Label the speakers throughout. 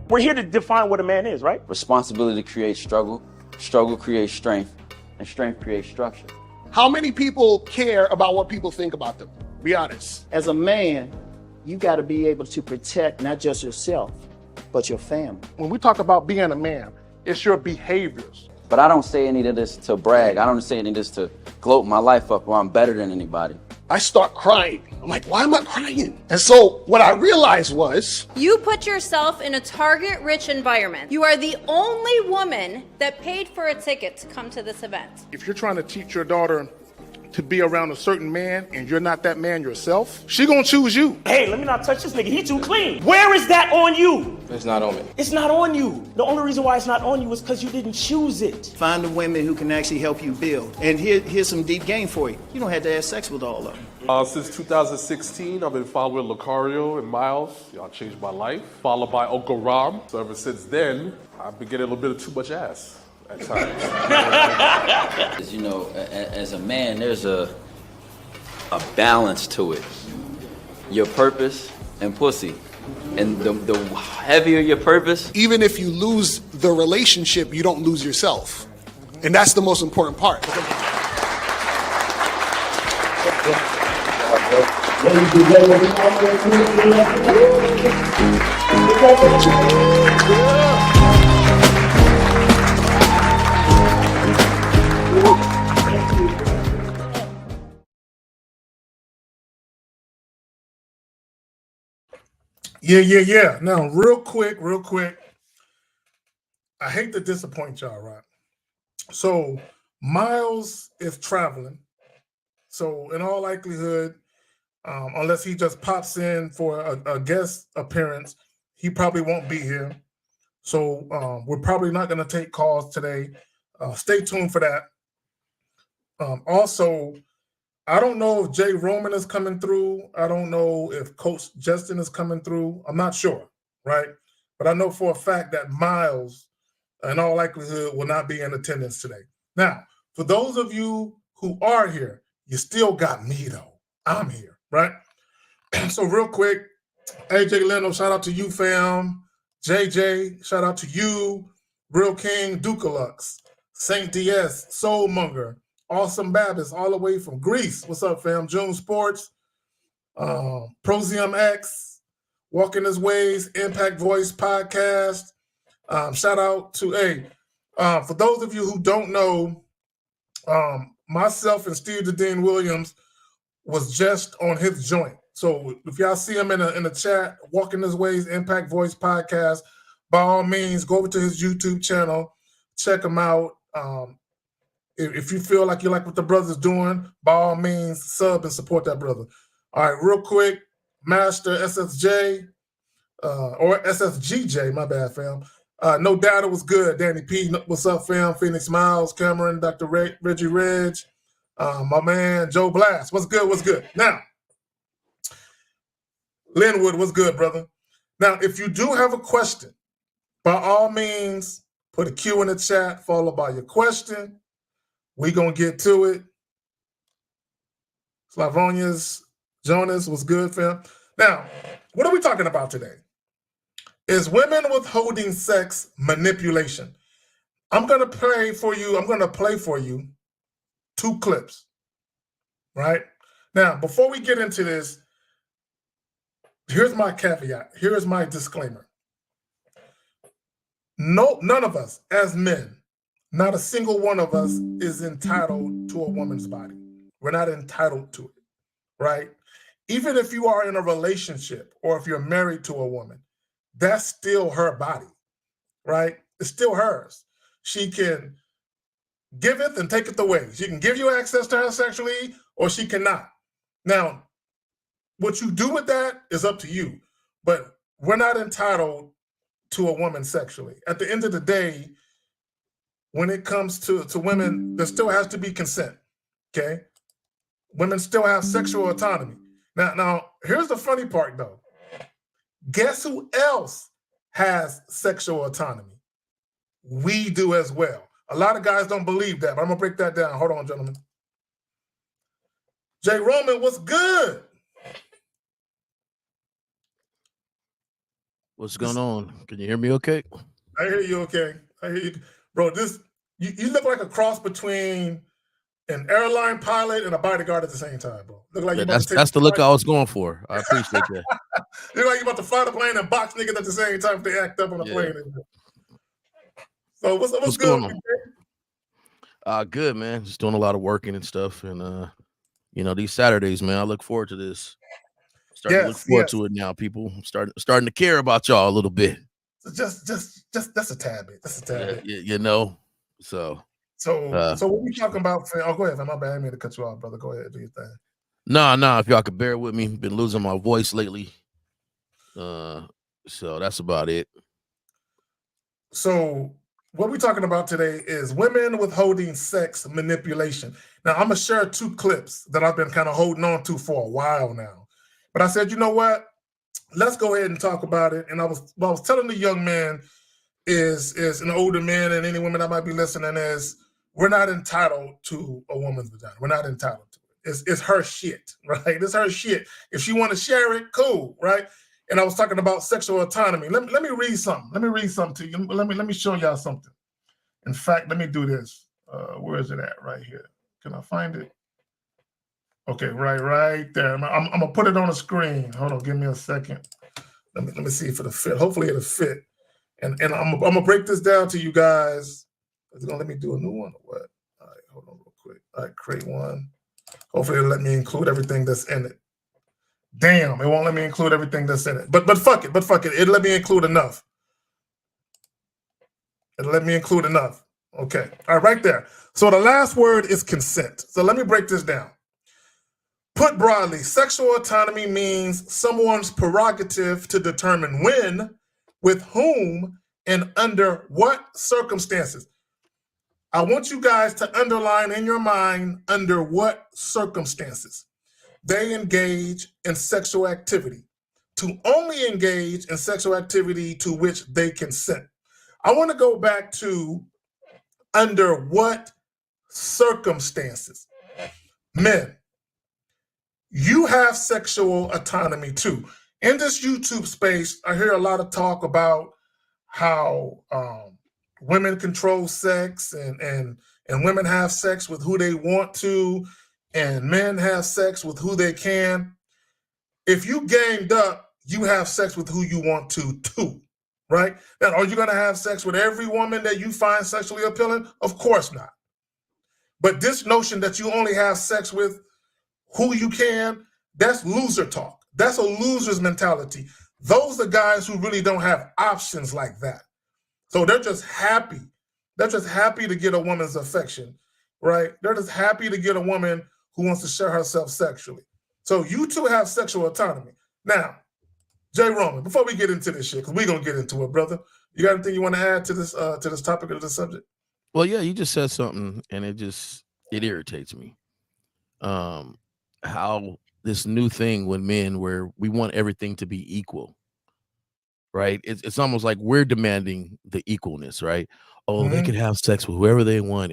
Speaker 1: We're here to define what a man is, right?
Speaker 2: Responsibility creates struggle, struggle creates strength, and strength creates structure.
Speaker 3: How many people care about what people think about them? Be honest.
Speaker 4: As a man, you got to be able to protect not just yourself, but your family.
Speaker 3: When we talk about being a man, it's your behaviors.
Speaker 2: But I don't say any of this to brag. I don't say any of this to gloat my life up or I'm better than anybody.
Speaker 3: I start crying. I'm like, why am I crying? And so what I realized was,
Speaker 5: you put yourself in a target-rich environment. You are the only woman that paid for a ticket to come to this event.
Speaker 3: if you're trying to teach your daughter to be around a certain man and you're not that man yourself, she gonna choose you.
Speaker 1: Hey, let me not touch this nigga. He too clean. Where is that on you?
Speaker 6: It's not on me.
Speaker 1: It's not on you. The only reason why it's not on you is because you didn't choose it.
Speaker 4: Find the women who can actually help you build. And here's some deep game for you. You don't have to have sex with all of them.
Speaker 6: Since 2016, I've been following Lucario and Miles. Y'all changed my life. Followed by Uncle Ram. So ever since then, I've been getting a little bit of too much ass at times.
Speaker 2: As you know, as a man, there's a balance to it. Your purpose and pussy. And the heavier your purpose,
Speaker 3: Even if you lose the relationship, you don't lose yourself. And that's the most important part.
Speaker 7: Yeah. Now, real quick. I hate to disappoint y'all, right? So, Miles is traveling. So, in all likelihood, unless he just pops in for a guest appearance, he probably won't be here. So, we're probably not going to take calls today. Stay tuned for that. Also, I don't know if Jay Roman is coming through. I don't know if Coach Justin is coming through. I'm not sure, right? But I know for a fact that Miles, in all likelihood, will not be in attendance today. Now, for those of you who are here, you still got me, though. I'm here, right? So real quick, AJ Leno, shout out to you, fam. JJ, shout out to you. Real King, Dukalux, Saint DS, Soulmonger, Awesome Babbitt, all the way from Greece. What's up, fam? June Sports, Prosium X, Walking His Ways, Impact Voice Podcast. Shout out to, for those of you who don't know, myself and Steve Dean Williams was just on his joint. So if y'all see him in the chat, Walking His Ways, Impact Voice Podcast, by all means, go over to his YouTube channel, check him out. If you feel like you like what the brother's doing, by all means, sub and support that brother. All right, real quick, Master SSJ, or SSGJ, my bad, fam. No doubt it was good. Danny P, what's up, fam? Phoenix Miles, Cameron, Dr. Reggie Reg, my man, Joe Blast. What's good? Now, Linwood, what's good, brother? Now, if you do have a question, by all means, put a Q in the chat, followed by your question. We're going to get to it. Slavonius, Jonas, what's good, fam? Now, what are we talking about today? Is women withholding sex manipulation? I'm going to play for you 2 clips, right? Now, before we get into this, here's my caveat. Here's my disclaimer. No, none of us as men, not a single one of us is entitled to a woman's body. We're not entitled to it, right? Even if you are in a relationship or if you're married to a woman, that's still her body, right? It's still hers. She can give it and take it away. She can give you access to her sexually or she cannot. Now, what you do with that is up to you, but we're not entitled to a woman sexually. At the end of the day, when it comes to women, there still has to be consent, okay? Women still have sexual autonomy. Now, here's the funny part, though. Guess who else has sexual autonomy? We do as well. A lot of guys don't believe that, but I'm going to break that down. Hold on, gentlemen. Jay Roman, what's good?
Speaker 8: What's going on? Can you hear me okay?
Speaker 7: I hear you. Okay, I hear you, bro. You look like a cross between an airline pilot and a bodyguard at the same time, bro. Look like
Speaker 8: Yeah,
Speaker 7: you about to take
Speaker 8: that's the look I was going for. I appreciate that.
Speaker 7: Look like you about to fly the plane and box niggas at the same time if they act up on the
Speaker 8: Yeah.
Speaker 7: plane. So what's
Speaker 8: What's
Speaker 7: good?
Speaker 8: going on? Good, man. Just doing a lot of working and stuff, and these Saturdays, man, I look forward to this. Starting to look forward to it now. People starting to care about y'all a little bit.
Speaker 7: Just that's a tad bit. That's a tad bit.
Speaker 8: So
Speaker 7: what we talking about? Oh, go ahead, man. My bad. I didn't mean to cut you off, brother. Go ahead, do your thing.
Speaker 8: No. If y'all could bear with me, been losing my voice lately. So that's about it.
Speaker 7: So what we're talking about today is women withholding sex manipulation. Now, I'm gonna share 2 clips that I've been kind of holding on to for a while now. But I said, you know what? Let's go ahead and talk about it. And I was telling the young man is an older man and any women that might be listening is we're not entitled to a woman's vagina. We're not entitled to it. It's her shit, right? It's her shit. If she want to share it, cool, right? And I was talking about sexual autonomy. Let me read something. Let me read something to you. Let me show y'all something. In fact, let me do this. Where is it at? Right here. Can I find it? Okay, right there. I'm gonna put it on the screen. Hold on, give me a second. Let me see if it'll fit. Hopefully it'll fit. And I'm gonna break this down to you guys. Is it gonna let me do a new one or what? All right, hold on real quick. All right, create one. Hopefully it'll let me include everything that's in it. Damn, it won't let me include everything that's in it. But fuck it. It'll let me include enough. It'll let me include enough. Okay. All right, right there. So the last word is consent. So let me break this down. Put broadly, sexual autonomy means someone's prerogative to determine when, with whom, and under what circumstances. I want you guys to underline in your mind under what circumstances they engage in sexual activity, to only engage in sexual activity to which they consent. I want to go back to under what circumstances. Men, you have sexual autonomy too. In this YouTube space, I hear a lot of talk about how women control sex and women have sex with who they want to, and men have sex with who they can. If you ganged up, you have sex with who you want to too, right? Now, are you going to have sex with every woman that you find sexually appealing? Of course not. But this notion that you only have sex with who you can, that's loser talk. That's a loser's mentality. Those are guys who really don't have options like that. So they're just happy. They're just happy to get a woman's affection, right? They're just happy to get a woman who wants to share herself sexually. So you two have sexual autonomy. Now, Jay Roman, before we get into this shit, because we're going to get into it, brother, you got anything you want to add to this topic or this subject?
Speaker 8: Well, yeah, you just said something, and it irritates me. How this new thing with men where we want everything to be equal, right? It's almost like we're demanding the equalness, right? Oh, they can have sex with whoever they want,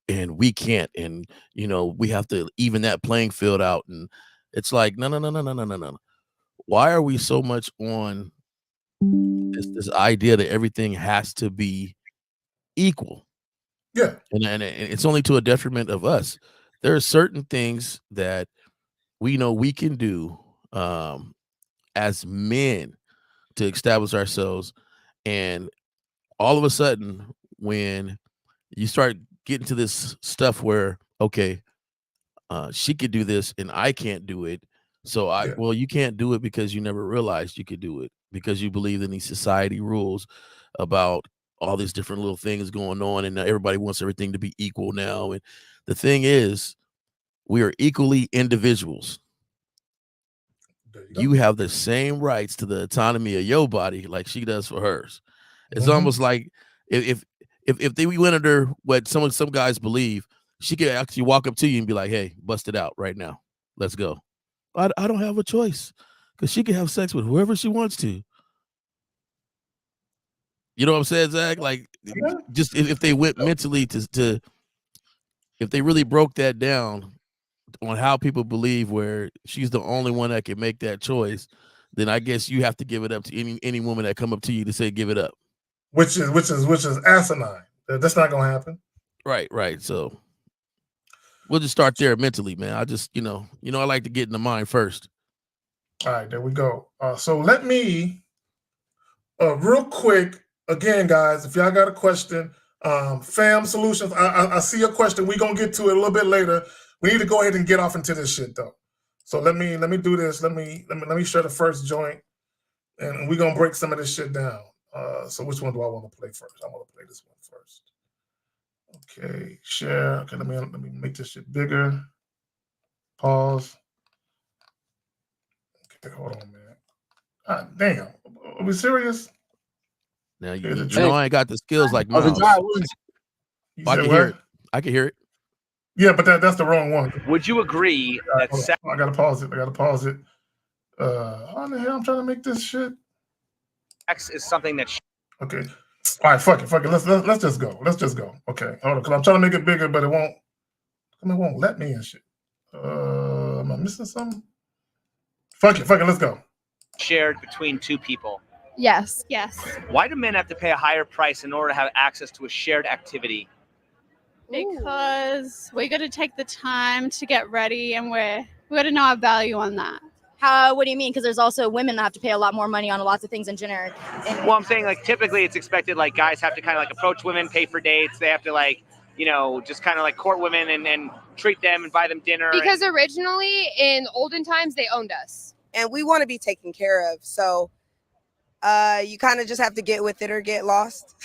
Speaker 8: and we can't, and we have to even that playing field out, and it's like no. Why are we so much on this idea that everything has to be equal?
Speaker 7: Yeah,
Speaker 8: and it's only to a detriment of us. There are certain things that we know we can do as men to establish ourselves, and all of a sudden when you start getting to this stuff where okay, she could do this and I can't do it, so well, you can't do it because you never realized you could do it because you believe in these society rules about all these different little things going on, and everybody wants everything to be equal now. And the thing is, we are equally individuals. You have the same rights to the autonomy of your body like she does for hers. It's almost like if we went under what some guys believe, she could actually walk up to you and be like, "Hey, bust it out right now. Let's go." I don't have a choice because she can have sex with whoever she wants to. You know what I'm saying, Zach? Like, just if they went mentally to if they really broke that down on how people believe where she's the only one that can make that choice, then I guess you have to give it up to any woman that come up to you to say give it up.
Speaker 7: Which is asinine. That's not gonna happen.
Speaker 8: Right. So we'll just start there mentally, man. I just, I like to get in the mind first.
Speaker 7: All right, there we go. So let me real quick again, guys. If y'all got a question, Fam Solutions, I see your question. We're gonna get to it a little bit later. We need to go ahead and get off into this shit though. So let me do this. Let me share the first joint, and we're gonna break some of this shit down. So which one do I want to play first? I want to play this one first. Okay, share. Okay, let me make this shit bigger. Pause. Okay, hold on, man. God damn. Are we serious?
Speaker 8: Now you know I ain't got the skills like Miles. I can hear it. I can hear it.
Speaker 7: Yeah, but that's the wrong one.
Speaker 9: Would you agree that
Speaker 7: I gotta pause it. How the hell I'm trying to make this shit?
Speaker 9: sex is something that
Speaker 7: Okay. All right, fuck it. Let's just go. Okay, hold on, because I'm trying to make it bigger, but it won't let me and shit. Am I missing something? Fuck it, let's go.
Speaker 9: shared between two people?
Speaker 10: Yes.
Speaker 9: Why do men have to pay a higher price in order to have access to a shared activity?
Speaker 10: Because we got to take the time to get ready, and we got to know our value on that.
Speaker 11: What do you mean? Because there's also women that have to pay a lot more money on lots of things in generic.
Speaker 9: Well, I'm saying like typically it's expected like guys have to kind of like approach women, pay for dates. They have to like, just kind of like court women and treat them and buy them dinner.
Speaker 10: Because originally in olden times they owned us.
Speaker 12: And we want to be taken care of. So you kind of just have to get with it or get lost.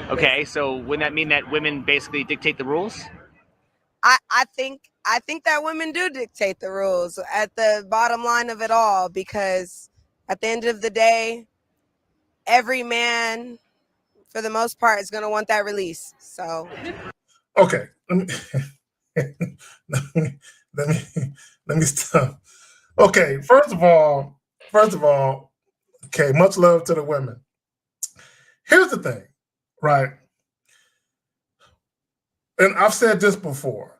Speaker 9: Okay, so wouldn't that mean that women basically dictate the rules?
Speaker 12: I think that women do dictate the rules at the bottom line of it all, because at the end of the day, every man, for the most part, is going to want that release. So,
Speaker 7: okay, let me stop. Okay, first of all, okay, much love to the women. Here's the thing, right? And I've said this before.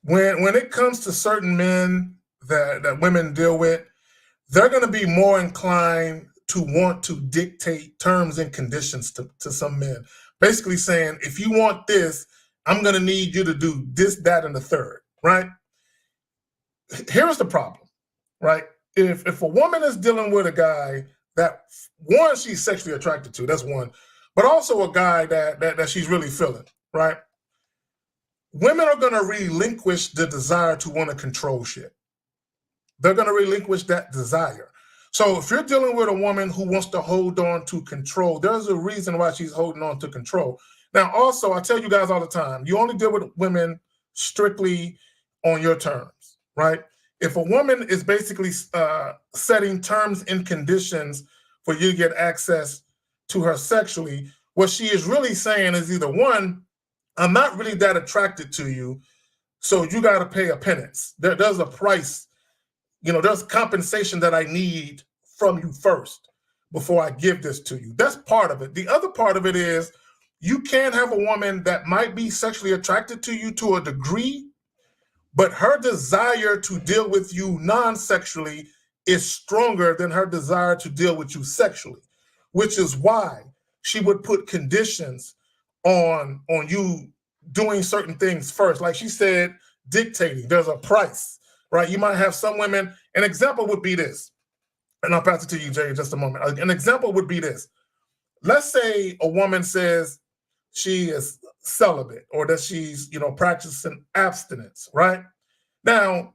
Speaker 7: When it comes to certain men that women deal with, they're going to be more inclined to want to dictate terms and conditions to some men. Basically saying, if you want this, I'm going to need you to do this, that, and the third, right? Here's the problem, right? If a woman is dealing with a guy that, one, she's sexually attracted to, that's one, but also a guy that she's really feeling, right? Women are going to relinquish the desire to want to control shit. They're going to relinquish that desire. So if you're dealing with a woman who wants to hold on to control, there's a reason why she's holding on to control. Now, also, I tell you guys all the time, you only deal with women strictly on your terms, right? If a woman is basically setting terms and conditions for you to get access to her sexually, what she is really saying is either one, I'm not really that attracted to you, so you got to pay a penance. There's a price, there's compensation that I need from you first before I give this to you. That's part of it. The other part of it is you can have a woman that might be sexually attracted to you to a degree, but her desire to deal with you non-sexually is stronger than her desire to deal with you sexually, which is why she would put conditions on you doing certain things first. Like she said, dictating. There's a price, right? You might have some women. An example would be this, and I'll pass it to you, Jay, in just a moment. An example would be this. Let's say a woman says she is celibate or that she's, practicing abstinence, right? Now,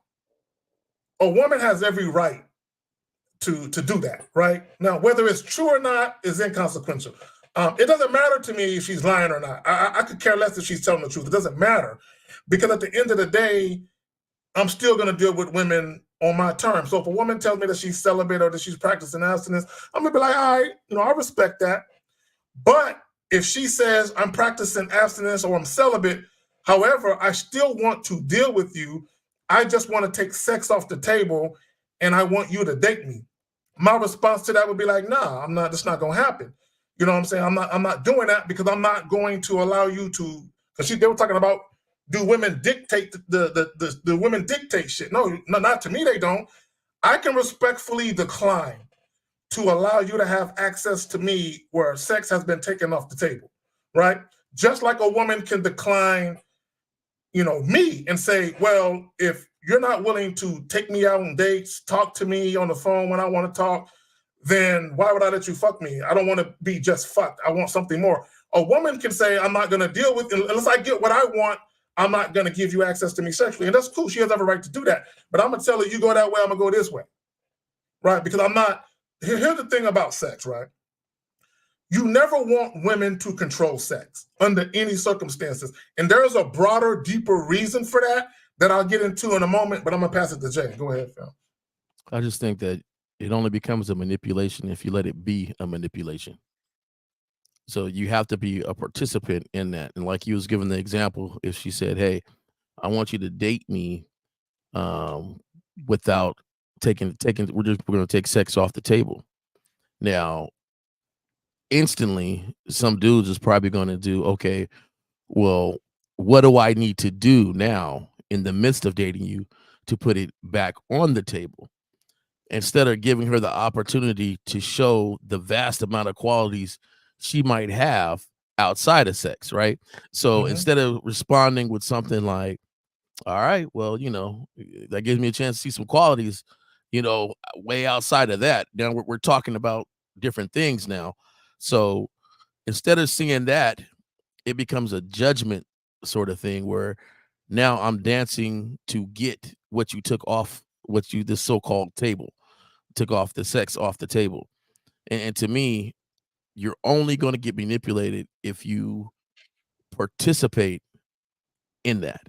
Speaker 7: a woman has every right to do that, right? Now, whether it's true or not is inconsequential. It doesn't matter to me if she's lying or not. I could care less if she's telling the truth. It doesn't matter, because at the end of the day, I'm still going to deal with women on my terms. So if a woman tells me that she's celibate or that she's practicing abstinence, I'm going to be like, all right, I respect that. But if she says I'm practicing abstinence or I'm celibate, however, I still want to deal with you. I just want to take sex off the table and I want you to date me. My response to that would be like, nah, I'm not, that's not going to happen. You know what I'm saying? I'm not doing that, because I'm not going to allow you to, because they were talking about, do women dictate the women dictate shit? No, not to me, they don't. I can respectfully decline to allow you to have access to me where sex has been taken off the table, right? Just like a woman can decline, me and say, well, if you're not willing to take me out on dates, talk to me on the phone when I want to talk, then why would I let you fuck me? I don't want to be just fucked. I want something more. A woman can say, I'm not going to deal with it unless I get what I want. I'm not going to give you access to me sexually. And that's cool. She has every right to do that. But I'm going to tell her, you go that way, I'm going to go this way. Right? Because I'm not. Here's the thing about sex, right? You never want women to control sex under any circumstances. And there's a broader, deeper reason for that I'll get into in a moment, but I'm going to pass it to Jay. Go ahead, Phil.
Speaker 8: I just think that it only becomes a manipulation if you let it be a manipulation. So you have to be a participant in that. And like you was giving the example, if she said, hey, I want you to date me without taking, we're going to take sex off the table. Now, instantly, some dudes is probably going to do, okay, well, what do I need to do now in the midst of dating you to put it back on the table? Instead of giving her the opportunity to show the vast amount of qualities she might have outside of sex, right? So instead of responding with something like, all right, well, that gives me a chance to see some qualities, way outside of that. Now we're talking about different things now. So instead of seeing that, it becomes a judgment sort of thing where now I'm dancing to get what you took off, this so-called table, took off the sex off the table. And to me, you're only going to get manipulated if you participate in that.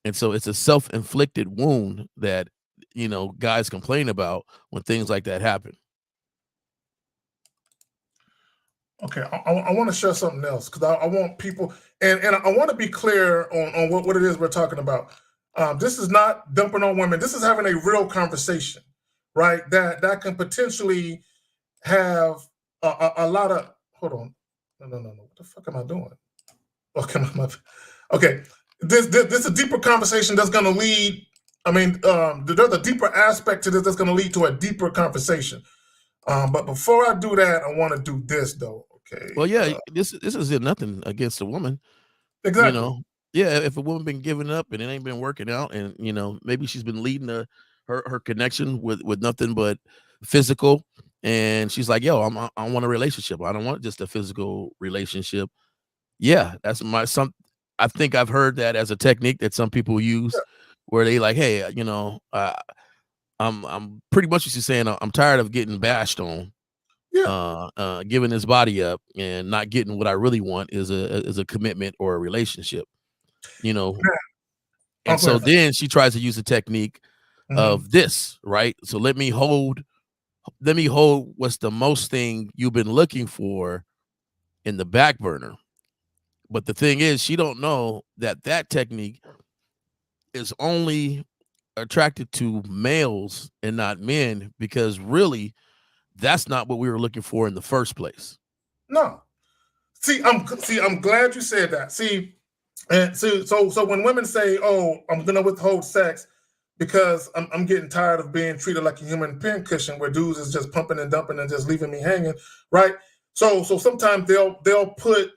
Speaker 8: And so it's a self-inflicted wound that, guys complain about when things like that happen.
Speaker 7: Okay, I want to share something else because I want people, and I want to be clear on what it is we're talking about. This is not dumping on women. This is having a real conversation, right? That can potentially have a lot of. Hold on, no. What the fuck am I doing? Okay. This is a deeper conversation that's going to lead. There's a deeper aspect to this that's going to lead to a deeper conversation. But before I do that, I want to do this though. Okay.
Speaker 8: Well, yeah, this is nothing against a woman.
Speaker 7: Exactly.
Speaker 8: Yeah, if a woman been giving up and it ain't been working out, and maybe she's been leading her connection with nothing but physical, and she's like, yo, I want a relationship. I don't want just a physical relationship. Yeah, that's I think I've heard that as a technique that some people use, where they like, hey, I'm pretty much just saying I'm tired of getting bashed on, giving his body up and not getting what I really want is a commitment or a relationship, And so then she tries to use the technique of this, right? So let me hold what's the most thing you've been looking for in the back burner. But the thing is, she don't know that technique is only attracted to males and not men, because really that's not what we were looking for in the first place.
Speaker 7: No. I'm glad you said that. So when women say, oh, I'm gonna withhold sex because I'm getting tired of being treated like a human pincushion where dudes is just pumping and dumping and just leaving me hanging, right? So sometimes they'll put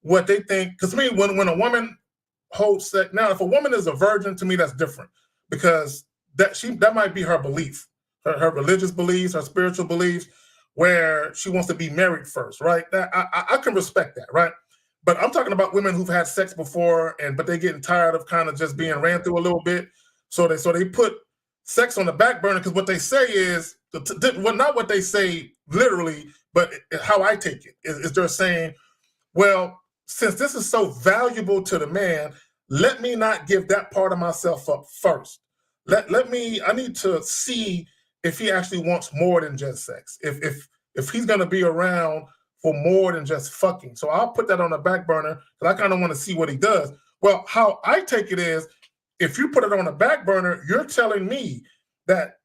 Speaker 7: what they think, because to me, when a woman holds sex, now if a woman is a virgin, to me that's different, because that might be her belief, her religious beliefs, her spiritual beliefs, where she wants to be married first, right? I can respect that, right? But I'm talking about women who've had sex before, but they're getting tired of kind of just being ran through a little bit, so they put sex on the back burner, because what they say is, well, not what they say literally, but how I take it is they're saying, well, since this is so valuable to the man, let me not give that part of myself up first. I need to see if he actually wants more than just sex. If he's gonna be around for more than just fucking. So I'll put that on the back burner because I kind of want to see what he does. Well, how I take it is, if you put it on the back burner, you're telling me that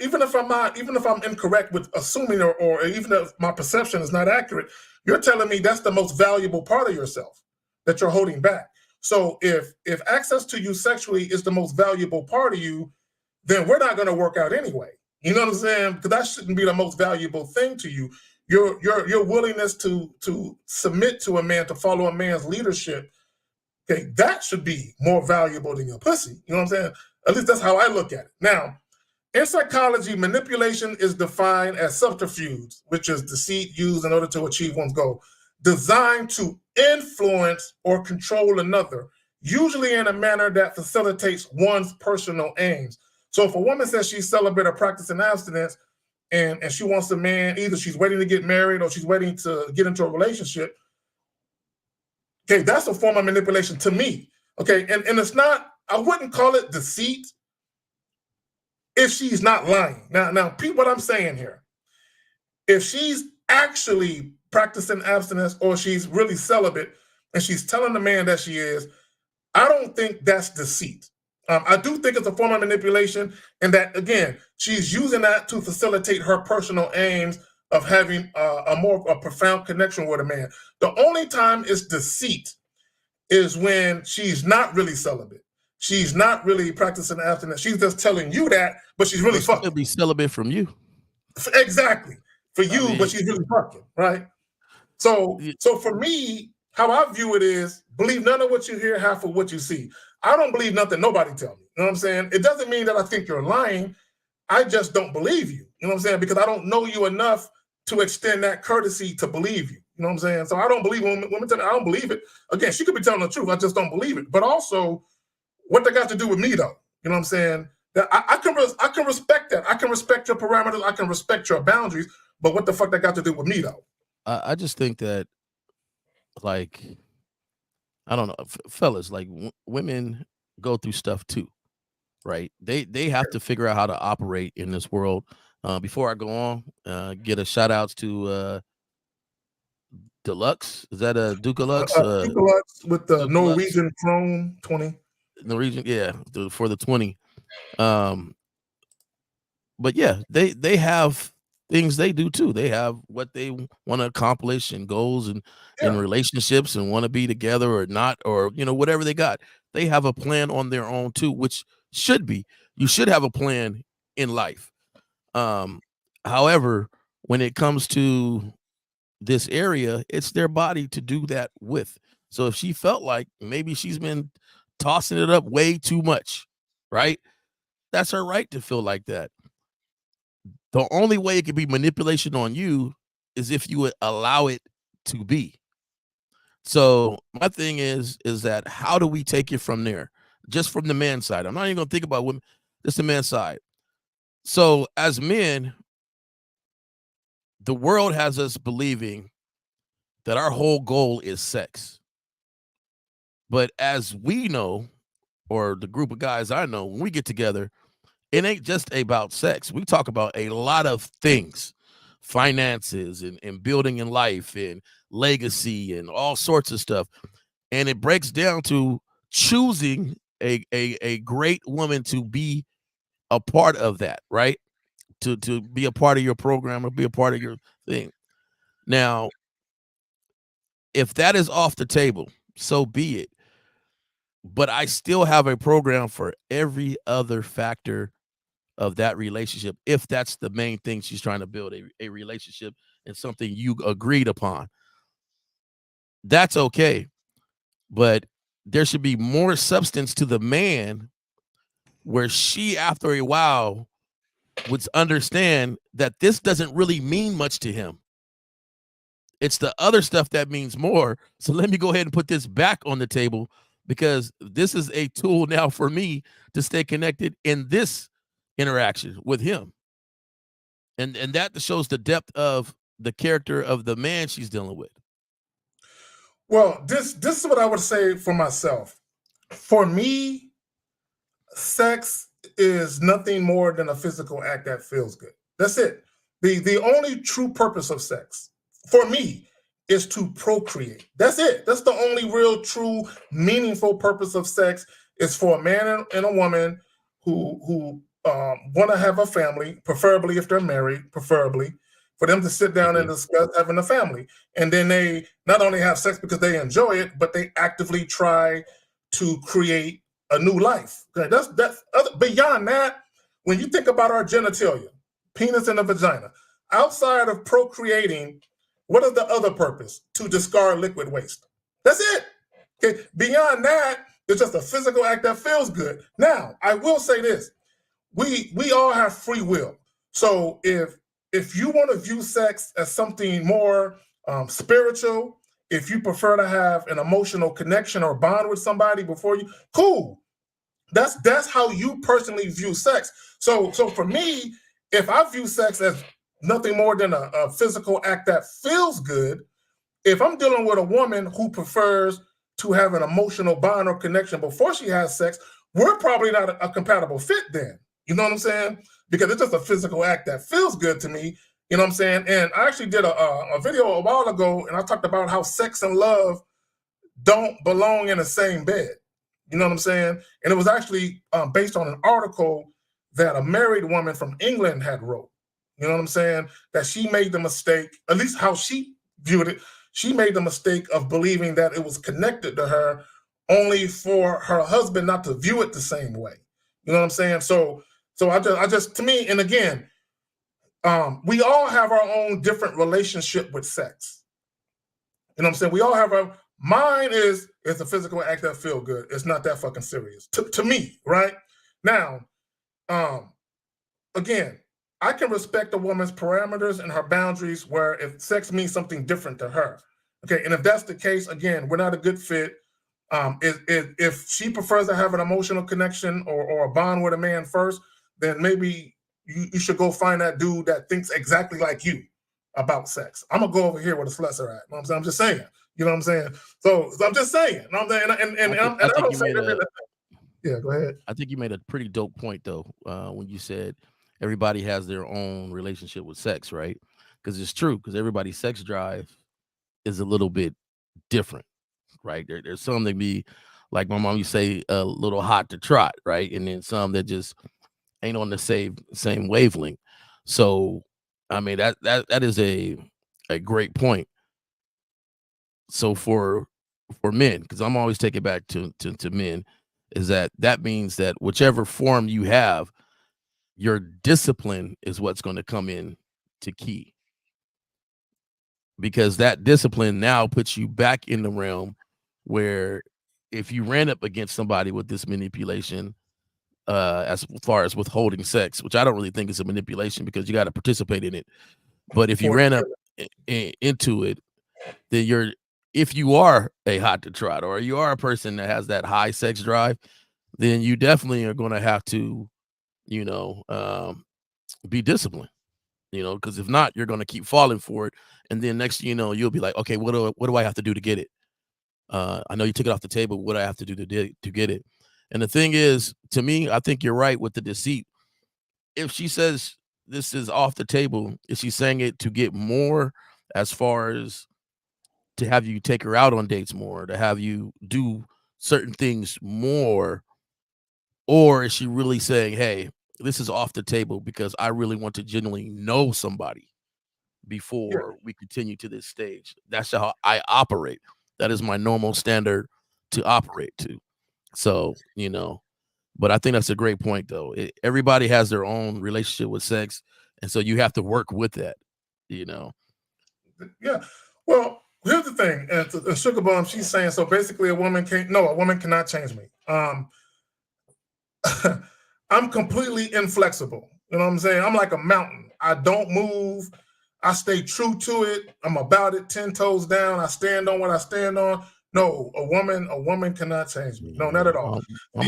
Speaker 7: even if I'm incorrect with assuming or even if my perception is not accurate, you're telling me that's the most valuable part of yourself that you're holding back. So if access to you sexually is the most valuable part of you, then we're not going to work out anyway. You know what I'm saying? Because that shouldn't be the most valuable thing to you. Your willingness to submit to a man, to follow a man's leadership, okay, that should be more valuable than your pussy. You know what I'm saying? At least that's how I look at it. Now, in psychology, manipulation is defined as subterfuge, which is deceit used in order to achieve one's goal, designed to influence or control another, usually in a manner that facilitates one's personal aims. So if a woman says she's celibate or practicing abstinence, and she wants a man, either she's waiting to get married or she's waiting to get into a relationship, okay, that's a form of manipulation to me. Okay, and it's not, I wouldn't call it deceit if she's not lying. Now, Pete, what I'm saying here, if she's actually practicing abstinence or she's really celibate and she's telling the man that she is, I don't think that's deceit. I do think it's a form of manipulation, and that, again, she's using that to facilitate her personal aims of having a more profound connection with a man. The only time it's deceit is when she's not really celibate. She's not really practicing abstinence. She's just telling you that, but she's really fucking.
Speaker 8: She'll be celibate from you.
Speaker 7: Exactly. For you, but she's really fucking, right? So for me, how I view it is, believe none of what you hear, half of what you see. I don't believe nothing nobody tell me. You know what I'm saying? It doesn't mean that I think you're lying. I just don't believe you. You know what I'm saying? Because I don't know you enough to extend that courtesy to believe you. You know what I'm saying? So I don't believe women tell me, I don't believe it. Again, she could be telling the truth. I just don't believe it. But also, what they got to do with me, though? You know what I'm saying? That I can respect that. I can respect your parameters. I can respect your boundaries. But what the fuck that got to do with me, though?
Speaker 8: I just think that, like, I don't know, fellas, like women go through stuff too, right? They have to figure out how to operate in this world. Before I go on, get a shout outs to Deluxe. Is that a Dukalux?
Speaker 7: Dukalux with the
Speaker 8: Dukalux.
Speaker 7: Norwegian Chrome 20.
Speaker 8: Norwegian, yeah, for the 20. But yeah, they have things they do too. They have what they want to accomplish and goals and relationships and want to be together or not, or whatever they got. They have a plan on their own too, which should be. You should have a plan in life. However, when it comes to this area, it's their body to do that with. So if she felt like maybe she's been tossing it up way too much, right? That's her right to feel like that. The only way it could be manipulation on you is if you would allow it to be. So my thing is that how do we take it from there? Just from the man's side. I'm not even going to think about women, just the man's side. So as men, the world has us believing that our whole goal is sex. But as we know, or the group of guys I know, when we get together, it ain't just about sex. We talk about a lot of things, finances and building in life and legacy and all sorts of stuff. And it breaks down to choosing a great woman to be a part of that, right? To be a part of your program or be a part of your thing. Now, if that is off the table, so be it. But I still have a program for every other factor of that relationship, if that's the main thing she's trying to build, a relationship and something you agreed upon. That's okay. But there should be more substance to the man where she, after a while, would understand that this doesn't really mean much to him. It's the other stuff that means more. So let me go ahead and put this back on the table, because this is a tool now for me to stay connected in this interaction with him. And that shows the depth of the character of the man she's dealing with.
Speaker 7: Well, this is what I would say for myself. For me, sex is nothing more than a physical act that feels good. That's it. The only true purpose of sex, for me, is to procreate. That's it. That's the only real, true, meaningful purpose of sex, is for a man and a woman who want to have a family, preferably if they're married, preferably, for them to sit down and discuss having a family. And then they not only have sex because they enjoy it, but they actively try to create a new life. Okay, that's beyond that. when you think about our genitalia, penis and the vagina, outside of procreating, what is the other purpose? To discard liquid waste. That's it. Okay. Beyond that, it's just a physical act that feels good. Now, I will say this: we all have free will. So if you want to view sex as something more spiritual, if you prefer to have an emotional connection or bond with somebody before you, cool. That's how you personally view sex. So for me, if I view sex as nothing more than a physical act that feels good, if I'm dealing with a woman who prefers to have an emotional bond or connection before she has sex, we're probably not a compatible fit then. You know what I'm saying? Because it's just a physical act that feels good to me. You know what I'm saying? And I actually did a video a while ago, and I talked about how sex and love don't belong in the same bed. You know what I'm saying? And it was actually based on an article that a married woman from England had wrote. You know what I'm saying? That she made the mistake, at least how she viewed it, she made the mistake of believing that it was connected to her only for her husband not to view it the same way. You know what I'm saying? So I just to me, and again, we all have our own different relationship with sex. You know what I'm saying? We all have mine is a physical act that feel good. It's not that fucking serious to me, right? Now, again, I can respect a woman's parameters and her boundaries where if sex means something different to her. Okay, and if that's the case, again, we're not a good fit. If she prefers to have an emotional connection or a bond with a man first, then maybe you should go find that dude that thinks exactly like you about sex. I'm gonna go over here where the sluts are at. You know what I'm saying? I'm just saying. You know what I'm saying? So I'm just saying. You know what I'm saying? I don't say that. Yeah, go ahead.
Speaker 8: I think you made a pretty dope point though when you said everybody has their own relationship with sex, right? Because it's true. Because everybody's sex drive is a little bit different, right? There's some that be like my mom used to say a little hot to trot, right? And then some that just ain't on the same wavelength. So I mean that is a great point. So for men, because I'm always taking back to men, is that means that whichever form you have, your discipline is what's going to come in to key. Because that discipline now puts you back in the realm where if you ran up against somebody with this manipulation, as far as withholding sex, which I don't really think is a manipulation because you got to participate in it. But if you ran up into it, then if you are a hot to trot or you are a person that has that high sex drive, then you definitely are going to have to, be disciplined, because if not, you're going to keep falling for it. And then next, you'll be like, okay, what do I have to do to get it? I know you took it off the table. What do I have to do to get it? And the thing is, to me, I think you're right with the deceit. If she says this is off the table, is she saying it to get more as far as to have you take her out on dates more, to have you do certain things more? Or is she really saying, hey, this is off the table because I really want to genuinely know somebody before we continue to this stage? That's how I operate. That is my normal standard to operate to. So, but I think that's a great point, though. Everybody has their own relationship with sex. And so you have to work with that,
Speaker 7: Yeah. Well, here's the thing. And Sugar Bomb, she's saying, so basically a woman cannot change me. I'm completely inflexible. You know what I'm saying? I'm like a mountain. I don't move. I stay true to it. I'm about it 10 toes down. I stand on what I stand on. No, a woman cannot change me. No, not at all.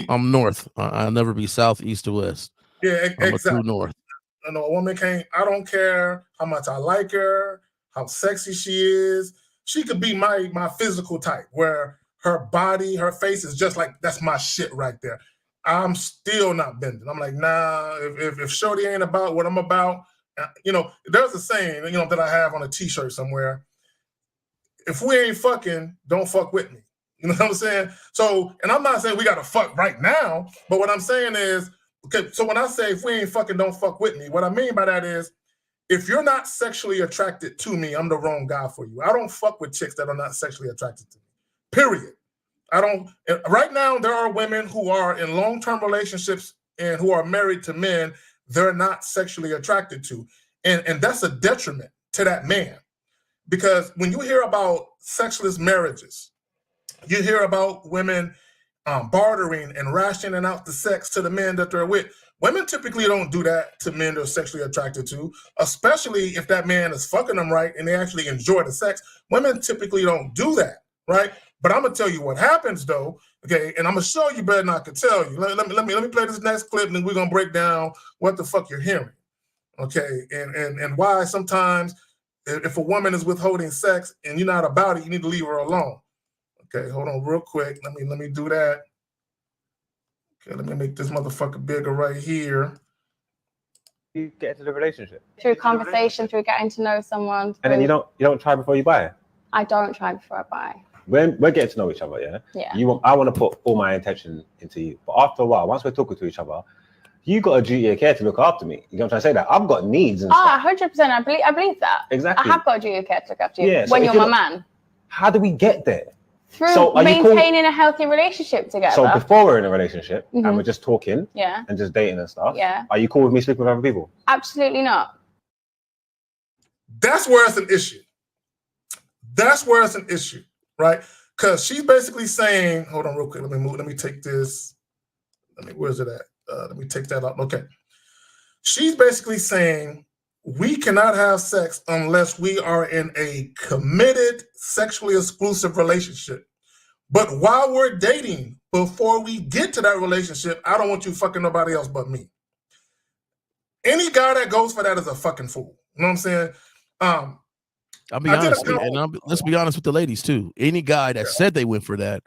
Speaker 8: I'm north. I'll never be south, east, or west.
Speaker 7: Yeah,
Speaker 8: I'm
Speaker 7: exactly.
Speaker 8: a true north.
Speaker 7: No, a woman can't. I don't care how much I like her, how sexy she is. She could be my physical type, where her body, her face is just like, that's my shit right there. I'm still not bending. I'm like, nah, if Shorty ain't about what I'm about, there's a saying, that I have on a t-shirt somewhere. If we ain't fucking, don't fuck with me. You know what I'm saying? So, and I'm not saying we got to fuck right now, but what I'm saying is, okay, so when I say if we ain't fucking, don't fuck with me, what I mean by that is, if you're not sexually attracted to me, I'm the wrong guy for you. I don't fuck with chicks that are not sexually attracted to me, period. I don't. Right now, there are women who are in long-term relationships and who are married to men they're not sexually attracted to. And that's a detriment to that man. Because when you hear about sexless marriages, you hear about women bartering and rationing out the sex to the men that they're with. Women typically don't do that to men they're sexually attracted to, especially if that man is fucking them right and they actually enjoy the sex. Women typically don't do that, right? But I'm gonna tell you what happens though, okay? And I'm gonna show you better than I could tell you. Let me play this next clip, and then we're gonna break down what the fuck you're hearing, okay? And why sometimes if a woman is withholding sex and you're not about it, you need to leave her alone. Okay, hold on real quick. Let me do that. Okay, let me make this motherfucker bigger right here.
Speaker 13: You get into the relationship
Speaker 10: Through conversation, through getting to know someone.
Speaker 13: and then you don't try before you buy.
Speaker 10: I don't try before I buy.
Speaker 13: We're getting to know each other, yeah.
Speaker 10: Yeah.
Speaker 13: I want to put all my intention into you, but after a while, once we're talking to each other, you got a duty of care to look after me. You know what I'm trying to say? That I've got needs and stuff.
Speaker 10: 100%. I believe that.
Speaker 13: Exactly.
Speaker 10: I have got a duty of care to look after you
Speaker 13: Yeah, so
Speaker 10: when
Speaker 13: if
Speaker 10: you're
Speaker 13: you're
Speaker 10: my man.
Speaker 13: How do we get there?
Speaker 10: Through
Speaker 13: So are you
Speaker 10: maintaining a healthy relationship together.
Speaker 13: So before we're in a relationship and we're just talking
Speaker 10: Yeah.
Speaker 13: and just dating and stuff,
Speaker 10: Yeah.
Speaker 13: are you cool with me sleeping with other people?
Speaker 10: Absolutely not.
Speaker 7: That's where it's an issue. That's where it's an issue, right? Because she's basically saying, hold on real quick, let me take this. Where's it at? Let me take that out. Okay. She's basically saying we cannot have sex unless we are in a committed, sexually exclusive relationship. But while we're dating, before we get to that relationship, I don't want you fucking nobody else but me. Any guy that goes for that is a fucking fool. You know what I'm saying?
Speaker 8: I'll be honest, and let's be honest with the ladies too. Any guy that said they went for that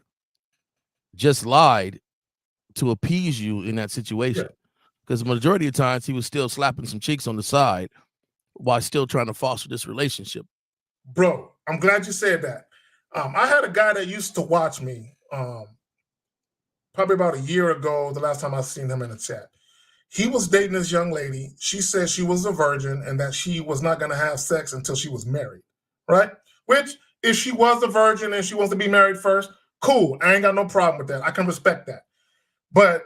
Speaker 8: just lied to appease you in that situation. Because the majority of times he was still slapping some cheeks on the side while still trying to foster this relationship.
Speaker 7: Bro, I'm glad you said that. I had a guy that used to watch me probably about a year ago, the last time I seen him in a chat. He was dating this young lady. She said she was a virgin and that she was not going to have sex until she was married, right? Which, if she was a virgin and she wants to be married first, cool. I ain't got no problem with that. I can respect that. But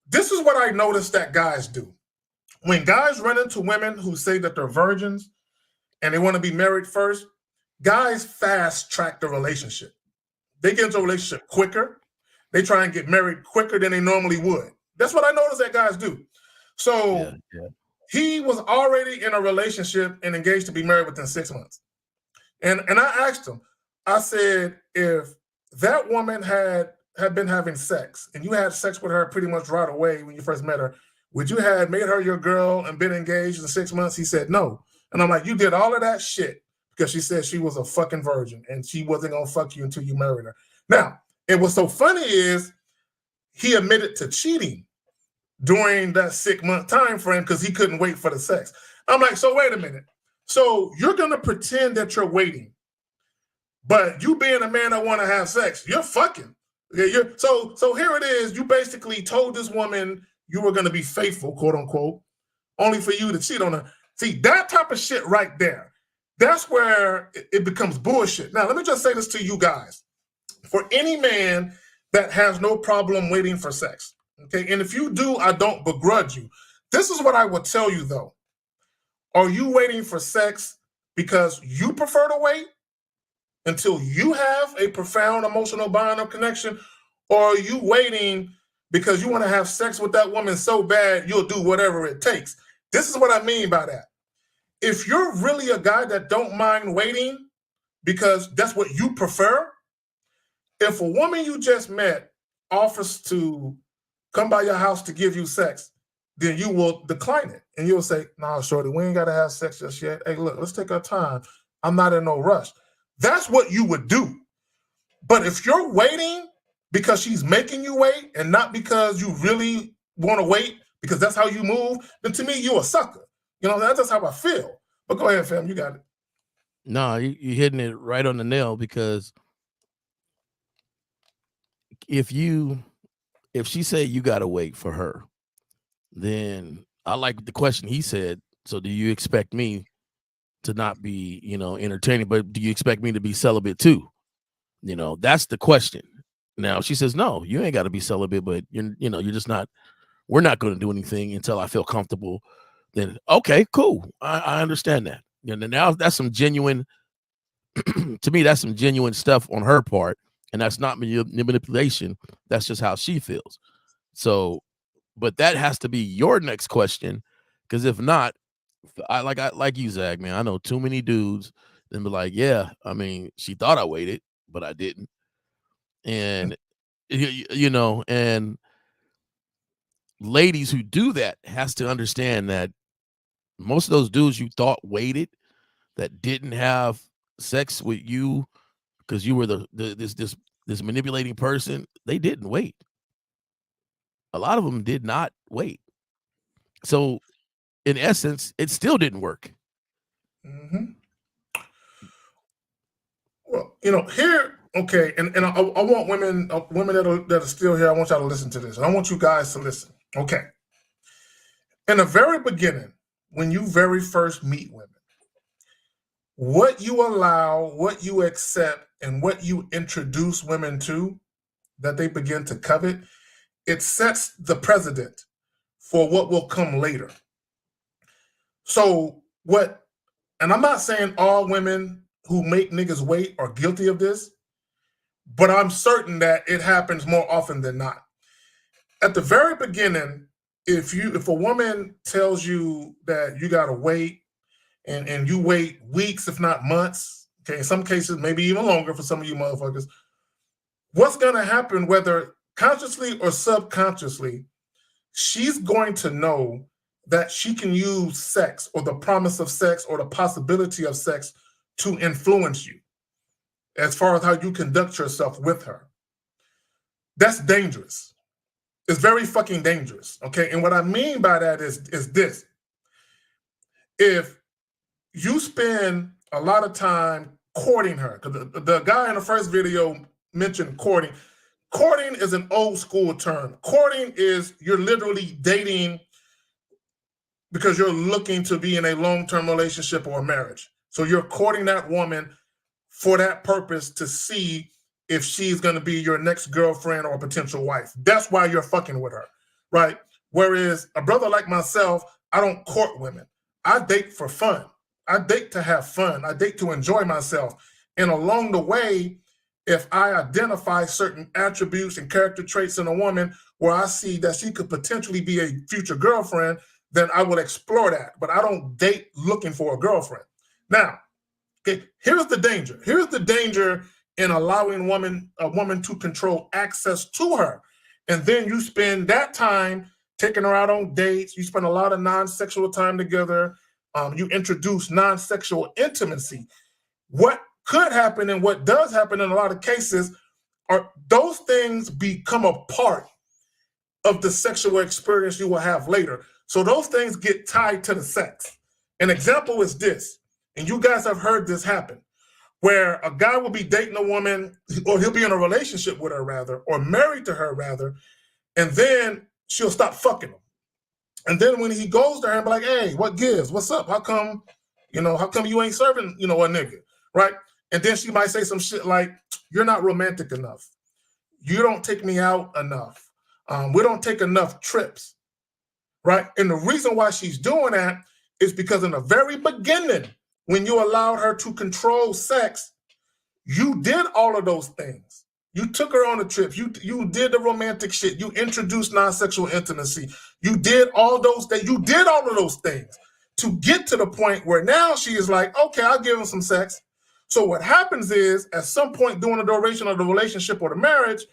Speaker 7: this is what I noticed that guys do. When guys run into women who say that they're virgins and they want to be married first, guys fast track the relationship. They get into a relationship quicker. They try and get married quicker than they normally would. That's what I noticed that guys do. So he was already in a relationship and engaged to be married within 6 months. And I asked him, I said, if that woman had been having sex and you had sex with her pretty much right away when you first met her, would you have made her your girl and been engaged in 6 months? He said, no. And I'm like, you did all of that shit because she said she was a fucking virgin and she wasn't going to fuck you until you married her. Now, and what's so funny is he admitted to cheating during that 6 month time frame because he couldn't wait for the sex. I'm like, so wait a minute. So you're going to pretend that you're waiting, but you being a man that want to have sex, you're fucking. Okay, so here it is. You basically told this woman you were going to be faithful, quote unquote, only for you to cheat on her. See, that type of shit right there, that's where it becomes bullshit. Now, let me just say this to you guys. For any man that has no problem waiting for sex, okay, and if you do, I don't begrudge you. This is what I would tell you, though. Are you waiting for sex because you prefer to wait until you have a profound emotional bond or connection, or are you waiting because you want to have sex with that woman so bad you'll do whatever it takes? This is what I mean by that. If you're really a guy that don't mind waiting because that's what you prefer, if a woman you just met offers to come by your house to give you sex, then you will decline it. And you'll say, nah, shorty, we ain't got to have sex just yet. Hey, look, let's take our time. I'm not in no rush. That's what you would do. But if you're waiting because she's making you wait and not because you really want to wait because that's how you move, then to me, you're a sucker. You know, that's just how I feel. But go ahead, fam, you got it.
Speaker 8: No, you're hitting it right on the nail because if she said you got to wait for her, then I like the question he said. So do you expect me to not be, entertaining, but do you expect me to be celibate too? That's the question. Now, if she says, no, you ain't got to be celibate, but you're just not we're not going to do anything until I feel comfortable, then okay, cool. I understand that. Now that's some genuine, to me, that's some genuine stuff on her part. And that's not manipulation. That's just how she feels. So, but that has to be your next question. Because if not, I like you, Zach, man. I know too many dudes that be like, yeah, I mean, she thought I waited, but I didn't. And, and ladies who do that has to understand that most of those dudes you thought waited that didn't have sex with you because you were this manipulating person, they didn't wait. A lot of them did not wait. So in essence, it still didn't work.
Speaker 7: Mm-hmm. Well, here, okay, and I want women that are still here, I want y'all to listen to this. And I want you guys to listen. Okay. In the very beginning, when you very first meet women, what you allow, what you accept, and what you introduce women to that they begin to covet, it sets the precedent for what will come later. So and I'm not saying all women who make niggas wait are guilty of this, but I'm certain that it happens more often than not. At the very beginning, if a woman tells you that you gotta wait, and you wait weeks, if not months, okay, in some cases, maybe even longer for some of you motherfuckers, what's gonna happen, whether consciously or subconsciously, she's going to know that she can use sex or the promise of sex or the possibility of sex to influence you as far as how you conduct yourself with her. That's dangerous. It's very fucking dangerous, okay? And what I mean by that is this. If you spend a lot of time courting her, because the guy in the first video mentioned courting. Courting is an old school term. Courting is you're literally dating because you're looking to be in a long-term relationship or a marriage. So you're courting that woman for that purpose to see if she's going to be your next girlfriend or potential wife. That's why you're fucking with her, right? Whereas a brother like myself, I don't court women. I date for fun. I date to have fun. I date to enjoy myself. And along the way, if I identify certain attributes and character traits in a woman where I see that she could potentially be a future girlfriend, then I will explore that. But I don't date looking for a girlfriend. Now, okay, here's the danger. Here's the danger in allowing a woman to control access to her. And then you spend that time taking her out on dates. You spend a lot of non-sexual time together. You introduce non-sexual intimacy. What could happen and what does happen in a lot of cases are those things become a part of the sexual experience you will have later. So those things get tied to the sex. An example is this, and you guys have heard this happen, where a guy will be dating a woman, or he'll be in a relationship with her rather, or married to her rather, and then she'll stop fucking him. And then when he goes to her and be like, hey, what gives? What's up? How come you ain't serving, a nigga, right? And then she might say some shit like, you're not romantic enough. You don't take me out enough. We don't take enough trips, right? And the reason why she's doing that is because in the very beginning, when you allowed her to control sex, you did all of those things. You took her on a trip. You did the romantic shit. You introduced non-sexual intimacy. You did all those things. You did all of those things to get to the point where now she is like, okay, I'll give him some sex. So what happens is, at some point during the duration of the relationship or the marriage,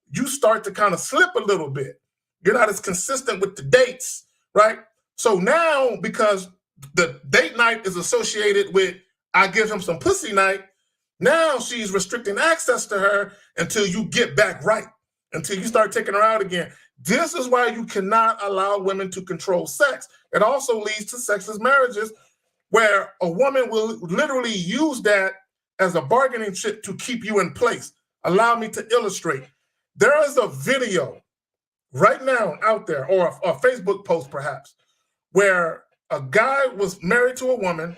Speaker 7: you start to kind of slip a little bit. You're not as consistent with the dates, right? So now, because the date night is associated with I give him some pussy night, now she's restricting access to her until you get back right, until you start taking her out again. This is why you cannot allow women to control sex. It also leads to sexless marriages where a woman will literally use that as a bargaining chip to keep you in place. Allow me to illustrate. There is a video right now out there, or a Facebook post perhaps, where a guy was married to a woman.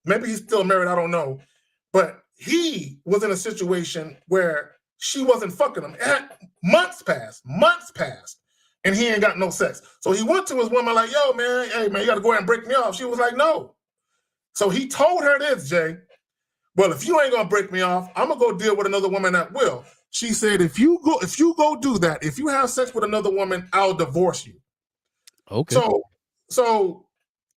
Speaker 7: Maybe he's still married, I don't know. But he was in a situation where she wasn't fucking him. Months passed. and he ain't got no sex. So he went to his woman like, yo, man, hey, man, you got to go ahead and break me off. She was like, no. So he told her this, Jay. Well, if you ain't going to break me off, I'm going to go deal with another woman that will. She said, if you go do that, if you have sex with another woman, I'll divorce you.
Speaker 8: Okay.
Speaker 7: So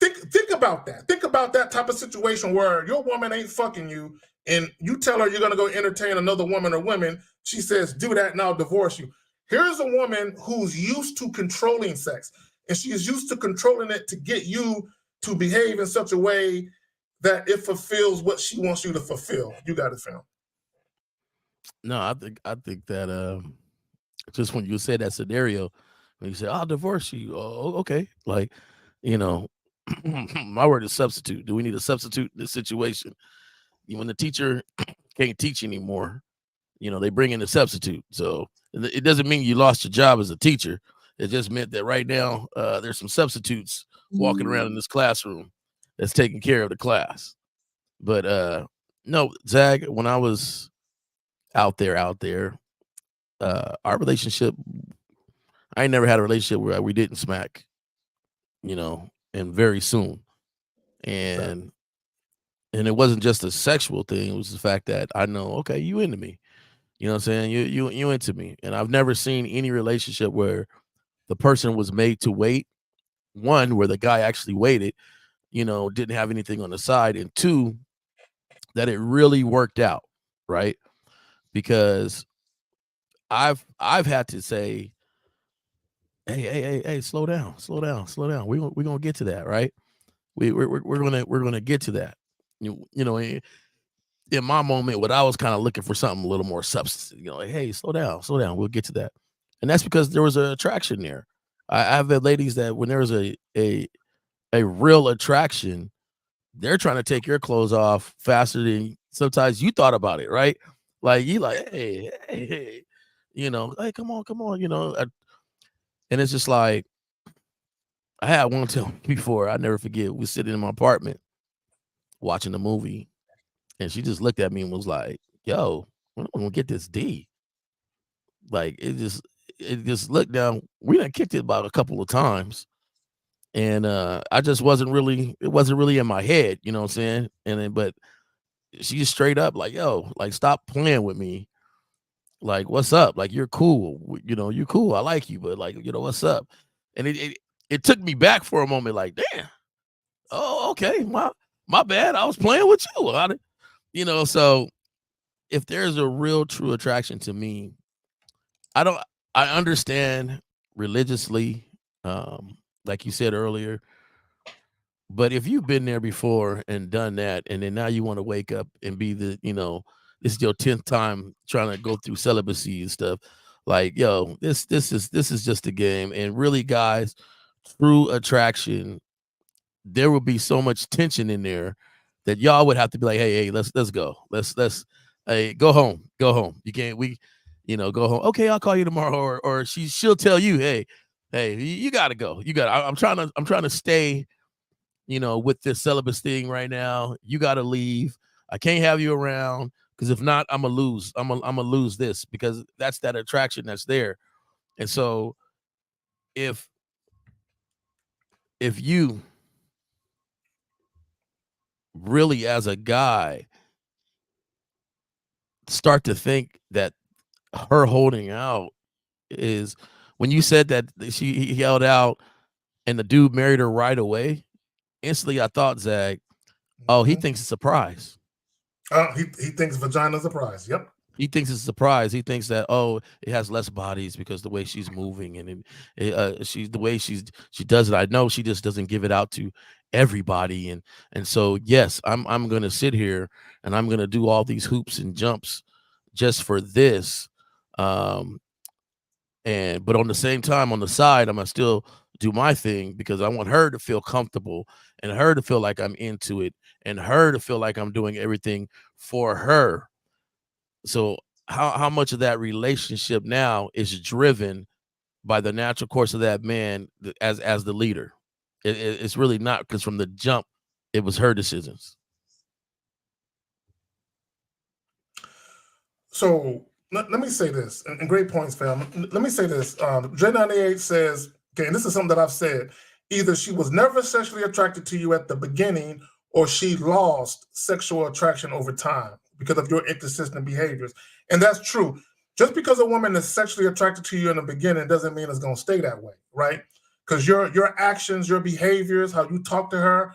Speaker 7: think about that. Think about that type of situation where your woman ain't fucking you and you tell her you're going to go entertain another woman or women. She says, do that and I'll divorce you. Here's a woman who's used to controlling sex, and she is used to controlling it to get you to behave in such a way that it fulfills what she wants you to fulfill. You got it, fam.
Speaker 8: No, I think that just when you said that scenario, when you say I'll divorce you, oh, okay, like, you know, my word is substitute. Do we need a substitute in this situation? When the teacher can't teach anymore, you know, they bring in a substitute. So it doesn't mean you lost your job as a teacher. It just meant that right now there's some substitutes walking around in this classroom that's taking care of the class. But no, Zag, when I was out there, our relationship, I ain't never had a relationship where we didn't smack, you know, and very soon. And it wasn't just a sexual thing. It was the fact that I know, okay, you into me. You know what I'm saying? You into me. And I've never seen any relationship where the person was made to wait. One, where the guy actually waited, you know, didn't have anything on the side. And two, that it really worked out, right? Because I've had to say, hey, slow down. We're gonna get to that, right? We're gonna get to that. You know, in my moment, what I was kind of looking for something a little more substance. You know, like, hey, slow down. We'll get to that, and that's because there was an attraction there. I've had ladies that when there was a real attraction, they're trying to take your clothes off faster than sometimes you thought about it, right? Like you like, hey, you know, hey, come on, you know, and it's just like I had one tell me before. I never forget. We were sitting in my apartment watching a movie, and she just looked at me and was like, "Yo, I'm gonna get this D." Like it just looked down. We done kicked it about a couple of times, and I just wasn't really. It wasn't really in my head, you know what I'm saying? And then, but she just straight up like, "Yo, like stop playing with me. Like, what's up? Like, you're cool. You know, you're cool. I like you, but like, you know, what's up?" And it took me back for a moment. Like, damn. Oh, okay. My bad. I was playing with you. You know, so if there's a real true attraction to me, I understand religiously, like you said earlier, but if you've been there before and done that, and then now you want to wake up and be the, you know, this is your 10th time trying to go through celibacy and stuff, like, yo, this is just a game. And really, guys, true attraction, there would be so much tension in there that y'all would have to be like, hey, let's go. Let's hey, go home. You can't, you know, go home. Okay, I'll call you tomorrow. Or she'll tell you, hey, you gotta go. I'm trying to stay, you know, with this celibacy thing right now. You gotta leave. I can't have you around, because if not, I'm gonna lose. I'm gonna lose this, because that's that attraction that's there. And so if you really, as a guy, start to think that her holding out is, when you said that he held out and the dude married her right away, instantly I thought, Zag, oh, he thinks it's a prize.
Speaker 7: He thinks vagina's a prize. Yep.
Speaker 8: He thinks it's a surprise. He thinks that, oh, it has less bodies because the way she's moving, and she's the way she does it. I know she just doesn't give it out to everybody, and so yes, I'm gonna sit here and I'm gonna do all these hoops and jumps just for this, but on the same time, on the side, I'm gonna still do my thing, because I want her to feel comfortable and her to feel like I'm into it and her to feel like I'm doing everything for her. So how much of that relationship now is driven by the natural course of that man as the leader? It's really not, because from the jump, it was her decisions.
Speaker 7: So let me say this, and great points, fam. Let me say this. J98 says, okay, and this is something that I've said, either she was never sexually attracted to you at the beginning or she lost sexual attraction over time because of your inconsistent behaviors. And that's true. Just because a woman is sexually attracted to you in the beginning doesn't mean it's going to stay that way, right? Because your actions, your behaviors, how you talk to her,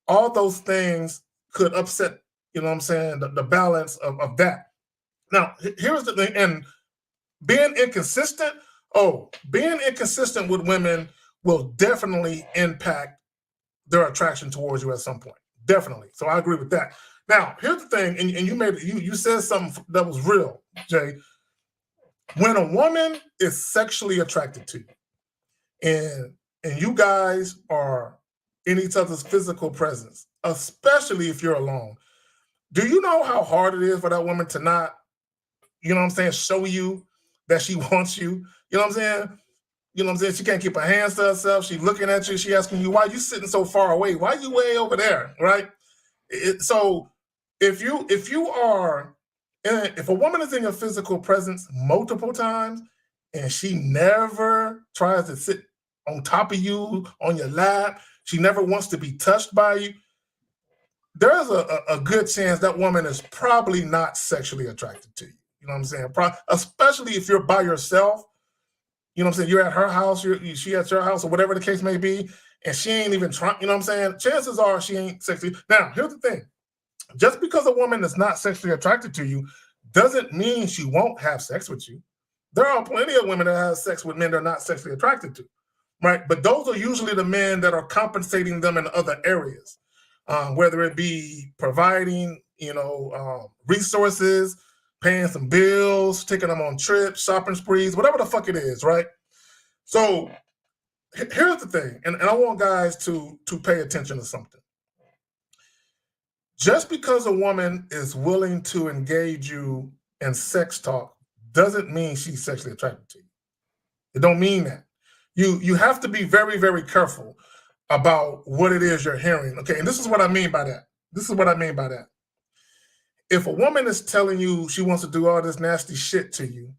Speaker 7: all those things could upset, you know what I'm saying, the balance of that. Now, here's the thing, and being inconsistent with women will definitely impact their attraction towards you at some point. Definitely. So I agree with that. Now, here's the thing, and you said something that was real, Jay. When a woman is sexually attracted to you, and you guys are in each other's physical presence, especially if you're alone, do you know how hard it is for that woman to not, you know what I'm saying, show you that she wants you? You know what I'm saying? You know what I'm saying? She can't keep her hands to herself. She's looking at you. She asking you, why are you sitting so far away? Why are you way over there, right? So if a woman is in your physical presence multiple times and she never tries to sit on top of you, on your lap, she never wants to be touched by you, there's a good chance that woman is probably not sexually attracted to you. You know what I'm saying? Especially if you're by yourself. You know what I'm saying? You're at her house, she at your house, or whatever the case may be, and she ain't even trying, you know what I'm saying? Chances are she ain't sexy. Now, here's the thing. Just because a woman is not sexually attracted to you doesn't mean she won't have sex with you. There are plenty of women that have sex with men they're not sexually attracted to, right? But those are usually the men that are compensating them in other areas, whether it be providing, resources, paying some bills, taking them on trips, shopping sprees, whatever the fuck it is, right? So here's the thing, and I want guys to pay attention to something. Just because a woman is willing to engage you in sex talk doesn't mean she's sexually attracted to you. It don't mean that. You have to be very, very careful about what it is you're hearing. Okay, and this is what I mean by that. If a woman is telling you she wants to do all this nasty shit to you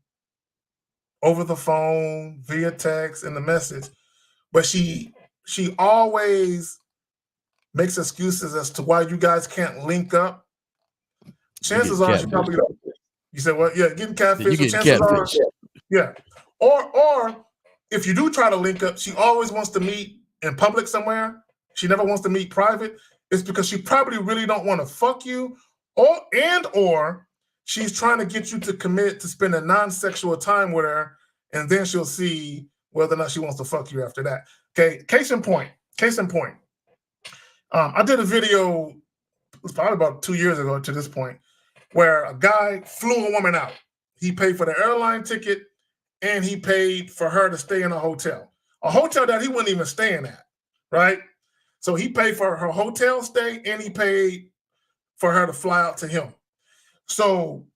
Speaker 7: over the phone, via text, in the message, but she always makes excuses as to why you guys can't link up, chances are she probably don't. You said, well, yeah, getting catfish. Chances are, yeah. Or if you do try to link up, she always wants to meet in public somewhere. She never wants to meet private. It's because she probably really don't want to fuck you, or she's trying to get you to commit to spend a non-sexual time with her, and then she'll see whether or not she wants to fuck you after that. Okay, case in point. I did a video, it was probably about 2 years ago to this point, where a guy flew a woman out. He paid for the airline ticket and he paid for her to stay in a hotel that he wasn't even staying at, right? So he paid for her hotel stay and he paid for her to fly out to him. So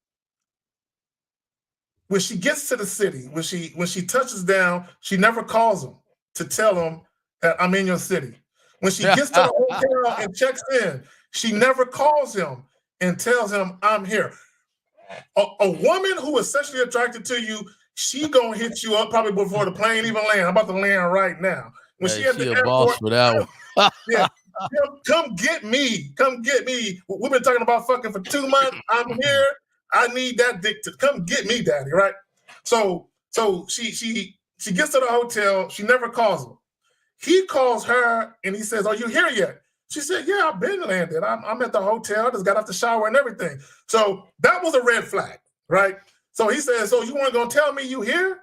Speaker 7: when she gets to the city, when she touches down, she never calls him to tell him that I'm in your city. When she gets to the hotel and checks in, she never calls him and tells him I'm here. A woman who is sexually attracted to you, she gonna hit you up probably before the plane even land. I'm about to land right now. When she at the airport,
Speaker 8: boss for that one.
Speaker 7: yeah, come get me. We've been talking about fucking for 2 months. I'm here. I need that dick to come get me, daddy. Right? So she gets to the hotel. She never calls him. He calls her and he says, "Are you here yet?" She said, "Yeah, I've been landed. I'm at the hotel. Just got off the shower and everything." So that was a red flag, right? So he said, "So you weren't gonna tell me you here?"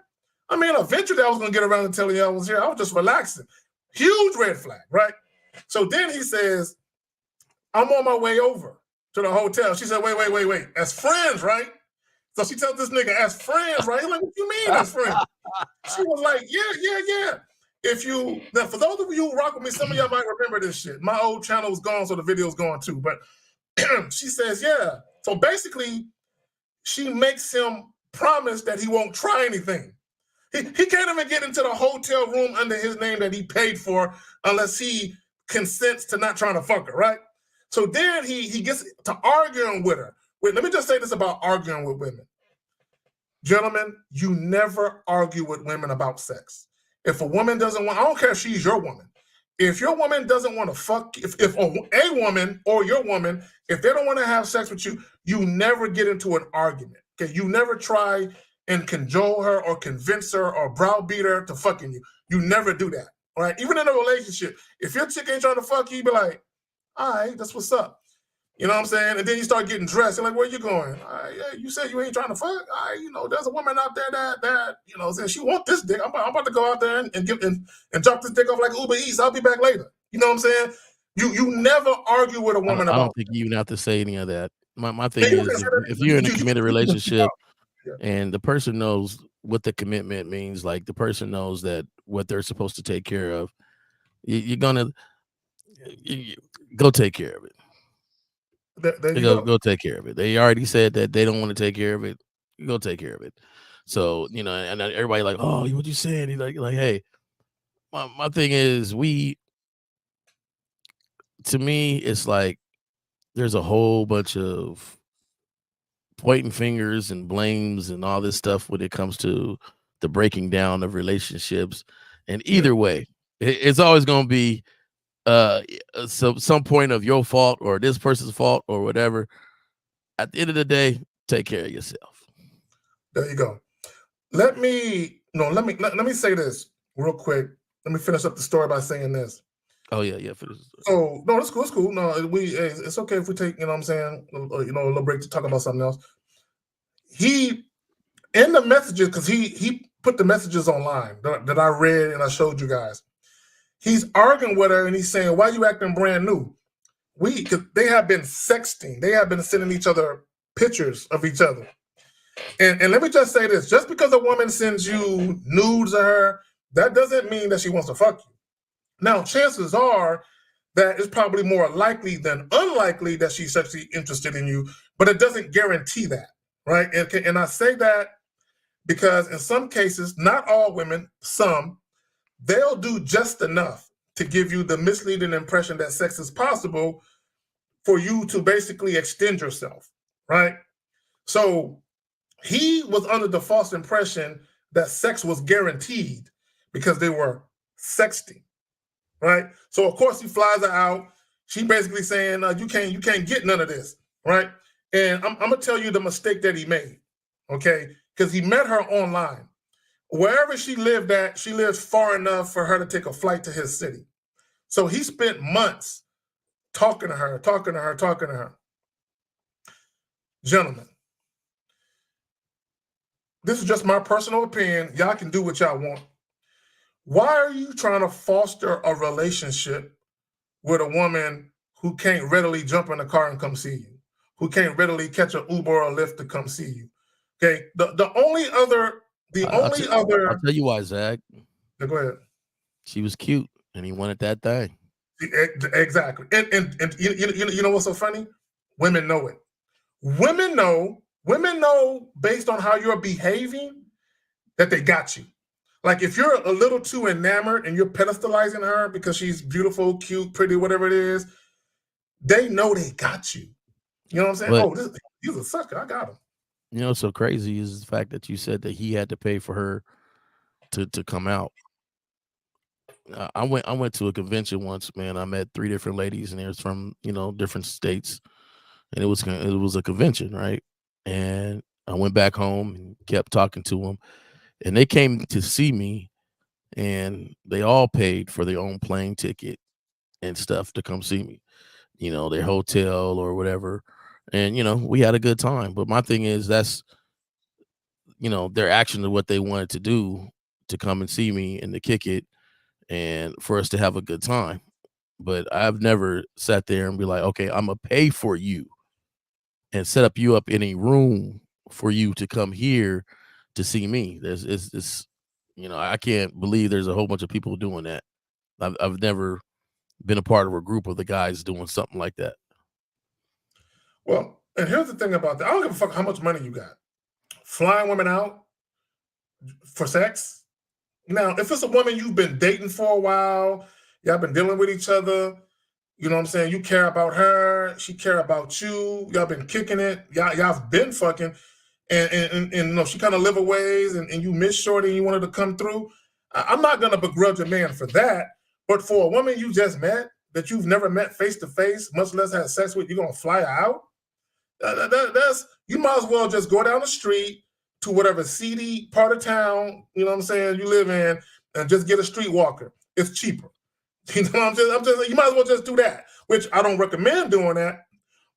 Speaker 7: I mean, eventually I was gonna get around to telling you I was here. I was just relaxing. Huge red flag, right? So then he says, "I'm on my way over to the hotel." She said, wait. As friends, right? So she tells this nigga, as friends, right? He's like, "What you mean as friends?" She was like, yeah. Now for those of you who rock with me, some of y'all might remember this shit. My old channel was gone, so the video's gone too. But she says, yeah. So basically, she makes him promise that he won't try anything. He can't even get into the hotel room under his name that he paid for unless he consents to not trying to fuck her, right? So then he gets to arguing with her. Wait, let me just say this about arguing with women. Gentlemen, you never argue with women about sex. If a woman doesn't want, I don't care if she's your woman. If your woman doesn't want to fuck, if a woman or your woman, if they don't want to have sex with you, you never get into an argument. Okay, you never try and cajole her or convince her or browbeat her to fucking you. You never do that. All right. Even in a relationship, if your chick ain't trying to fuck you, be like, all right, that's what's up. You know what I'm saying? And then you start getting dressed. You're like, where you going? Yeah, you said you ain't trying to fuck. There's a woman out there that saying she want this dick. I'm about to go out there and drop this dick off like Uber Eats. I'll be back later. You know what I'm saying? You never argue with a woman
Speaker 8: I
Speaker 7: about.
Speaker 8: don't think you even have to say any of that. My thing is, if you're in a committed relationship and the person knows what the commitment means, like the person knows that what they're supposed to take care of, you're gonna go take care of it. Go take care of it. They already said that they don't want to take care of it. You go take care of it. So, and everybody like, oh, what you saying? He's like, hey, my thing is, to me, it's like there's a whole bunch of pointing fingers and blames and all this stuff when it comes to the breaking down of relationships. And either way, it's always going to be some point of your fault or this person's fault or whatever. At the end of the day, take care of yourself.
Speaker 7: There you go. Let me say this real quick. Let me finish up the story by saying this.
Speaker 8: Oh yeah. Finish.
Speaker 7: So no, it's cool. No, it's okay if we take, what I'm saying, a little break to talk about something else. He in the messages, because he put the messages online that I read and I showed you guys. He's arguing with her and he's saying, "Why you acting brand new?" Because they have been sexting. They have been sending each other pictures of each other. And let me just say this: just because a woman sends you nudes of her, that doesn't mean that she wants to fuck you. Now, chances are that it's probably more likely than unlikely that she's sexually interested in you, but it doesn't guarantee that, right? And I say that because in some cases, not all women, some, they'll do just enough to give you the misleading impression that sex is possible for you to basically extend yourself, right? So he was under the false impression that sex was guaranteed because they were sexting, right? So of course he flies her out. She basically saying, you can't get none of this, right? And I'm gonna tell you the mistake that he made, okay? Because he met her online. Wherever she lived at, she lived far enough for her to take a flight to his city. So he spent months talking to her. Gentlemen, this is just my personal opinion. Y'all can do what y'all want. Why are you trying to foster a relationship with a woman who can't readily jump in a car and come see you, who can't readily catch an Uber or a Lyft to come see you? Okay, I'll
Speaker 8: tell you why, Zach.
Speaker 7: Yeah, go ahead.
Speaker 8: She was cute, and he wanted that thing.
Speaker 7: Exactly. And you know what's so funny? Women know it. Women know based on how you're behaving that they got you. Like if you're a little too enamored and you're pedestalizing her because she's beautiful, cute, pretty, whatever it is, they know they got you. You know what I'm saying? He's a sucker. I got him.
Speaker 8: You know what's so crazy is the fact that you said that he had to pay for her to come out. I went to a convention once, man. I met 3 different ladies, and they was from different states, and it was a convention, right? And I went back home and kept talking to them, and they came to see me, and they all paid for their own plane ticket and stuff to come see me, their hotel or whatever, and we had a good time. But my thing is that's their action of what they wanted to do to come and see me and to kick it and for us to have a good time. But I've never sat there and be like, okay, I'm gonna pay for you and set you up in a room for you to come here to see me. I can't believe there's a whole bunch of people doing that. I've never been a part of a group of the guys doing something like that.
Speaker 7: Well, and here's the thing about that. I don't give a fuck how much money you got. Flying women out for sex. Now, if it's a woman you've been dating for a while, y'all been dealing with each other, you know what I'm saying? You care about her, she care about you, y'all been kicking it, y'all been fucking, and you know, she kind of live a ways and you miss shorty and you wanted to come through, I'm not gonna begrudge a man for that. But for a woman you just met that you've never met face to face, much less had sex with, you're gonna fly her out. That's, you might as well just go down the street to whatever seedy part of town, you know what I'm saying, you live in, and just get a streetwalker. It's cheaper. You know, I'm just, you might as well just do that, which I don't recommend doing that.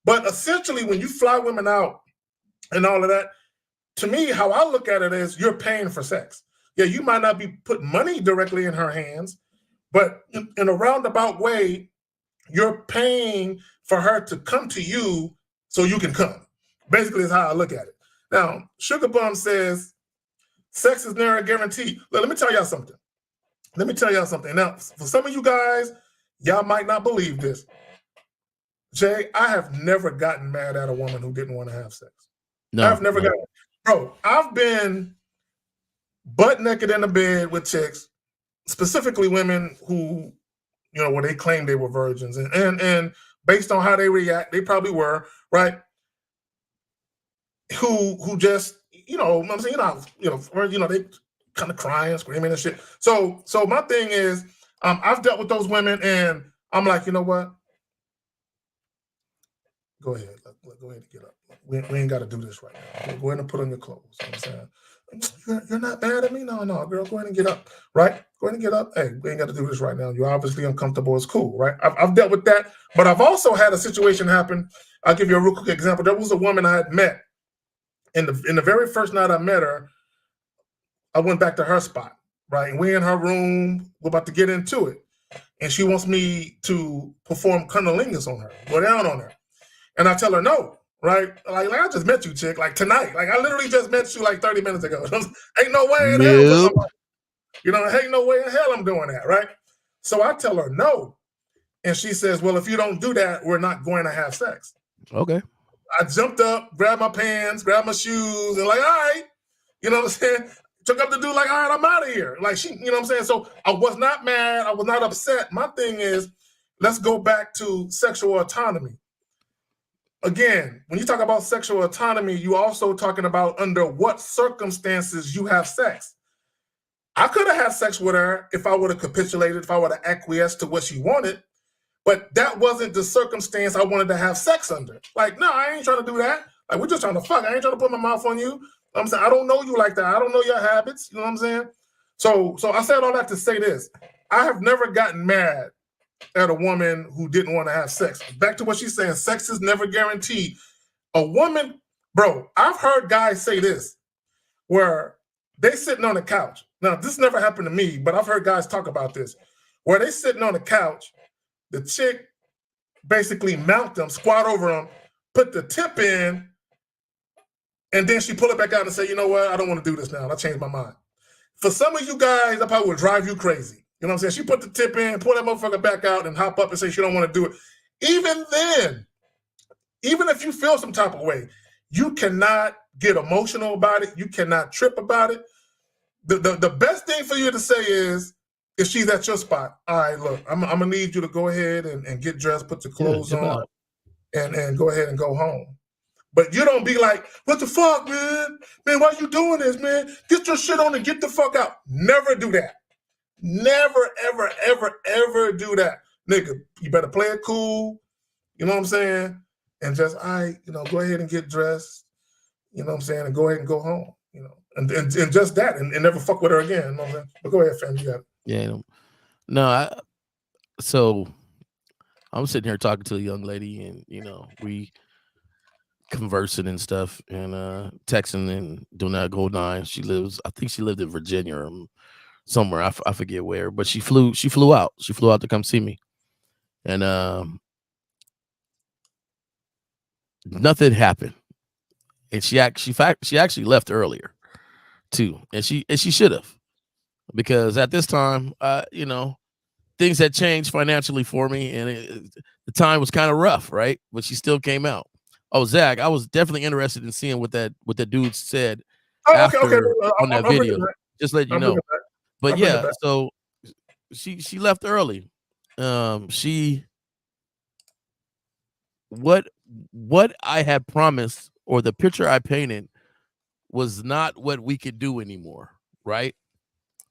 Speaker 7: But essentially, when you fly women out and all of that, to me, how I look at it is you're paying for sex. Yeah, you might not be putting money directly in her hands, but in a roundabout way, you're paying for her to come to you so you can come. Basically, is how I look at it. Now, Sugar Bum says, sex is never guaranteed. Let me tell y'all something. Now, for some of you guys, y'all might not believe this. Jay, I have never gotten mad at a woman who didn't want to have sex.
Speaker 8: No,
Speaker 7: I've never gotten, bro, I've been butt naked in the bed with chicks, specifically women who, you know, where they claim they were virgins, and based on how they react, they probably were, right? Who just, you know, I'm saying, they kind of crying, screaming and shit. So my thing is, I've dealt with those women, and I'm like, you know what? Go ahead, go ahead and get up. We ain't got to do this right now. Go ahead and put on your clothes. You know what I'm saying? You're not mad at me? No, girl, go ahead and get up, right? Go ahead and get up. Hey, we ain't got to do this right now. You're obviously uncomfortable. It's cool, right? I've dealt with that, but I've also had a situation happen. I'll give you a real quick example. There was a woman I had met. In the very first night I met her, I went back to her spot, right? And we're in her room. We're about to get into it. And she wants me to perform cunnilingus on her, go down on her. And I tell her no, right? Like I just met you, chick, like tonight. Like I literally just met you like 30 minutes ago. Ain't no way in hell. You know, ain't no way in hell I'm doing that, right? So I tell her no. And she says, well, if you don't do that, we're not going to have sex.
Speaker 8: Okay.
Speaker 7: I jumped up, grabbed my pants, grabbed my shoes, and like, all right. You know what I'm saying? Took up the dude like, all right, I'm out of here. Like she, you know what I'm saying? So I was not mad. I was not upset. My thing is, let's go back to sexual autonomy. Again, when you talk about sexual autonomy, you also talking about under what circumstances you have sex. I could have had sex with her if I would have capitulated, if I would have acquiesced to what she wanted, but that wasn't the circumstance I wanted to have sex under. Like, no, I ain't trying to do that. Like, we're just trying to fuck. I ain't trying to put my mouth on you. You know what I'm saying? I don't know you like that. I don't know your habits. You know what I'm saying? So I said all that to say this. I have never gotten mad at a woman who didn't want to have sex. Back to what she's saying, sex is never guaranteed. A woman, bro, I've heard guys say this, where they sitting on the couch. Now, this never happened to me, but I've heard guys talk about this, where they sitting on the couch, the chick basically mount them, squat over them, put the tip in, and then she pull it back out and say, you know what, I don't want to do this now. I changed my mind. For some of you guys, that probably would drive you crazy. You know what I'm saying? She put the tip in, pull that motherfucker back out, and hop up and say she don't want to do it. Even then, even if you feel some type of way, you cannot get emotional about it. You cannot trip about it. The best thing for you to say is, if she's at your spot, all right, look, I'm going to need you to go ahead and get dressed, put your clothes on, and go ahead and go home. But you don't be like, what the fuck, man? Man, why you doing this, man? Get your shit on and get the fuck out. Never do that. Never, ever, ever, ever do that. Nigga, you better play it cool. You know what I'm saying? And just, all right, go ahead and get dressed. You know what I'm saying? And go ahead and go home. And just that, and never fuck with her again. You know what I'm saying? But go ahead, fam. You got it.
Speaker 8: Yeah. No, so I'm sitting here talking to a young lady, and we conversing and stuff, and texting and doing that gold nine. I think she lived in Virginia or somewhere. I forget where, but she flew out. She flew out to come see me, and nothing happened. And she actually left earlier too, and she should have, because at this time, things had changed financially for me, and the time was kind of rough, right? But she still came out. Oh, Zach, I was definitely interested in seeing what that dude said on that video. Just let you know. But yeah, so she left early. What I had promised, or the picture I painted, was not what we could do anymore, right?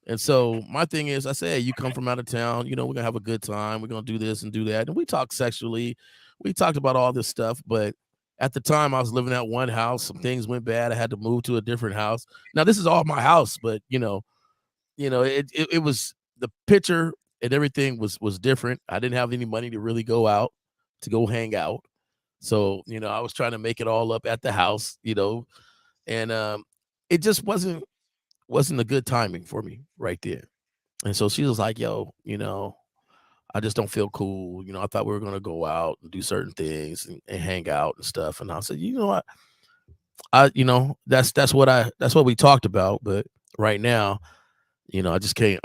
Speaker 8: And so my thing is, I say, hey, you come from out of town, we're gonna have a good time. We're gonna do this and do that. And we talked sexually. We talked about all this stuff, but at the time I was living at one house. Some things went bad. I had to move to a different house. Now this is all my house, but it was the picture and everything was different. I didn't have any money to really go out to go hang out. So, I was trying to make it all up at the house, and it just wasn't a good timing for me right there. And so she was like, yo, I just don't feel cool. I thought we were going to go out and do certain things and hang out and stuff. And I said, you know what? That's what we talked about. But right now, I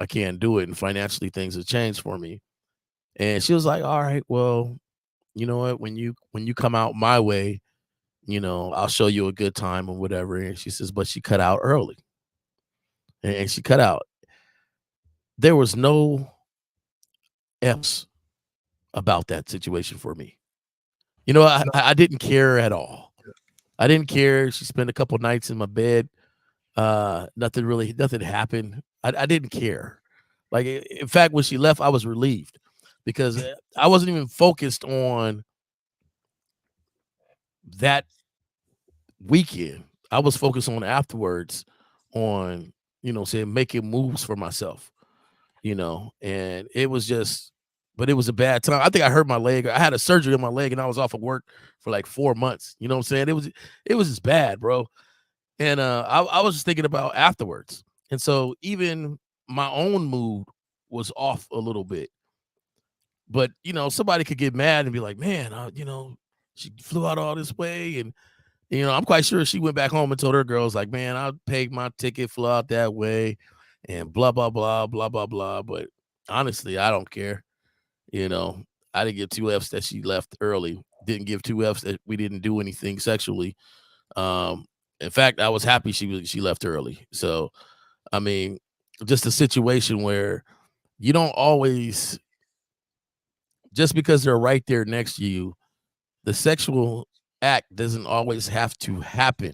Speaker 8: can't do it. And financially things have changed for me. And she was like, all right, well, you know what? When you come out my way, I'll show you a good time or whatever. And she says, but she cut out early. And she cut out. There was no F's about that situation for me. I didn't care at all. I didn't care. She spent a couple nights in my bed. Nothing happened. I didn't care. Like, in fact, when she left, I was relieved because I wasn't even focused on that weekend. I was focused on afterwards on, saying making moves for myself, and it was just, but it was a bad time. I think I hurt my leg. I had a surgery on my leg and I was off of work for like 4 months. You know what I'm saying? It was just bad, bro. And I was just thinking about afterwards. And so even my own mood was off a little bit. But, somebody could get mad and be like, man, she flew out all this way. And, I'm quite sure she went back home and told her girls like, man, I paid my ticket, flew out that way and blah, blah, blah, blah, blah, blah. But honestly, I don't care. I didn't give 2 F's that she left early. Didn't give 2 F's that we didn't do anything sexually. In fact, I was happy she left early. So, I mean, just a situation where you don't always, just because they're right there next to you, the sexual act doesn't always have to happen.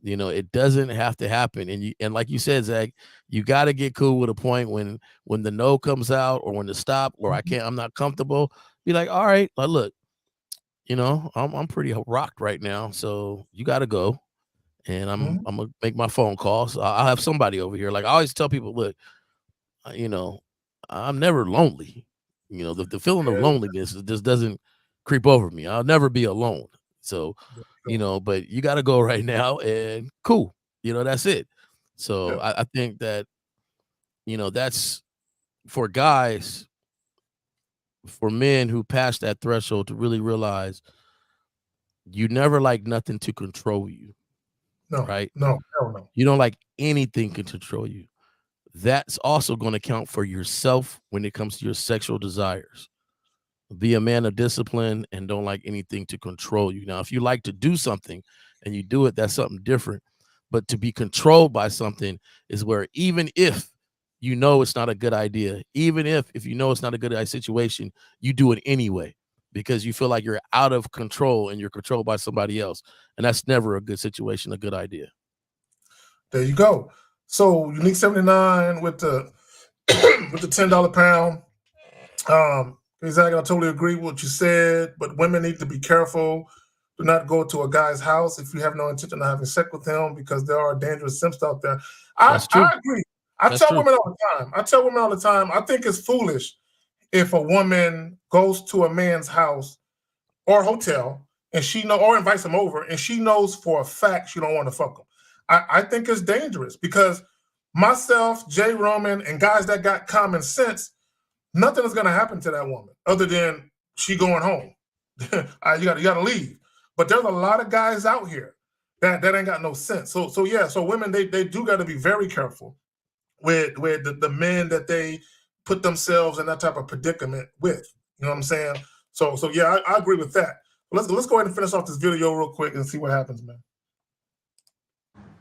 Speaker 8: It doesn't have to happen. And like you said, Zach, you got to get cool with a point when the no comes out or when the stop or I'm not comfortable. Be like, all right, look, I'm pretty rocked right now. So you got to go. And I'm going to make my phone calls. So I'll have somebody over here. Like I always tell people, look, I'm never lonely. The feeling of loneliness just doesn't creep over me. I'll never be alone. So, but you got to go right now and cool. That's it. So I think that, that's for guys, for men who pass that threshold to really realize you never like nothing to control you.
Speaker 7: No,
Speaker 8: right?
Speaker 7: No, hell no.
Speaker 8: You don't like anything can control you. That's also going to count for yourself when it comes to your sexual desires. Be a man of discipline and don't like anything to control you. Now, if you like to do something and you do it, that's something different. But to be controlled by something is where even if it's not a good idea, even if you know it's not a good situation, you do it anyway because you feel like you're out of control and you're controlled by somebody else. And that's never a good situation, a good idea.
Speaker 7: There you go. So Unique 79 with the with the $10 pound. Exactly, I totally agree with what you said, but women need to be careful. Do not go to a guy's house if you have no intention of having sex with him because there are dangerous simps out there. I agree. I tell women all the time, I think it's foolish if a woman goes to a man's house or hotel and or invites him over and she knows for a fact she don't want to fuck him. I think it's dangerous because myself, Jay Roman, and guys that got common sense, nothing is going to happen to that woman other than she going home. You got to leave. But there's a lot of guys out here that ain't got no sense. So women, they do got to be very careful with the men that they put themselves in that type of predicament with. You know what I'm saying? So yeah, I agree with that. Let's go ahead and finish off this video real quick and see what happens, man.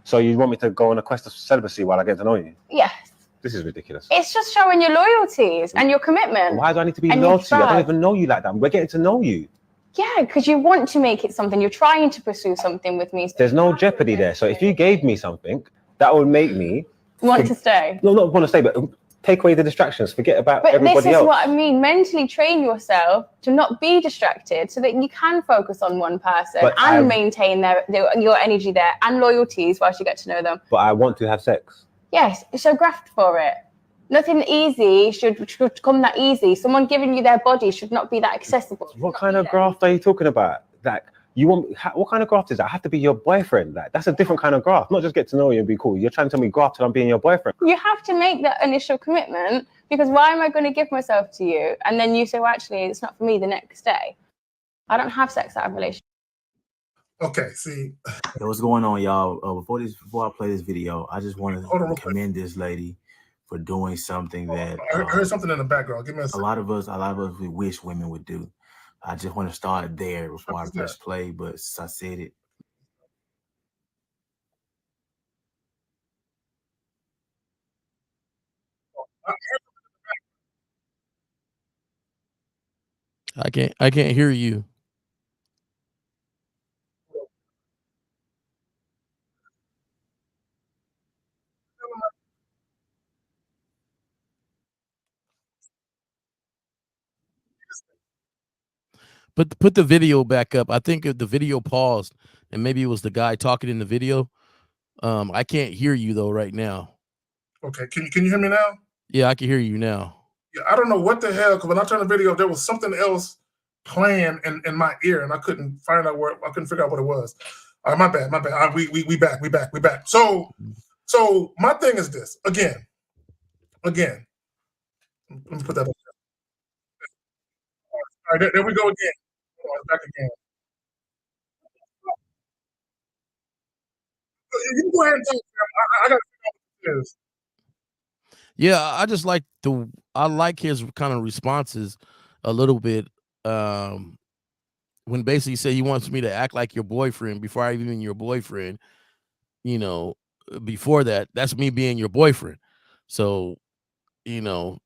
Speaker 13: So you want me to go on a quest of celibacy while I get to know you?
Speaker 14: Yes.
Speaker 13: This is ridiculous.
Speaker 14: It's just showing your loyalties and your commitment.
Speaker 13: Why do I need to be loyal to you? I don't even know you like that. We're getting to know you.
Speaker 11: Yeah, because you want to make it something. You're trying to pursue something with me.
Speaker 13: There's no jeopardy there. So if you gave me something, that would make me
Speaker 11: Want to stay.
Speaker 13: No, not want to stay, but take away the distractions. Forget about everybody else.
Speaker 11: But this is what I mean. Mentally train yourself to not be distracted so that you can focus on one person and maintain your energy there and loyalties whilst you get to know them.
Speaker 13: But I want to have sex.
Speaker 11: Yes, so graft for it. Nothing easy should come that easy. Someone giving you their body should not be that accessible.
Speaker 13: What kind of graft are you talking about? Like, what kind of graft is that? I have to be your boyfriend. Like, that's a different kind of graft. Not just get to know you and be cool. You're trying to tell me graft till I'm being your boyfriend.
Speaker 11: You have to make that initial commitment, because why am I going to give myself to you? And then you say, well, actually, it's not for me the next day. I don't have sex out of a relationship.
Speaker 7: Okay, see.
Speaker 14: Hey, what's going on, y'all? Before I play this video, I just want to commend this lady for doing something that
Speaker 7: I heard something in the background. Give me a second.
Speaker 14: a lot of us we wish women would do. I just want to start there before I press play, but since I said it.
Speaker 8: I can't hear you. Put the video back up. I think if the video paused and maybe it was the guy talking in the video. I can't hear you though right now.
Speaker 7: Okay, can you hear me now?
Speaker 8: Yeah, I can hear you now.
Speaker 7: Yeah, I don't know what the hell, because when I turned the video, there was something else playing in my ear, and I couldn't figure out what it was. All right, my bad. We back. So my thing is this. Again. Let me put that up. All right, there we go again. Back again. You can go ahead and talk. I got to figure out what it is.
Speaker 8: Yeah, I like his kind of responses a little bit. When basically he said he wants me to act like your boyfriend before I even your boyfriend, before that's me being your boyfriend. So, you're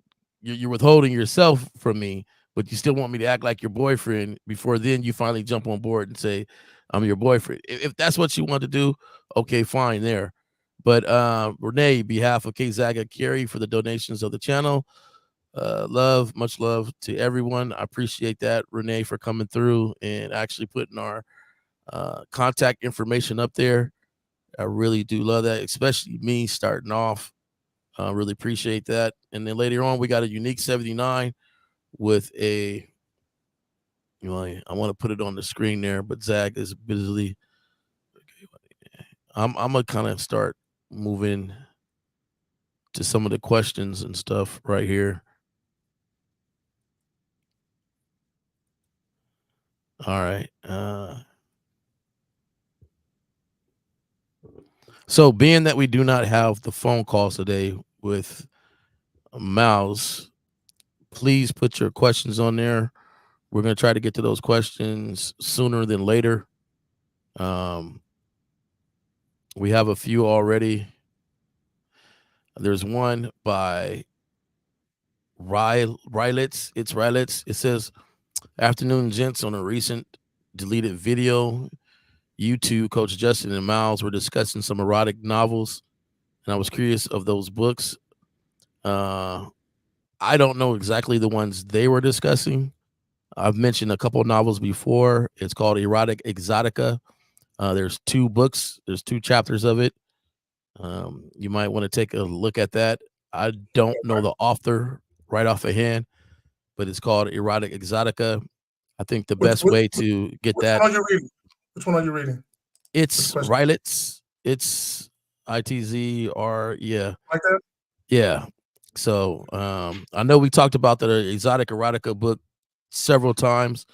Speaker 8: withholding yourself from me, but you still want me to act like your boyfriend before then you finally jump on board and say, I'm your boyfriend. If that's what you want to do, okay, fine there. But Renee, behalf of K Zaga Carey for the donations of the channel, much love to everyone. I appreciate that, Renee, for coming through and actually putting our contact information up there. I really do love that, especially me starting off. Really appreciate that. And then later on, we got a unique 79 with a, I want to put it on the screen there, but Zag is busily. I'm gonna kind of start moving to some of the questions and stuff right here. All right. So being that we do not have the phone calls today with Mouse, please put your questions on there. We're going to try to get to those questions sooner than later. We have a few already. There's one by Rylitz. It's Rylitz. It says, afternoon, gents. On a recent deleted video, you two, Coach Justin and Miles, were discussing some erotic novels, and I was curious of those books. I don't know exactly the ones they were discussing. I've mentioned a couple of novels before. It's called Erotic Exotica. There's 2 books. There's 2 chapters of it. You might want to take a look at that. I don't know the author right off the hand, but it's called Erotic Exotica. I think the best way to get that.
Speaker 7: Which one are you reading?
Speaker 8: It's Rylitz. It's ITZR. Yeah.
Speaker 7: Like that?
Speaker 8: Yeah. So I know we talked about the Exotic Erotica book several times.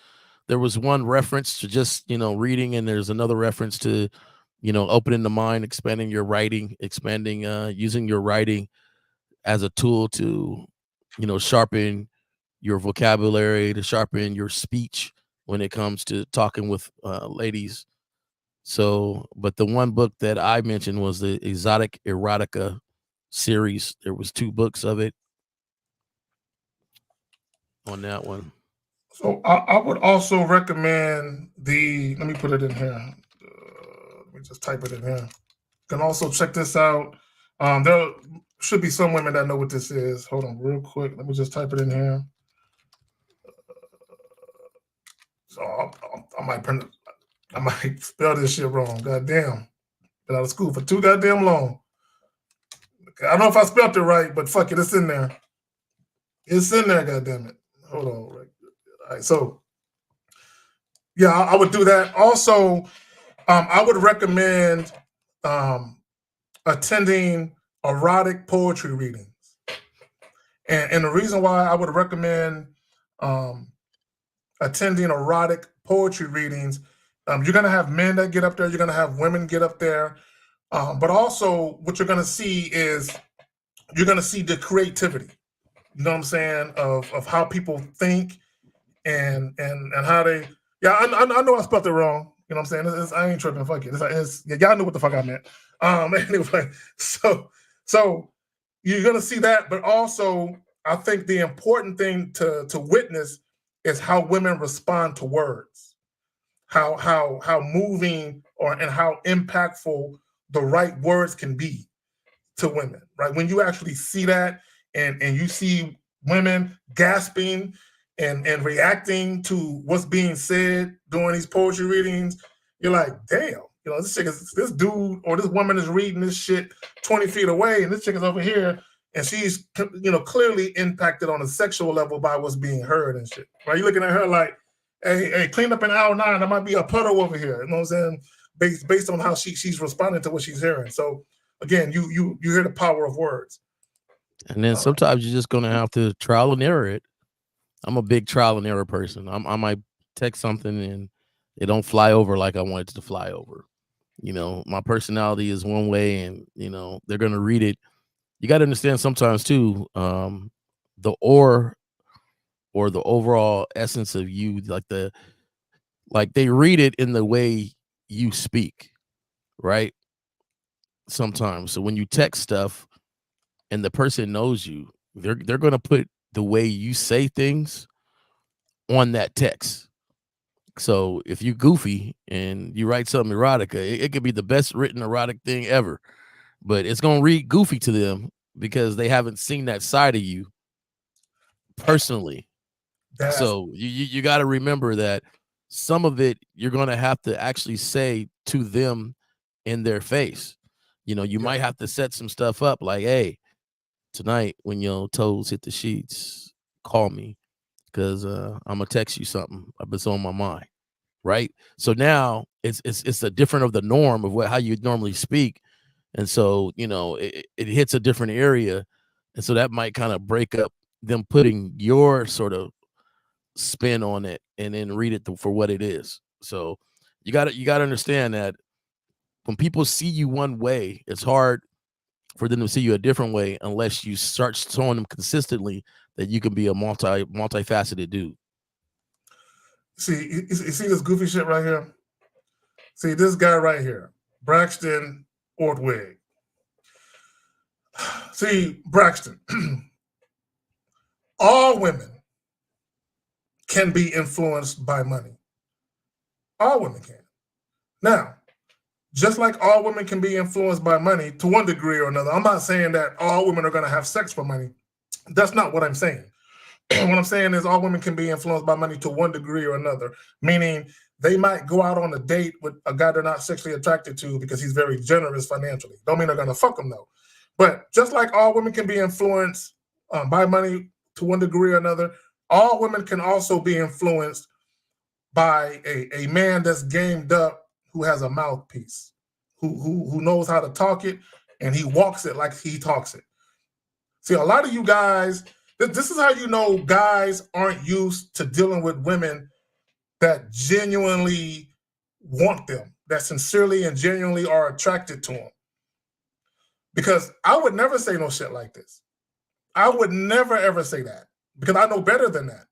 Speaker 8: There was one reference to just, reading, and there's another reference to, opening the mind, expanding your writing, using your writing as a tool to, sharpen your vocabulary, to sharpen your speech when it comes to talking with ladies. So, but the one book that I mentioned was the Exotic Erotica series. There was 2 books of it on that one.
Speaker 7: So I would also recommend let me put it in here. Let me just type it in here. You can also check this out. There should be some women that know what this is. Hold on real quick. Let me just type it in here. So I might spell this shit wrong. Goddamn. Been out of school for too goddamn long. I don't know if I spelled it right, but fuck it, it's in there. It's in there, goddamn it. Hold on. Right. All right, so yeah, I would do that. Also, I would recommend attending erotic poetry readings. And the reason why I would recommend attending erotic poetry readings, you're going to have men that get up there, you're going to have women get up there. But also what you're going to see is you're going to see the creativity, you know what I'm saying, of how people think and how they, I know I spelled it wrong. You know what I'm saying? I ain't tripping. Fuck it. Y'all know what the fuck I meant. Anyway, so you're going to see that. But also, I think the important thing to witness is how women respond to words, how moving and how impactful the right words can be to women, right? When you actually see that and you see women gasping and reacting to what's being said during these poetry readings, you're like, damn, this dude or this woman is reading this shit 20 feet away, and this chick is over here, and she's, clearly impacted on a sexual level by what's being heard and shit, right? You're looking at her like, hey, clean up in aisle 9, there might be a puddle over here, you know what I'm saying? Based on how she's responding to what she's hearing. So again, you hear the power of words.
Speaker 8: And then sometimes you're just gonna have to trial and error it. I'm a big trial and error person. I might text something and it don't fly over like I want it to fly over. My personality is one way, and they're gonna read it. You got to understand sometimes too, the or the overall essence of you, like they read it in the way you speak, right? Sometimes. So when you text stuff and the person knows you, they're going to put the way you say things on that text. So if you goofy and you write something erotica, it could be the best written erotic thing ever, but it's going to read goofy to them because they haven't seen that side of you personally. So you got to remember that some of it you're going to have to actually say to them in their face. You might have to set some stuff up like, hey, tonight when your toes hit the sheets, call me because I'm gonna text you something that's on my mind, right? So now it's a different of the norm of how you normally speak, and so it hits a different area, and so that might kind of break up them putting your sort of spin on it and then read it for what it is. So you got to understand that when people see you one way, it's hard for them to see you a different way unless you start showing them consistently that you can be a multifaceted dude.
Speaker 7: See, you see this goofy shit right here? See this guy right here, Braxton Ortwig. See, Braxton, all women can be influenced by money. All women can. Now, just like all women can be influenced by money to one degree or another, I'm not saying that all women are going to have sex for money. That's not what I'm saying. What I'm saying is all women can be influenced by money to one degree or another, meaning they might go out on a date with a guy they're not sexually attracted to because he's very generous financially. Don't mean they're going to fuck him though. But just like all women can be influenced by money to one degree or another, all women can also be influenced by a man that's gamed up, who has a mouthpiece, who knows how to talk it, and he walks it like he talks it. See, a lot of you guys, this is how you know guys aren't used to dealing with women that genuinely want them, that sincerely and genuinely are attracted to them. Because I would never say no shit like this. I would never, ever say that because I know better than that.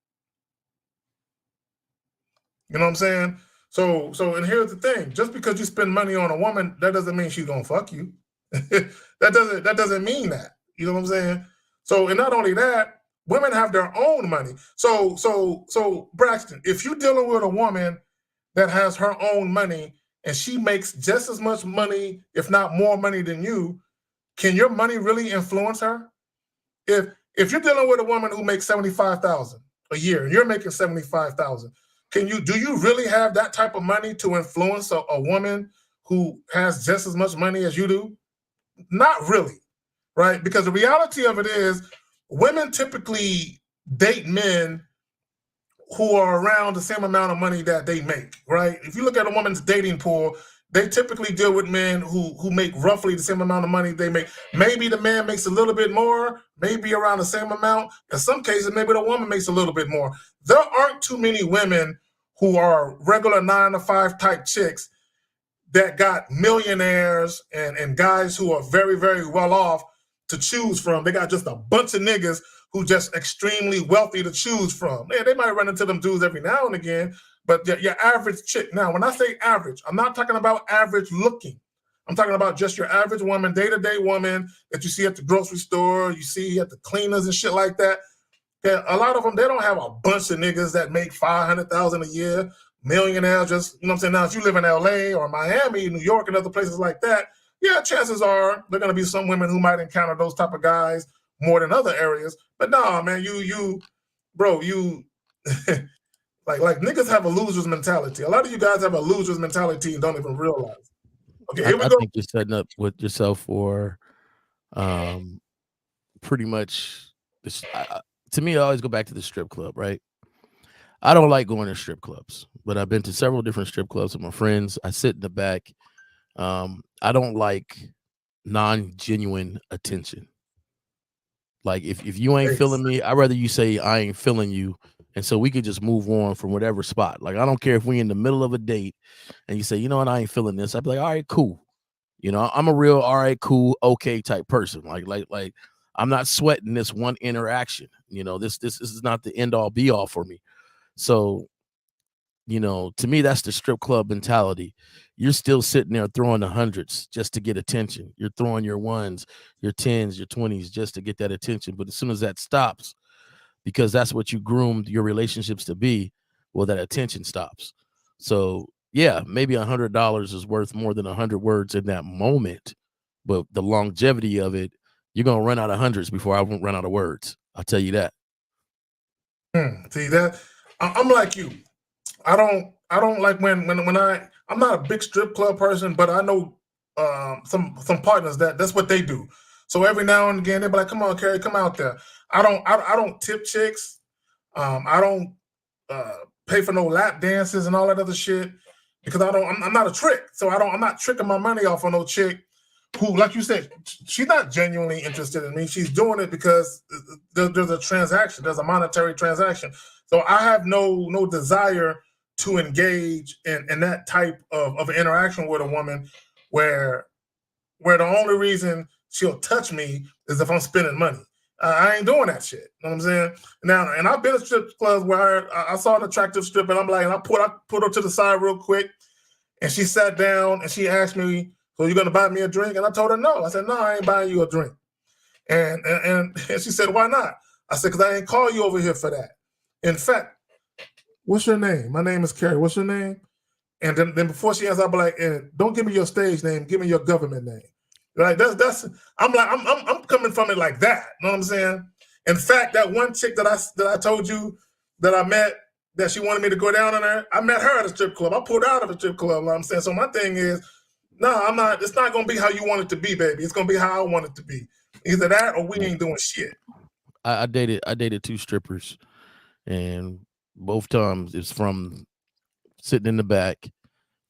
Speaker 7: You know what I'm saying? So, and here's the thing: just because you spend money on a woman, that doesn't mean she's gonna fuck you. that doesn't mean that. You know what I'm saying? So, and not only that, Women have their own money. So Braxton, if you're dealing with a woman that has her own money and she makes just as much money, if not more money than you, can your money really influence her? If you're dealing with a woman who makes $75,000 a year and you're making $75,000, do you really have that type of money to influence a woman who has just as much money as you do? Not really, right? Because the reality of it is women typically date men who are around the same amount of money that they make, right? If you look at a woman's dating pool, they typically deal with men who make roughly the same amount of money they make. Maybe the man makes a little bit more, maybe around the same amount. In some cases, maybe the woman makes a little bit more. There aren't too many women who are regular 9-to-5 type chicks that got millionaires and guys who are very, very well off to choose from. They got just a bunch of niggas who just extremely wealthy to choose from. Man, they might run into them dudes every now and again, but your average chick. Now, when I say average, I'm not talking about average looking. I'm talking about just your average woman, day-to-day woman that you see at the grocery store, you see at the cleaners and shit like that. Yeah, a lot of them, they don't have a bunch of niggas that make $500,000 a year, millionaires. Just, you know what I'm saying? Now, if you live in LA or Miami, New York, and other places like that, yeah, chances are there are going to be some women who might encounter those type of guys more than other areas. But no, man, you like niggas have a loser's mentality. A lot of you guys have a loser's mentality and don't even realize. Okay, here we go.
Speaker 8: I think you're setting up with yourself for pretty much this. To me, I always go back to the strip club, right? I don't like going to strip clubs, but I've been to several different strip clubs with my friends. I sit in the back. I don't like non-genuine attention. Like if you ain't feeling me, I'd rather you say I ain't feeling you, and so we could just move on from whatever spot. Like I don't care if we in the middle of a date and you say, you know what, I ain't feeling this. I'd be like, all right, cool. You know, I'm a real all right, cool, okay type person. Like I'm not sweating this one interaction. You know, this is not the end all be all for me. So, you know, to me, that's the strip club mentality. You're still sitting there throwing the hundreds just to get attention. You're throwing your ones, your 10s, your 20s just to get that attention. But as soon as that stops, because that's what you groomed your relationships to be, well, that attention stops. So yeah, maybe $100 is worth more than 100 words in that moment, but the longevity of it, you're gonna run out of hundreds before I won't run out of words. I'll tell you that.
Speaker 7: See that? I'm like you. I don't like when I'm not a big strip club person, but I know some partners that's what they do. So every now and again they'll be like, "Come on, Carrie, come out there." I don't tip chicks. I don't pay for no lap dances and all that other shit because I'm not a trick. So I'm not tricking my money off on no chick who, like you said, she's not genuinely interested in me. She's doing it because there's a transaction, there's a monetary transaction. So I have no desire to engage in that type of interaction with a woman where the only reason she'll touch me is if I'm spending money. I ain't doing that shit. You know what I'm saying? Now, and I've been to strip clubs where I saw an attractive strip and I'm like, and I put her to the side real quick and she sat down and she asked me, "So you gonna buy me a drink?" And I told her no. I said, "No, I ain't buying you a drink." And she said, "Why not?" I said, "Because I ain't call you over here for that. In fact, what's your name?" "My name is Carrie." "What's your name?" And then before she answers, I'll be like, "Don't give me your stage name. Give me your government name." Right? That's. I'm like, I'm coming from it like that. You know what I'm saying? In fact, that one chick that I told you that I met, that she wanted me to go down on her, I met her at a strip club. I pulled out of a strip club. You know what I'm saying? So my thing is, no, I'm not. It's not gonna be how you want it to be, baby. It's gonna be how I want it to be. Either that or we ain't doing shit.
Speaker 8: I dated two strippers, and both times it's from sitting in the back.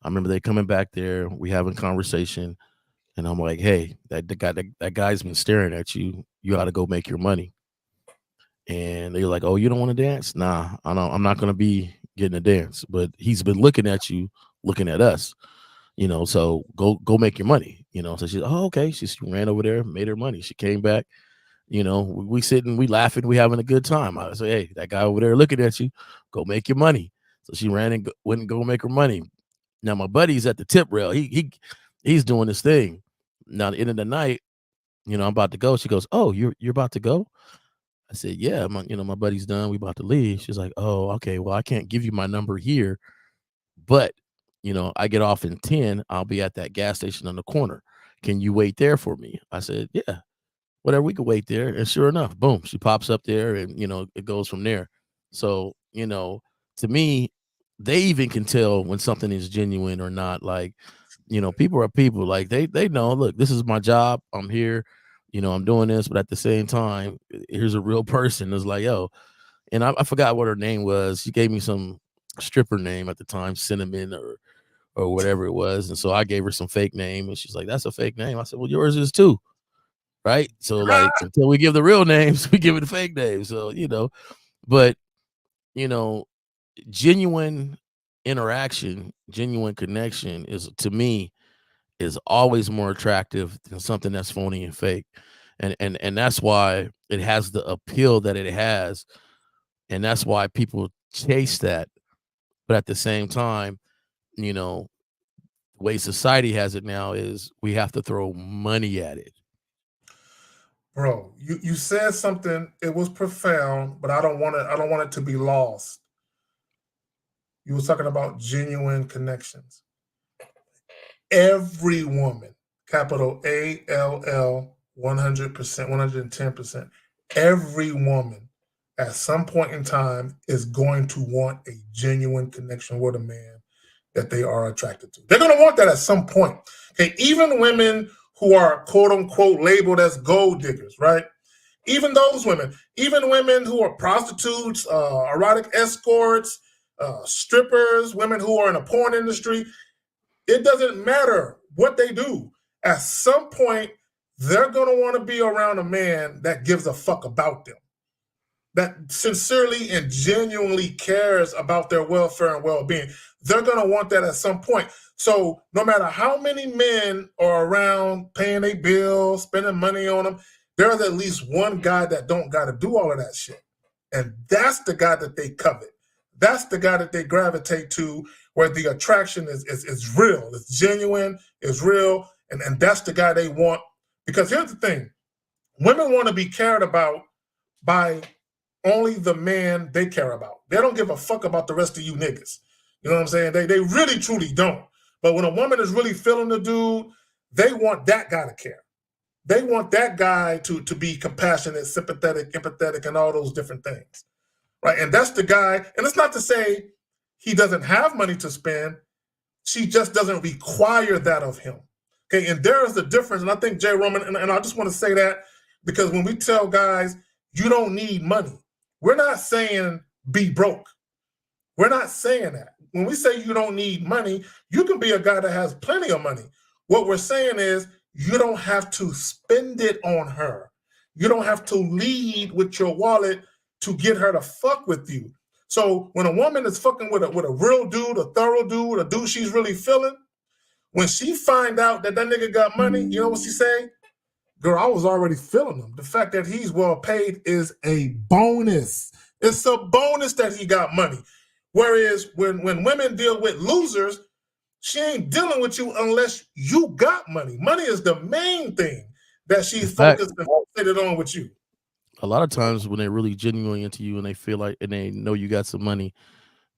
Speaker 8: I remember they coming back there, we having conversation, and I'm like, "Hey, that guy's been staring at you. You ought to go make your money." And they're like, "Oh, you don't want to dance?" "Nah, I'm not gonna be getting a dance, but he's been looking at you, looking at us, you know. So go make your money, you know." So she's, "Oh, okay." She ran over there, made her money. She came back. You know, we sitting, we laughing, we having a good time. I say, "Hey, that guy over there looking at you, go make your money." So she ran and went and go make her money. Now my buddy's at the tip rail. He's doing this thing. Now at the end of the night, you know, I'm about to go. She goes, "Oh, you're about to go?" said, yeah, my buddy's done. We about to leave. She's like, oh, okay. Well, I can't give you my number here, but I get off in 10. I'll be at that gas station on the corner. Can you wait there for me? I said, yeah, whatever. We could wait there. And sure enough, boom, she pops up there, and it goes from there. So, to me, they even can tell when something is genuine or not. Like, people are people. Like they know, look, this is my job. I'm here. I'm doing this, but at the same time, here's a real person. It's like, yo, and I forgot what her name was. She gave me some stripper name at the time, Cinnamon or whatever it was. And so I gave her some fake name, and she's like, that's a fake name. I said, well, yours is too. Right. So like, until we give the real names, we give it a fake name. So, but, genuine interaction, genuine connection is, to me, is always more attractive than something that's phony and fake. And that's why it has the appeal that it has. And that's why people chase that. But at the same time, the way society has it now is we have to throw money at it.
Speaker 7: Bro, you said something, it was profound, but I don't want it to be lost. You were talking about genuine connections. Every woman, capital ALL, 100%, 110%, every woman at some point in time is going to want a genuine connection with a man that they are attracted to. They're going to want that at some point. Okay, even women who are quote unquote labeled as gold diggers, right? Even those women, even women who are prostitutes, erotic escorts, strippers, women who are in the porn industry, it doesn't matter what they do. At some point, they're going to want to be around a man that gives a fuck about them, that sincerely and genuinely cares about their welfare and well-being. They're going to want that at some point. So no matter how many men are around paying their bills, spending money on them, there's at least one guy that don't got to do all of that shit. And that's the guy that they covet. That's the guy that they gravitate to, where the attraction is real, it's genuine, it's real, and that's the guy they want. Because here's the thing, women want to be cared about by only the man they care about. They don't give a fuck about the rest of you niggas. You know what I'm saying? They really, truly don't. But when a woman is really feeling the dude, they want that guy to care. They want that guy to be compassionate, sympathetic, empathetic, and all those different things. Right? And that's the guy, and it's not to say he doesn't have money to spend, she just doesn't require that of him. Okay, and there is a difference, and I think Jay Roman, and I just want to say that because when we tell guys, you don't need money, we're not saying be broke. We're not saying that. When we say you don't need money, you can be a guy that has plenty of money. What we're saying is you don't have to spend it on her. You don't have to lead with your wallet to get her to fuck with you. So when a woman is fucking with a real dude, a thorough dude, a dude she's really feeling, when she find out that nigga got money, you know what she say? Girl, I was already feeling him. The fact that he's well paid is a bonus. It's a bonus that he got money. Whereas when women deal with losers, she ain't dealing with you unless you got money. Money is the main thing that she's focused and fixated on with you.
Speaker 8: A lot of times when they're really genuinely into you and they feel like, and they know you got some money,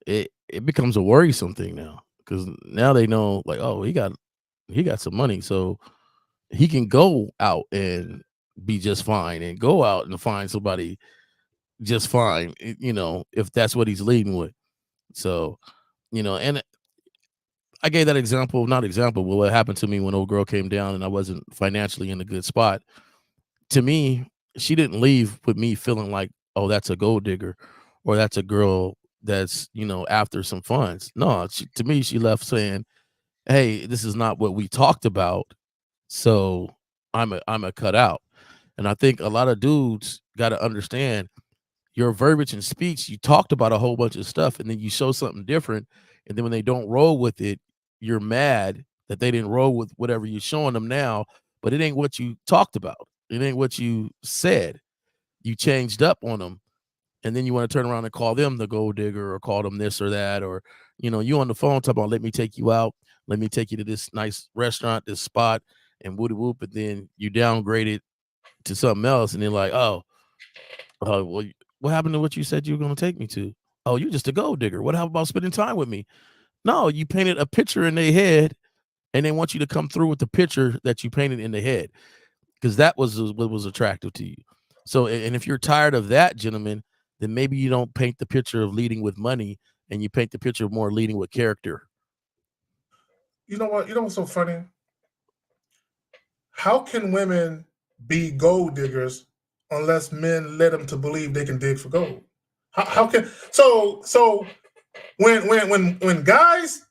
Speaker 8: it becomes a worrisome thing now, because now they know, like, oh, he got some money, so he can go out and be just fine and go out and find somebody just fine, if that's what he's leading with. So, and I gave that example, not example, but what happened to me when old girl came down and I wasn't financially in a good spot. To me, she didn't leave with me feeling like, oh, that's a gold digger, or that's a girl that's, after some funds. No, to me, she left saying, hey, this is not what we talked about, so I'm a cut out. And I think a lot of dudes got to understand your verbiage and speech. You talked about a whole bunch of stuff, and then you show something different, and then when they don't roll with it, you're mad that they didn't roll with whatever you're showing them now, but it ain't what you talked about. It ain't what you said. You changed up on them, and then you want to turn around and call them the gold digger, or call them this or that, or you on the phone talking about, let me take you out, let me take you to this nice restaurant, this spot, and whoop whoop, and then you downgrade it to something else, and they're like, oh, Oh, well, what happened to what you said you were going to take me to? Oh, you're just a gold digger. What about spending time with me? No, you painted a picture in their head, and they want you to come through with the picture that you painted in the head, because that was what was attractive to you. So, and if you're tired of that, gentlemen, then maybe you don't paint the picture of leading with money, and you paint the picture of more leading with character.
Speaker 7: You know what? You know what's so funny? How can women be gold diggers unless men led them to believe they can dig for gold? How can so when guys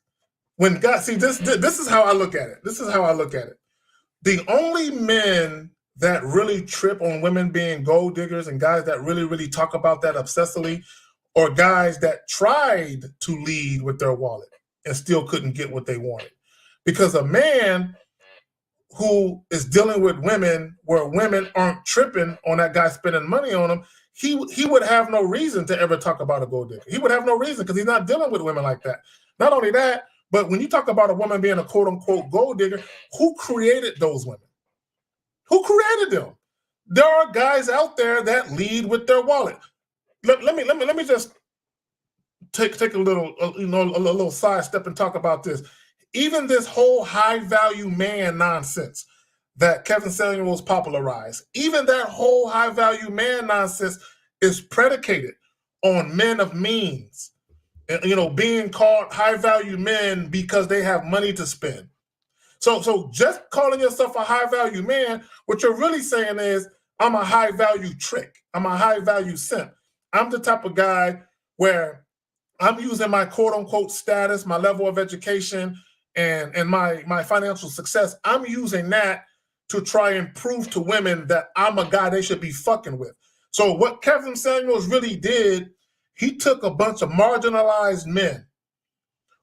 Speaker 7: see this is how I look at it. This is how I look at it. The only men that really trip on women being gold diggers and guys that really talk about that obsessively are guys that tried to lead with their wallet and still couldn't get what they wanted. Because a man who is dealing with women where women aren't tripping on that guy spending money on them, he would have no reason to ever talk about a gold digger. He would have no reason because he's not dealing with women like that. Not only that, but when you talk about a woman being a quote unquote gold digger, who created those women? Who created them? There are guys out there that lead with their wallet. Let me just take a little a little sidestep and talk about this. Even this whole high value man nonsense that Kevin Samuels popularized, even that whole high value man nonsense is predicated on men of means, being called high value men because they have money to spend. So just calling yourself a high value man, what you're really saying is, I'm a high value trick. I'm a high value simp. I'm the type of guy where I'm using my quote unquote status, my level of education, and my financial success. I'm using that to try and prove to women that I'm a guy they should be fucking with. So what Kevin Samuels really did, he took a bunch of marginalized men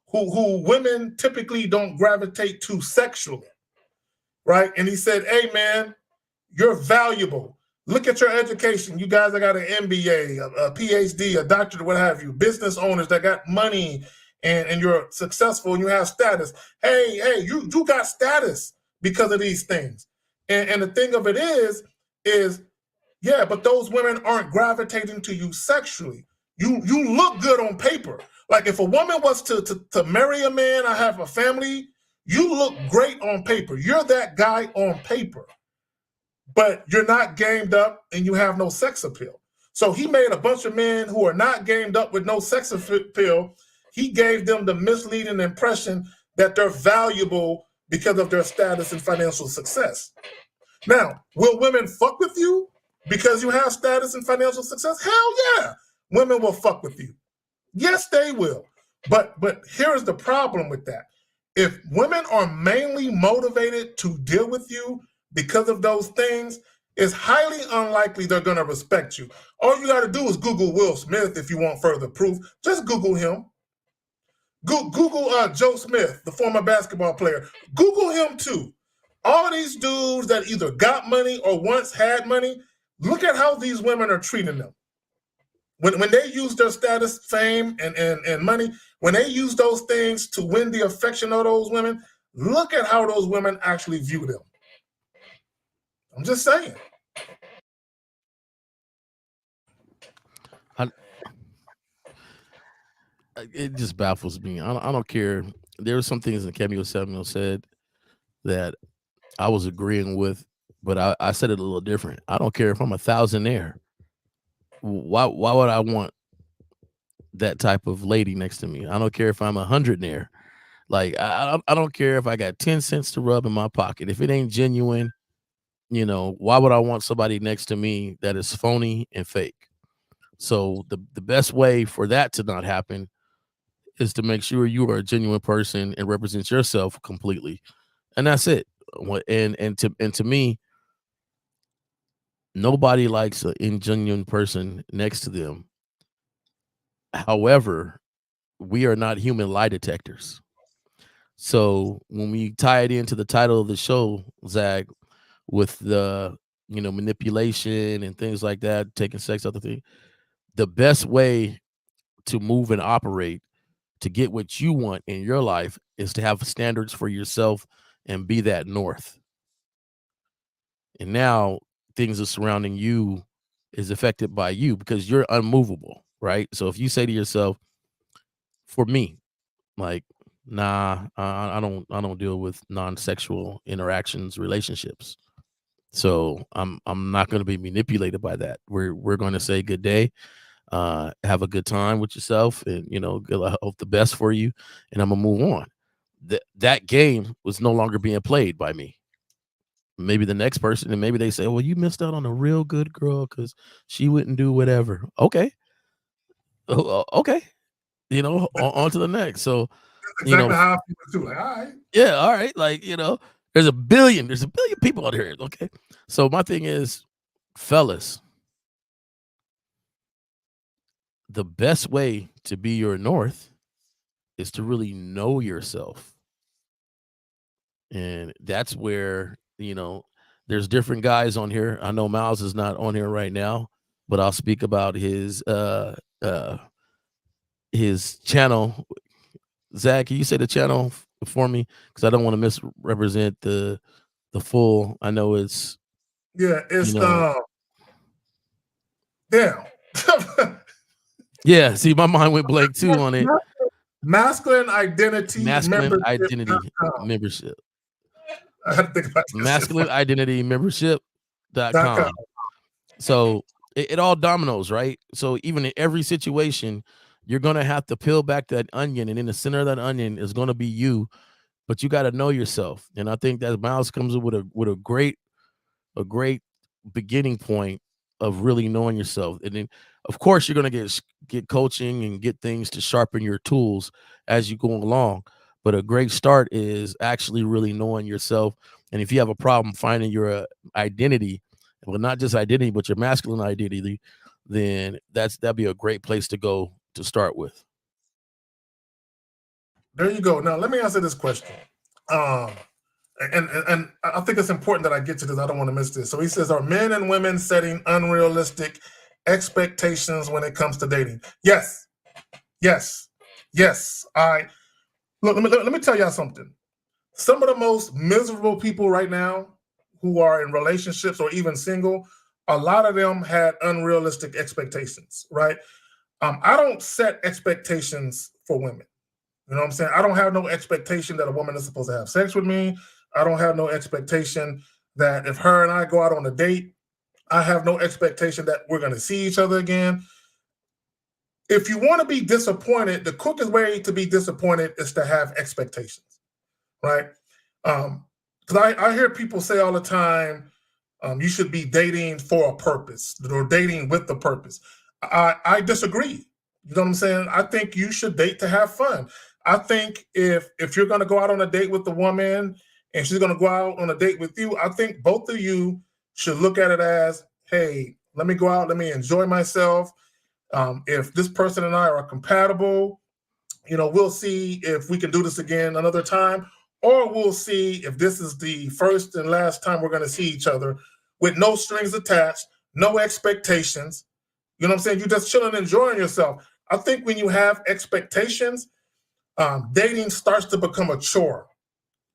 Speaker 7: who women typically don't gravitate to sexually, right? And he said, hey man, you're valuable. Look at your education. You guys that got an MBA, a PhD, a doctorate, what have you, business owners that got money and you're successful and you have status. Hey, you got status because of these things. And the thing of it is, yeah, but those women aren't gravitating to you sexually. You look good on paper. Like if a woman was to marry a man, I have a family, you look great on paper. You're that guy on paper. But you're not gamed up and you have no sex appeal. So he made a bunch of men who are not gamed up with no sex appeal. He gave them the misleading impression that they're valuable because of their status and financial success. Now, will women fuck with you because you have status and financial success? Hell yeah. Women will fuck with you. Yes, they will. But here's the problem with that. If women are mainly motivated to deal with you because of those things, it's highly unlikely they're going to respect you. All you got to do is Google Will Smith if you want further proof. Just Google him. Google Joe Smith, the former basketball player. Google him too. All of these dudes that either got money or once had money, look at how these women are treating them. When they use their status, fame, and money, when they use those things to win the affection of those women, look at how those women actually view them. I'm just saying.
Speaker 8: It just baffles me. I don't care. There were some things that Kevin Samuel said that I was agreeing with, but I said it a little different. I don't care if I'm a thousandaire. Why would I want that type of lady next to me? I don't care if I'm a hundredaire. Like I don't care if I got 10 cents to rub in my pocket. If it ain't genuine, why would I want somebody next to me that is phony and fake? So the best way for that to not happen is to make sure you are a genuine person and represent yourself completely, and that's it. And to me, nobody likes an ingenuine person next to them. However, we are not human lie detectors. So when we tie it into the title of the show, Zach, with the manipulation and things like that, taking sex, other thing, the best way to move and operate to get what you want in your life is to have standards for yourself and be that north. And now things are surrounding you is affected by you because you're unmovable, right? So if you say to yourself, for me, like, nah, I don't deal with non-sexual interactions, relationships. So I'm not going to be manipulated by that. We're going to say good day, have a good time with yourself, and I hope the best for you, and I'm gonna move on. That game was no longer being played by me. Maybe the next person, and maybe they say, well, you missed out on a real good girl because she wouldn't do whatever. Okay. Okay. On to the next. So
Speaker 7: That's exactly how I feel too. Like, all right.
Speaker 8: Yeah, all right. Like, there's a billion people out here. Okay. So my thing is, fellas, the best way to be your north is to really know yourself. And that's where, there's different guys on here. I know Miles is not on here right now, but I'll speak about his channel. Zach, can you say the channel for me? Because I don't want to misrepresent the full. I know it's
Speaker 7: it's
Speaker 8: yeah. See, my mind went blank too on it.
Speaker 7: Masculine identity
Speaker 8: membership.
Speaker 7: I had to think about this.
Speaker 8: Masculine identity membership.com. So it all dominoes, right? So even in every situation, you're gonna have to peel back that onion, and in the center of that onion is gonna be you, but you got to know yourself. And I think that Miles comes with a great beginning point of really knowing yourself. And then of course you're going to get coaching and get things to sharpen your tools as you go along, but a great start is actually really knowing yourself. And if you have a problem finding your identity, well, not just identity but your masculine identity, then that'd be a great place to go to start with.
Speaker 7: There you go. Now let me answer this question. And I think it's important that I get to this. I don't want to miss this. So he says, are men and women setting unrealistic expectations when it comes to dating? Yes. Let me tell y'all something. Some of the most miserable people right now who are in relationships or even single, a lot of them had unrealistic expectations, right? I don't set expectations for women. You know what I'm saying? I don't have no expectation that a woman is supposed to have sex with me. I don't have no expectation that if her and I go out on a date, I have no expectation that we're going to see each other again. If you want to be disappointed, the quickest way to be disappointed is to have expectations, right? Because I hear people say all the time, you should be dating for a purpose or dating with the purpose. I disagree. You know what I'm saying? I think you should date to have fun. I think if you're going to go out on a date with the woman and she's going to go out on a date with you, I think both of you should look at it as, hey, let me go out, let me enjoy myself. If this person and I are compatible, we'll see if we can do this again another time, or we'll see if this is the first and last time we're going to see each other with no strings attached, no expectations. You know what I'm saying? You're just chilling, enjoying yourself. I think when you have expectations, dating starts to become a chore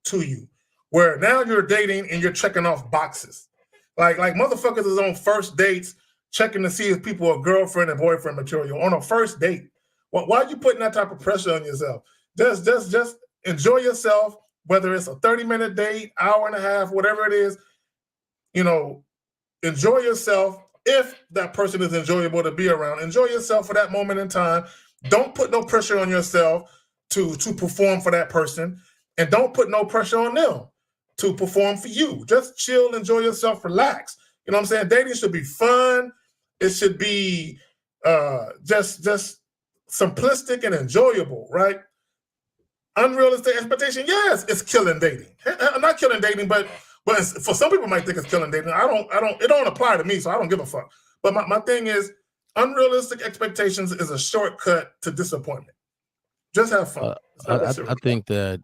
Speaker 7: to you, where now you're dating and you're checking off boxes. Like motherfuckers is on first dates checking to see if people are girlfriend and boyfriend material on a first date. Why are you putting that type of pressure on yourself? Just enjoy yourself, whether it's a 30-minute date, hour and a half, whatever it is. Enjoy yourself. If that person is enjoyable to be around, enjoy yourself for that moment in time. Don't put no pressure on yourself to perform for that person, and don't put no pressure on them to perform for you. Just chill, enjoy yourself, relax. You know what I'm saying? Dating should be fun. It should be just simplistic and enjoyable, right? Unrealistic expectation, yes, it's killing dating. Not killing dating, but for some people might think it's killing dating. It don't apply to me, so I don't give a fuck. But my thing is, unrealistic expectations is a shortcut to disappointment. Just have fun.
Speaker 8: I think that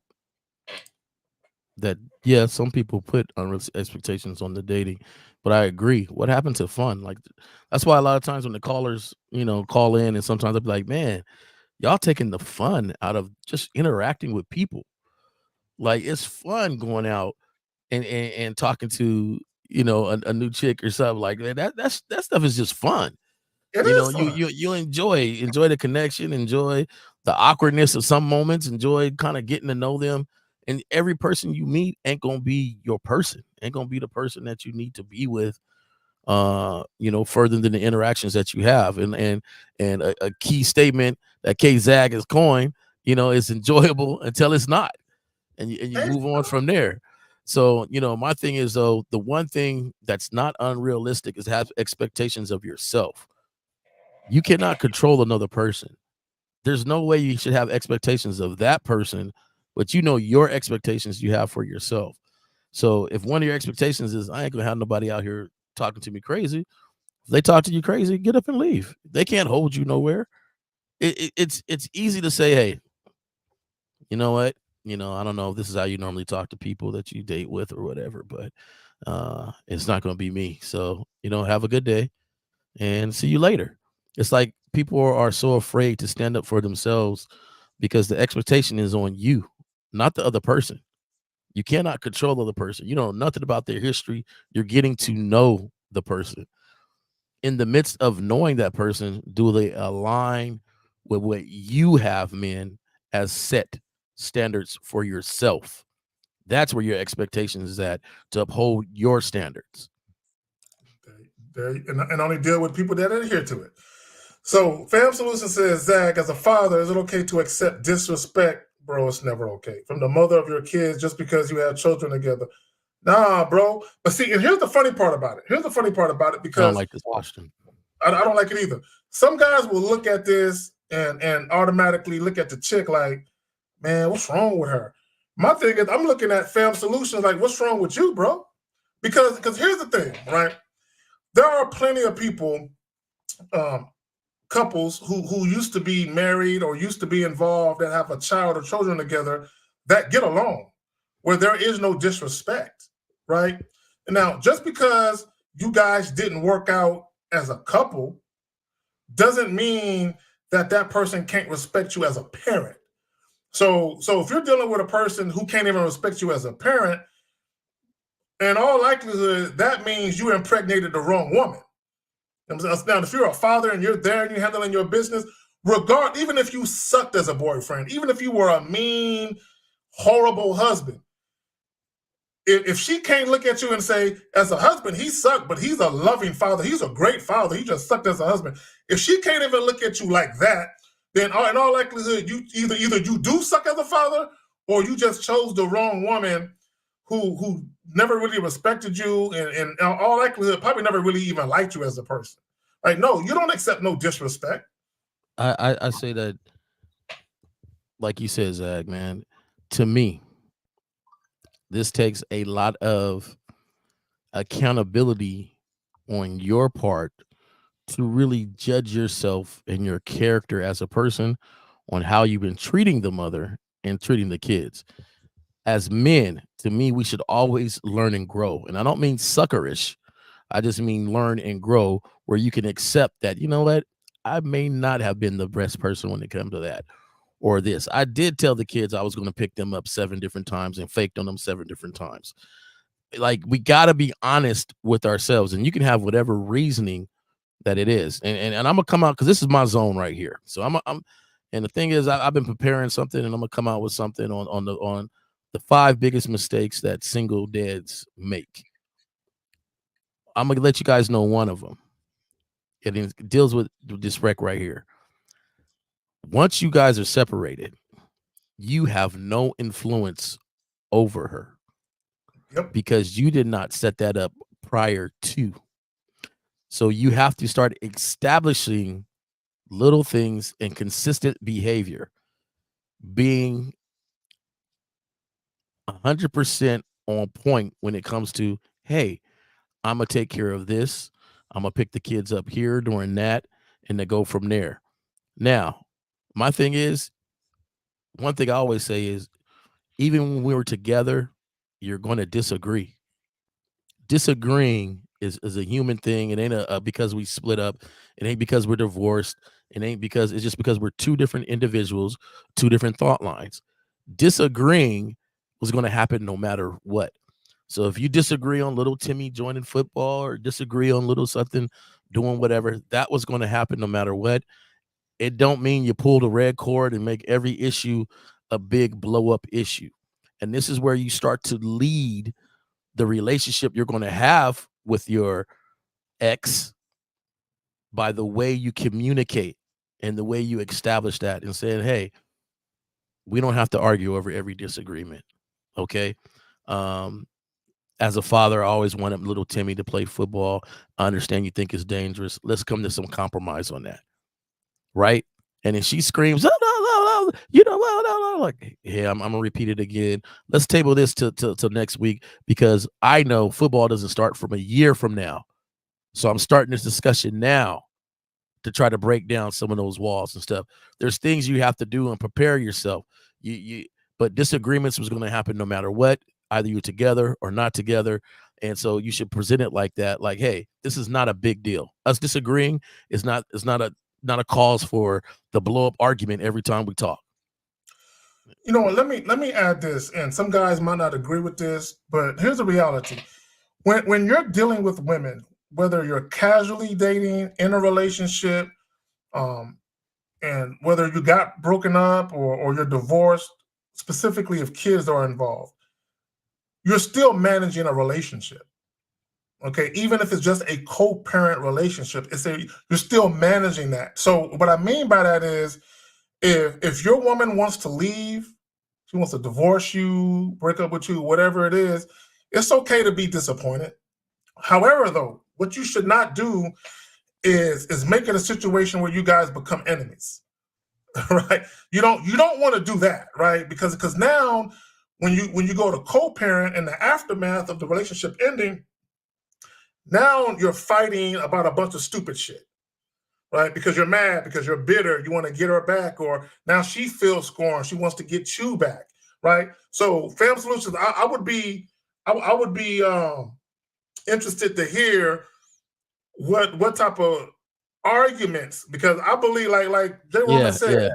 Speaker 8: yeah, some people put unrealistic expectations on the dating, but I agree. What happened to fun? Like, that's why a lot of times when the callers, call in, and sometimes I'll be like, man, y'all taking the fun out of just interacting with people. Like, it's fun going out and talking to a new chick or something like that. That stuff is just fun.
Speaker 7: It is fun.
Speaker 8: You enjoy the connection, enjoy the awkwardness of some moments, enjoy kind of getting to know them. And every person you meet ain't gonna be your person, ain't gonna be the person that you need to be with, further than the interactions that you have. And a key statement that K Zag has coined, is enjoyable until it's not, and you move on from there. So, my thing is, though, the one thing that's not unrealistic is have expectations of yourself. You cannot control another person. There's no way you should have expectations of that person, but your expectations you have for yourself. So if one of your expectations is, I ain't gonna have nobody out here talking to me crazy, if they talk to you crazy, get up and leave. They can't hold you nowhere. It's easy to say, hey, you know what? I don't know if this is how you normally talk to people that you date with or whatever, but it's not going to be me. So, have a good day and see you later. It's like people are so afraid to stand up for themselves because the expectation is on you, not the other person. You cannot control the other person. You know nothing about their history. You're getting to know the person. In the midst of knowing that person, do they align with what you have, men, as set standards for yourself? That's where your expectations is at, to uphold your standards.
Speaker 7: And only deal with people that adhere to it. So Fam Solution says, Zach, as a father, is it okay to accept disrespect? Bro, it's never okay. From the mother of your kids just because you have children together. Nah, bro. But see, and here's the funny part about it. Because
Speaker 8: I don't like this question.
Speaker 7: I don't like it either. Some guys will look at this and automatically look at the chick like, man, what's wrong with her? My thing is, I'm looking at Fam Solutions like, what's wrong with you, bro? Because here's the thing, right? There are plenty of people, couples who used to be married or used to be involved that have a child or children together that get along, where there is no disrespect, right? And now, just because you guys didn't work out as a couple doesn't mean that person can't respect you as a parent. So if you're dealing with a person who can't even respect you as a parent, in all likelihood, that means you impregnated the wrong woman. Now, if you're a father and you're there and you're handling your business, even if you sucked as a boyfriend, even if you were a mean, horrible husband, if she can't look at you and say, as a husband, he sucked, but he's a loving father, he's a great father, he just sucked as a husband. If she can't even look at you like that, then in all likelihood, you either you do suck as a father, or you just chose the wrong woman who never really respected you, and in all likelihood probably never really even liked you as a person. Like, no, you don't accept no disrespect.
Speaker 8: I say that, like you said, Zach, man, to me, this takes a lot of accountability on your part to really judge yourself and your character as a person on how you've been treating the mother and treating the kids. As men, to me, we should always learn and grow. And I don't mean suckerish. I just mean learn and grow, where you can accept that, you know what, I may not have been the best person when it comes to that or this. I did tell the kids I was going to pick them up 7 different times and faked on them 7 different times. Like, we got to be honest with ourselves, and you can have whatever reasoning that it is. And I'm gonna come out, because this is my zone right here. So I'm and the thing is, I've been preparing something, and I'm gonna come out with something on the 5 biggest mistakes that single dads make. I'm gonna let you guys know one of them. It deals with this wreck right here. Once you guys are separated, you have no influence over her.
Speaker 7: Yep.
Speaker 8: Because you did not set that up prior to. So you have to start establishing little things and consistent behavior, being 100% on point when it comes to, hey, I'm going to take care of this. I'm going to pick the kids up here during that, and then go from there. Now, my thing is, one thing I always say is, even when we were together, you're going to disagree. Disagreeing is a human thing. It ain't because we split up. It ain't because we're divorced. It ain't because it's just because we're 2 different individuals, 2 different thought lines. Disagreeing was going to happen no matter what. So if you disagree on little Timmy joining football or disagree on little something doing whatever, that was going to happen no matter what. It don't mean you pull the red cord and make every issue a big blow up issue. And this is where you start to lead the relationship you're going to have with your ex by the way you communicate and the way you establish that and saying, hey, we don't have to argue over every disagreement. Okay. As a father, I always wanted little Timmy to play football. I understand you think it's dangerous. Let's come to some compromise on that. Right. And then she screams, oh, no, you know, no. Like, yeah, I'm gonna repeat it again. Let's table this till next week, because I know football doesn't start from a year from now. So I'm starting this discussion now to try to break down some of those walls and stuff. There's things you have to do and prepare yourself. But disagreements was going to happen no matter what. Either you're together or not together. And so you should present it like that. Like, hey, this is not a big deal. Us disagreeing is not a cause for the blow up argument every time we talk.
Speaker 7: You know what? Let me add this, and some guys might not agree with this, but here's the reality. When you're dealing with women, whether you're casually dating, in a relationship, and whether you got broken up or you're divorced, specifically if kids are involved, you're still managing a relationship. Okay, even if it's just a co-parent relationship, you're still managing that. So what I mean by that is, if your woman wants to leave, she wants to divorce you, break up with you, whatever it is, it's okay to be disappointed. However, though, what you should not do is make it a situation where you guys become enemies, right? You don't want to do that, right? Because now when you go to co-parent in the aftermath of the relationship ending, now you're fighting about a bunch of stupid shit, right? Because you're mad, because you're bitter, you want to get her back, or now she feels scorned, she wants to get you back, right? So, Fam Solutions, I would be interested to hear what type of arguments, because I believe, like Jay Roman said,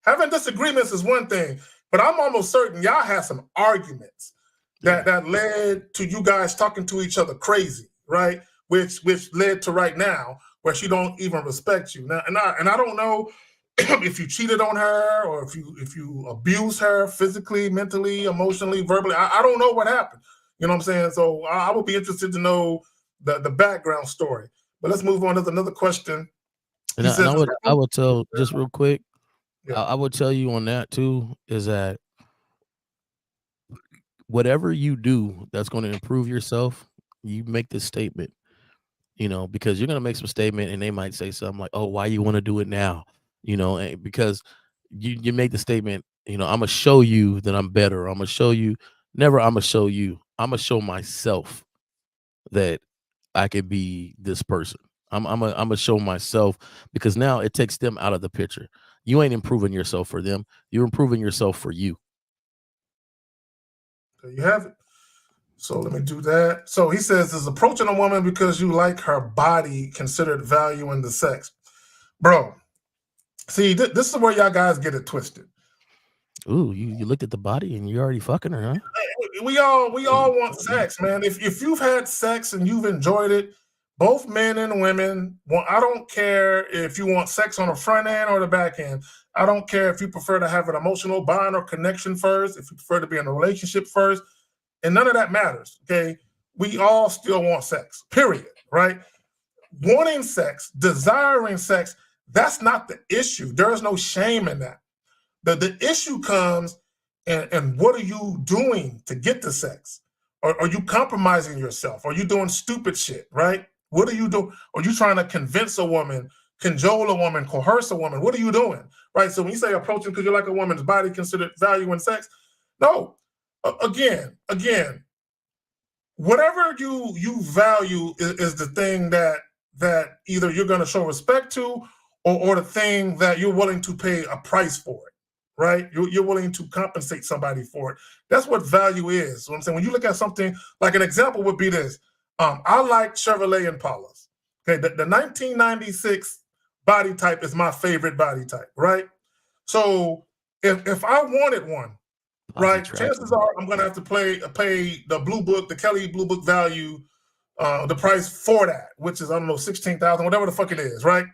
Speaker 7: having disagreements is one thing, but I'm almost certain y'all had some arguments that led to you guys talking to each other crazy, right? Which led to right now where she don't even respect you. Now, and I don't know if you cheated on her or if you abused her physically, mentally, emotionally, verbally. I don't know what happened. You know what I'm saying? So I would be interested to know the background story. But let's move on to another question.
Speaker 8: And I would tell, just real quick, I would tell you on that too, is that whatever you do that's going to improve yourself, you make this statement, because you're going to make some statement and they might say something like, oh, why you want to do it now? Because you make the statement, I'm going to show you that I'm better. I'm going to show you, never I'm going to show you. I'm going to show myself that I could be this person. I'm going to show myself, because now it takes them out of the picture. You ain't improving yourself for them. You're improving yourself for you.
Speaker 7: There you have it. So let me do that. So he says, is approaching a woman because you like her body considered value in the sex? Bro, see, this is where y'all guys get it twisted.
Speaker 8: Ooh, you looked at the body and you're already fucking her, huh?
Speaker 7: We all want sex, man. If you've had sex and you've enjoyed it, both men and women, I don't care if you want sex on the front end or the back end. I don't care if you prefer to have an emotional bond or connection first, if you prefer to be in a relationship first, and none of that matters, okay? We all still want sex, period, right? Wanting sex, desiring sex, that's not the issue. There is no shame in that. The issue comes, and what are you doing to get the sex? Are you compromising yourself? Are you doing stupid shit, right? What are you doing? Are you trying to convince a woman, cajole a woman, coerce a woman? What are you doing, right? So when you say approaching because you like a woman's body considered value in sex, no. Again, whatever you value is the thing that either you're going to show respect to, or the thing that you're willing to pay a price for it, right? You're willing to compensate somebody for it. That's what value is. So I'm saying, when you look at something, like an example would be this. I like Chevrolet Impalas. Okay, the 1996 body type is my favorite body type, right? So if I wanted one, right? Chances are I'm gonna have to pay the blue book, the Kelly Blue Book value, the price for that, which is, I don't know, 16,000, whatever the fuck it is, right?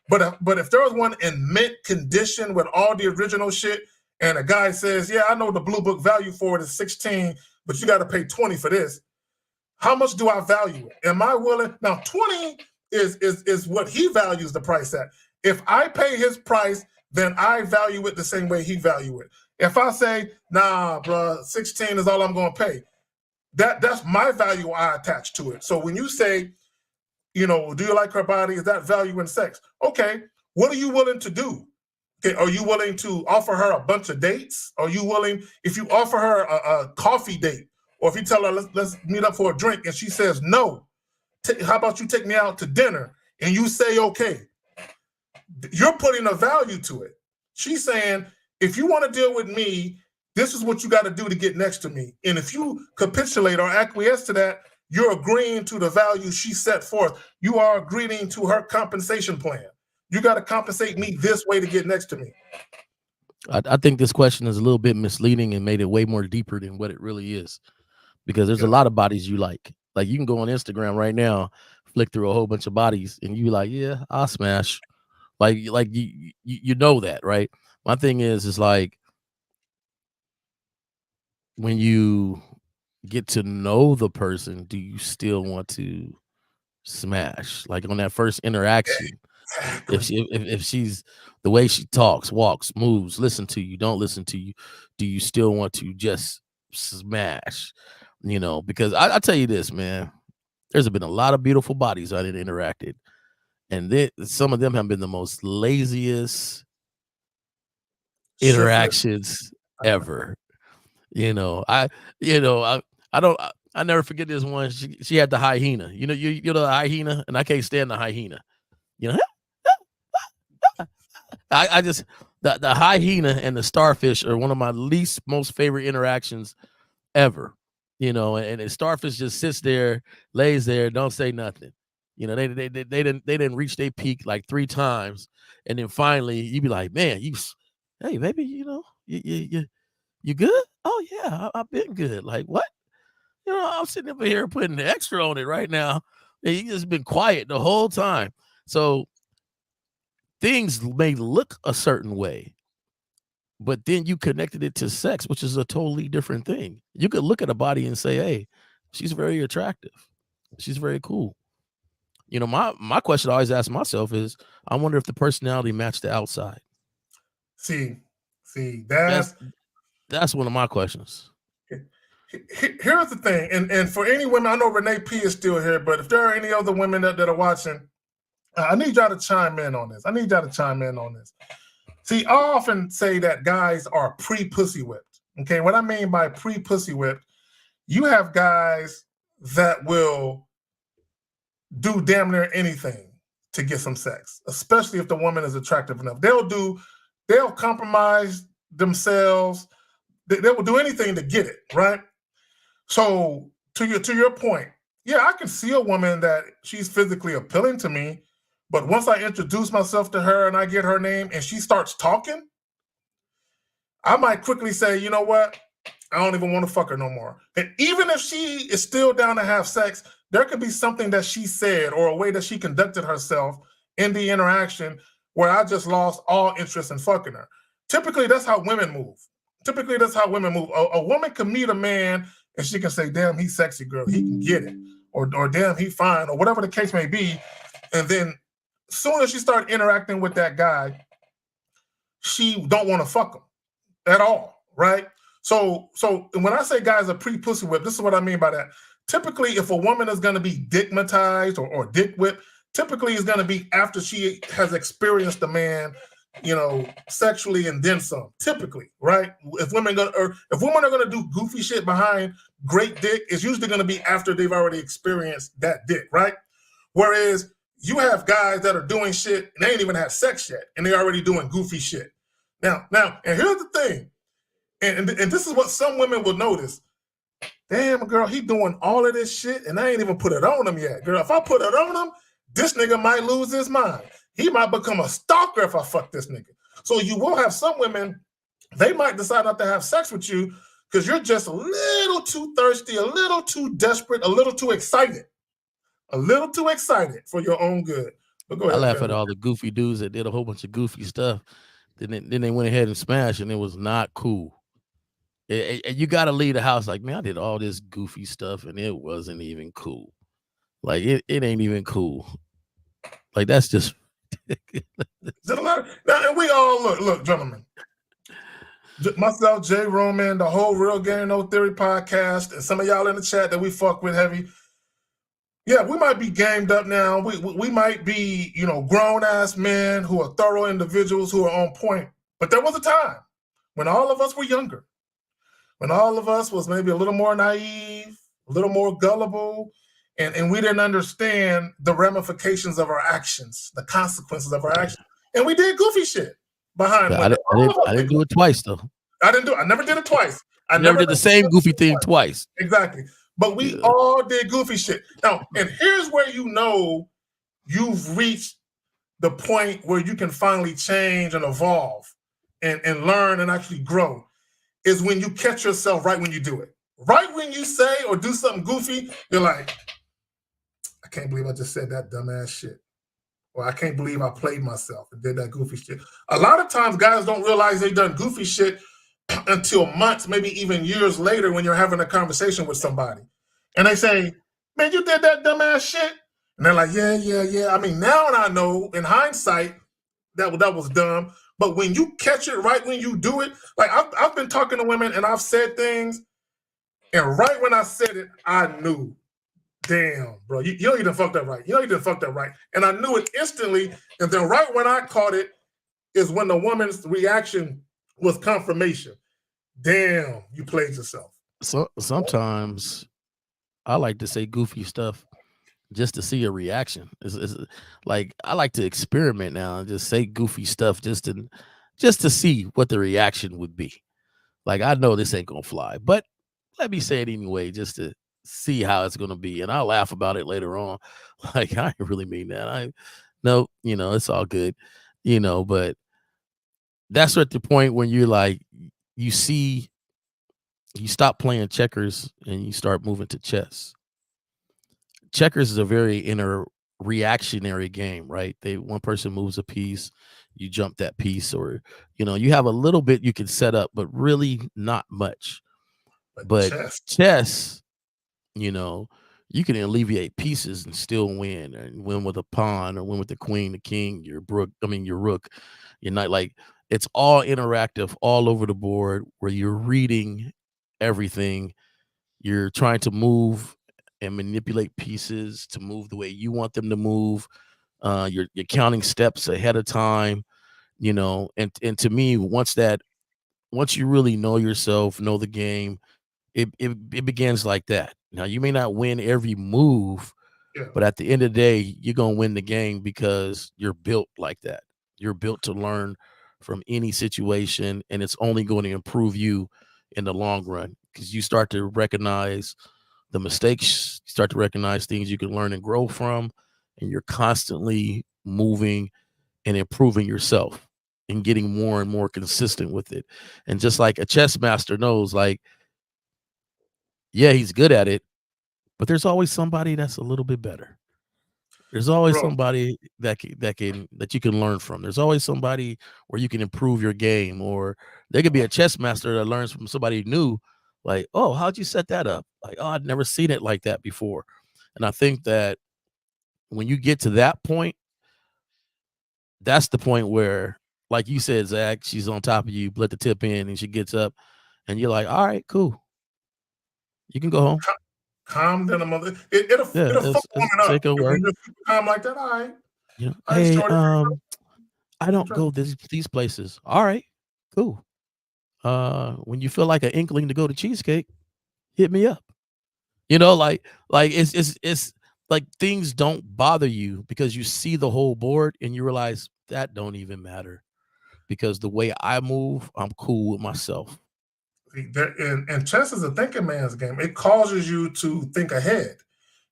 Speaker 7: But if there was one in mint condition with all the original shit, and a guy says, yeah, I know the blue book value for it is 16, but you got to pay 20 for this. How much do I value it? Am I willing? Now, 20 is what he values the price at. If I pay his price, then I value it the same way he value it. If I say, nah, bro, 16 is all I'm going to pay, that's my value I attach to it. So when you say, do you like her body? Is that value in sex? Okay, what are you willing to do? Okay, are you willing to offer her a bunch of dates? Are you willing, if you offer her a coffee date, or if you tell her, let's meet up for a drink, and she says no, how about you take me out to dinner? And you say, okay, you're putting a value to it. She's saying, if you want to deal with me, this is what you got to do to get next to me. And if you capitulate or acquiesce to that, you're agreeing to the value she set forth. You are agreeing to her compensation plan. You got to compensate me this way to get next to me.
Speaker 8: I think this question is a little bit misleading and made it way more deeper than what it really is, because there's a lot of bodies you like. Like, you can go on Instagram right now, flick through a whole bunch of bodies, and you like, yeah, I'll smash. Like you know that, right? My thing is like, when you get to know the person, do you still want to smash? Like, on that first interaction, if she's, the way she talks, walks, moves, listen to you, don't listen to you, do you still want to just smash? Because I tell you this, man, there's been a lot of beautiful bodies I didn't interacted, and some of them have been the most laziest interactions ever. I never forget this one. She had the hyena. You know the hyena, and I can't stand the hyena. I just, the hyena and the starfish are one of my most favorite interactions ever. And the starfish just sits there, lays there, don't say nothing. They didn't reach their peak like 3 times, and then finally you be like, man, hey baby, you good? Oh yeah, I've been good. Like, what? I'm sitting over here putting the extra on it right now, and you just been quiet the whole time. So things may look a certain way, but then you connected it to sex, which is a totally different thing. You could look at a body and say, hey, she's very attractive. She's very cool. My question I always ask myself is, I wonder if the personality matched the outside.
Speaker 7: See,
Speaker 8: that's one of my questions.
Speaker 7: Here's the thing, and for any women, I know Renee P is still here, but if there are any other women that are watching, I need y'all to chime in on this. See, I often say that guys are pre-pussy whipped. Okay, what I mean by pre-pussy whipped, you have guys that will do damn near anything to get some sex, especially if the woman is attractive enough. They'll compromise themselves. They will do anything to get it, right? So to your point, yeah, I can see a woman that she's physically appealing to me, but once I introduce myself to her and I get her name and she starts talking, I might quickly say, you know what? I don't even want to fuck her no more. And even if she is still down to have sex, there could be something that she said or a way that she conducted herself in the interaction where I just lost all interest in fucking her. Typically, that's how women move. A woman can meet a man and she can say, damn, he's sexy, girl. He can get it. Or damn, he fine, or whatever the case may be. And then as soon as she starts interacting with that guy, she don't want to fuck him at all, right? So when I say guys are pre-pussy whipped, this is what I mean by that. Typically, if a woman is going to be dickmatized or dick whipped, typically it's going to be after she has experienced the man, sexually and then some. Typically, right? If women are going to do goofy shit behind great dick, it's usually going to be after they've already experienced that dick, right? Whereas you have guys that are doing shit and they ain't even had sex yet, and they're already doing goofy shit. Now, and here's the thing, and this is what some women will notice. Damn, girl, he doing all of this shit, and I ain't even put it on him yet. Girl, if I put it on him, this nigga might lose his mind. He might become a stalker if I fuck this nigga. So you will have some women, they might decide not to have sex with you because you're just a little too thirsty, a little too desperate, a little too excited for your own good. But go ahead.
Speaker 8: I laugh at all the goofy dudes that did a whole bunch of goofy stuff. Then they went ahead and smashed, and it was not cool. And you got to leave the house like, man, I did all this goofy stuff, and it wasn't even cool. Like, it ain't even cool. Like, that's just.
Speaker 7: Now, and we all look, gentlemen. Myself, Jay Roman, the whole Real Game No Theory podcast, and some of y'all in the chat that we fuck with heavy. Yeah, we might be gamed up now. We might be, grown ass men who are thorough individuals who are on point. But there was a time when all of us were younger, when all of us was maybe a little more naive, a little more gullible, and we didn't understand the ramifications of our actions, the consequences of our actions, and we did goofy shit behind.
Speaker 8: I didn't do it twice though.
Speaker 7: I never did it twice. I
Speaker 8: never did the same goofy thing twice.
Speaker 7: Exactly. But we all did goofy shit. Now, and here's where you know you've reached the point where you can finally change and evolve and learn and actually grow, is when you catch yourself right when you do it. Right when you say or do something goofy, you're like, I can't believe I just said that dumbass shit. Or I can't believe I played myself and did that goofy shit. A lot of times guys don't realize they done goofy shit until months, maybe even years later when you're having a conversation with somebody. And they say, man, you did that dumbass shit? And they're like, yeah. I mean, now I know in hindsight that was dumb. But when you catch it right when you do it, like I've been talking to women and I've said things, and right when I said it, I knew, damn, bro, you know you done fucked up right. You know you done fucked up right. And I knew it instantly. And then right when I caught it is when the woman's reaction was confirmation. Damn, you played yourself.
Speaker 8: So sometimes I like to say goofy stuff just to see a reaction. It's like I like to experiment now and just say goofy stuff just to see what the reaction would be. Like, I know this ain't gonna fly, but let me say it anyway just to see how it's gonna be, and I'll laugh about it later on. Like, I ain't really mean that. No, it's all good, but that's at the point when you're like, you stop playing checkers and you start moving to chess. Checkers is a very reactionary game, right? One person moves a piece, you jump that piece, or you have a little bit you can set up, but really not much. But chess, you can alleviate pieces and still win, and win with a pawn or win with the queen, the king, your rook, your knight. Like, it's all interactive all over the board where you're reading everything. You're trying to move and manipulate pieces to move the way you want them to move. You're counting steps ahead of time, and to me, once you really know yourself, know the game, it begins like that. Now, you may not win every move, but at the end of the day, you're going to win the game because you're built like that. You're built to learn from any situation, and it's only going to improve you in the long run because you start to recognize the mistakes, you start to recognize things you can learn and grow from, and you're constantly moving and improving yourself and getting more and more consistent with it. And just like a chess master knows, like, yeah, he's good at it, but there's always somebody that's a little bit better. There's always somebody that you can learn from. There's always somebody where you can improve your game, or there could be a chess master that learns from somebody new. Like, oh, how'd you set that up? Like, oh, I'd never seen it like that before. And I think that when you get to that point, that's the point where, like you said, Zach, she's on top of you, let the tip in, and she gets up, and you're like, all right, cool. You can go home.
Speaker 7: Calm down, mother. It'll fuck woman up. If you're calm like that, all right.
Speaker 8: Hey, I don't go these places. All right, cool. When you feel like an inkling to go to Cheesecake, hit me up. Like it's like things don't bother you because you see the whole board and you realize that don't even matter because the way I move, I'm cool with myself.
Speaker 7: And chess is a thinking man's game. It causes you to think ahead,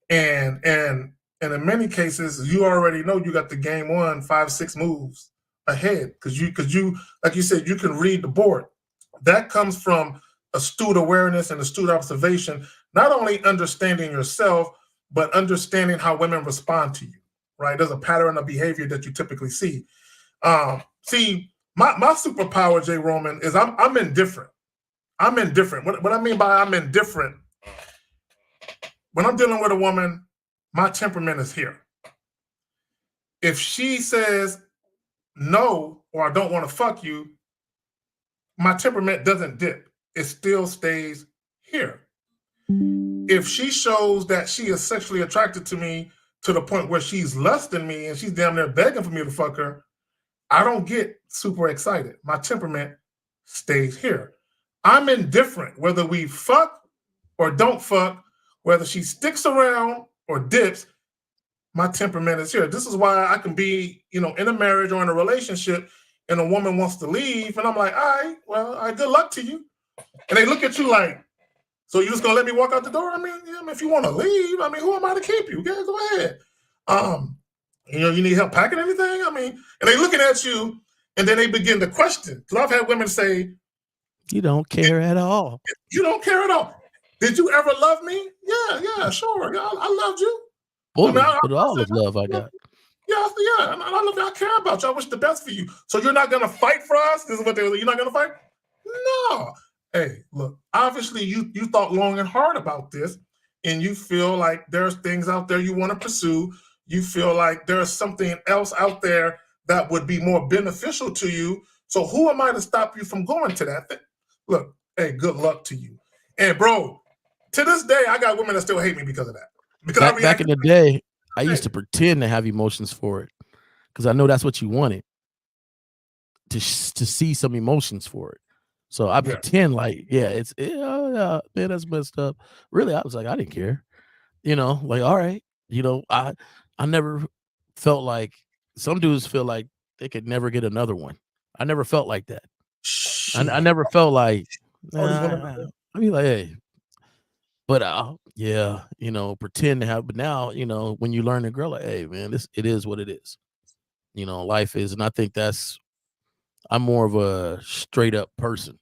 Speaker 7: and in many cases, you already know you got the game won 5-6 moves ahead because you like you said, you can read the board. That comes from astute awareness and astute observation, not only understanding yourself, but understanding how women respond to you, right? There's a pattern of behavior that you typically see. See, my superpower, J. Roman, is I'm indifferent. I'm indifferent. What I mean by I'm indifferent, when I'm dealing with a woman, my temperament is here. If she says no, or I don't want to fuck you, my temperament doesn't dip. It still stays here. If she shows that she is sexually attracted to me to the point where she's lusting me and she's damn near begging for me to fuck her, I don't get super excited. My temperament stays here. I'm indifferent whether we fuck or don't fuck, whether she sticks around or dips, my temperament is here. This is why I can be, in a marriage or in a relationship and a woman wants to leave and I'm like, all right, good luck to you. And they look at you like, so you just gonna let me walk out the door? I mean, if you want to leave, who am I to keep you? Yeah, go ahead. You need help packing anything? And they looking at you and then they begin to question. Because I've had women say,
Speaker 8: you don't care at all.
Speaker 7: You don't care at all. Did you ever love me? Yeah, sure. Yeah, I loved you.
Speaker 8: With all the love I got.
Speaker 7: Yeah, I love you. I care about you. I wish the best for you. So you're not gonna fight for us? This is what they were. You're not gonna fight? No. Hey, look. Obviously, you thought long and hard about this, and you feel like there's things out there you want to pursue. You feel like there's something else out there that would be more beneficial to you. So who am I to stop you from going to that thing? Look, hey, good luck to you. And bro, to this day, I got women that still hate me because of that. Because
Speaker 8: back in the day, I used to pretend to have emotions for it because I know that's what you wanted, to see some emotions for it. So I pretend like, man, that's messed up. Really, I was like, I didn't care. Like, all right. I never felt like some dudes feel like they could never get another one. I never felt like that. I never felt like, I mean, like, hey, but pretend to have. But now, when you learn to grow, like, hey, man, it is what it is. Life is, and I think I'm more of a straight up person.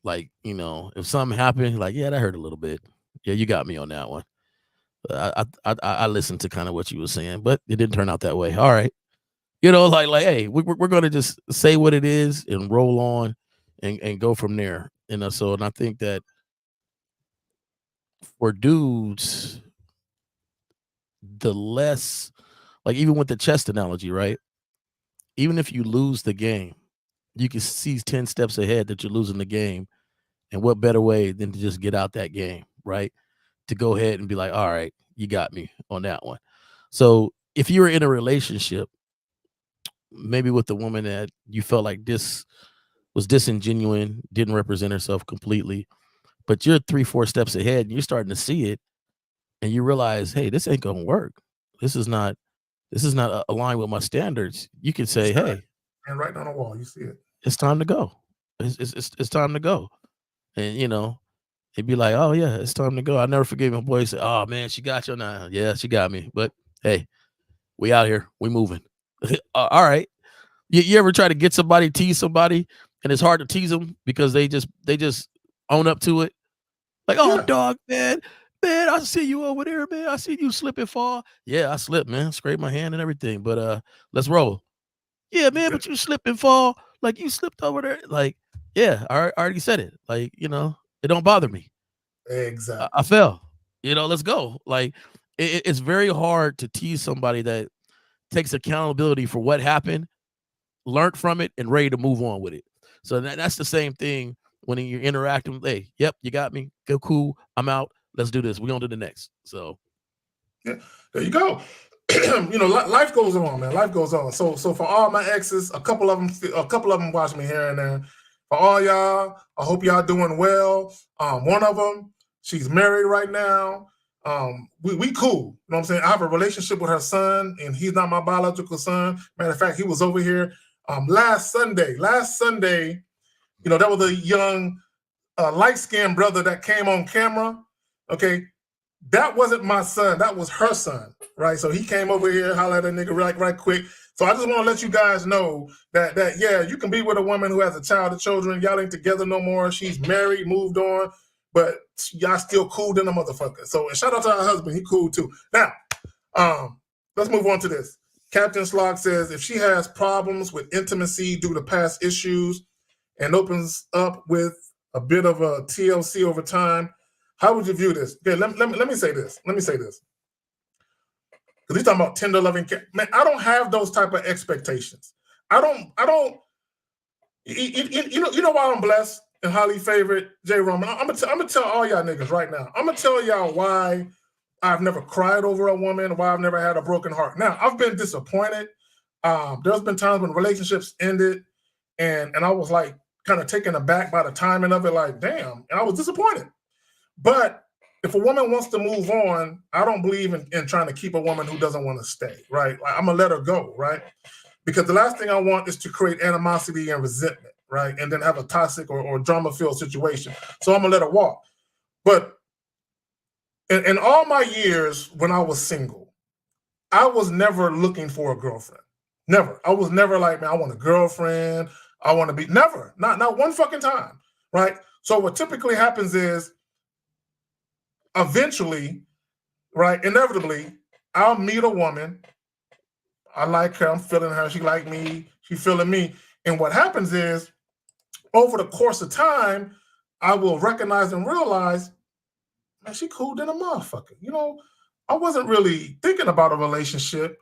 Speaker 8: Like, if something happened, like, yeah, that hurt a little bit. Yeah, you got me on that one. I listened to kind of what you were saying, but it didn't turn out that way. All right. Like, hey, we're going to just say what it is and roll on and go from there. And I think that for dudes, the less, like, even with the chess analogy, right? Even if you lose the game, you can see 10 steps ahead that you're losing the game. And what better way than to just get out that game, right? To go ahead and be like, all right, you got me on that one. So if you were in a relationship, maybe with the woman that you felt like this was disingenuous, didn't represent herself completely, but you're 3-4 steps ahead and you're starting to see it and you realize, hey, this ain't gonna work. This is not aligned with my standards. You can say, hey,
Speaker 7: and right on the wall, you see it.
Speaker 8: It's time to go. It's time to go. And it'd be like, oh yeah, it's time to go. I never forget my boy say, oh man, she got you now. Yeah, she got me. But hey, we out here, we moving. All right. You ever try to get somebody, tease somebody, and it's hard to tease them because they just own up to it? Like, oh dog, man, I see you over there, man. I see you slip and fall. Yeah, I slipped, man. Scraped my hand and everything. But let's roll. Yeah, man, but you slip and fall. Like you slipped over there. Like, yeah, I already said it. Like, it don't bother me.
Speaker 7: Exactly.
Speaker 8: I fell. Let's go. Like, it's very hard to tease somebody that takes accountability for what happened, learned from it, and ready to move on with it. So that's the same thing when you're interacting. Hey, yep, you got me. Go cool. I'm out. Let's do this. We're gonna do the next. So
Speaker 7: yeah, there you go. Life goes on, man. Life goes on. So for all my exes, a couple of them watch me here and there. For all y'all, I hope y'all doing well. One of them, she's married right now. We cool. You know what I'm saying? I have a relationship with her son, and he's not my biological son. Matter of fact, he was over here last Sunday. There was a young light-skinned brother that came on camera. Okay. That wasn't my son. That was her son, right? So he came over here, hollered at a nigga right quick. So I just want to let you guys know that yeah, you can be with a woman who has a child or children. Y'all ain't together no more. She's married, moved on, but y'all still cool than a motherfucker. So and shout out to her husband, he cool too. Now, let's move on to this. Captain Slog says if she has problems with intimacy due to past issues and opens up with a bit of a TLC over time, how would you view this? Okay, let me say this. Let me say this. Because he's talking about tender loving care. Man, I don't have those type of expectations. I don't. You know why I'm blessed and highly favored, J. Roman. I'm gonna tell all y'all niggas right now. I'm gonna tell y'all why I've never cried over a woman, why I've never had a broken heart. Now I've been disappointed. There's been times when relationships ended, and I was like kind of taken aback by the timing of it. Like, damn, and I was disappointed. But if a woman wants to move on, I don't believe in trying to keep a woman who doesn't want to stay, right? Like, I'm going to let her go, right? Because the last thing I want is to create animosity and resentment, right? And then have a toxic or drama-filled situation. So I'm going to let her walk. But in all my years when I was single, I was never looking for a girlfriend. Never. I was never like, man, I want a girlfriend. I want to be, never. Not one fucking time, right? So what typically happens is, eventually, right, inevitably, I'll meet a woman. I like her. I'm feeling her. She like me. She feeling me. And what happens is, over the course of time, I will recognize and realize, man, she cool than a motherfucker. You know, I wasn't really thinking about a relationship,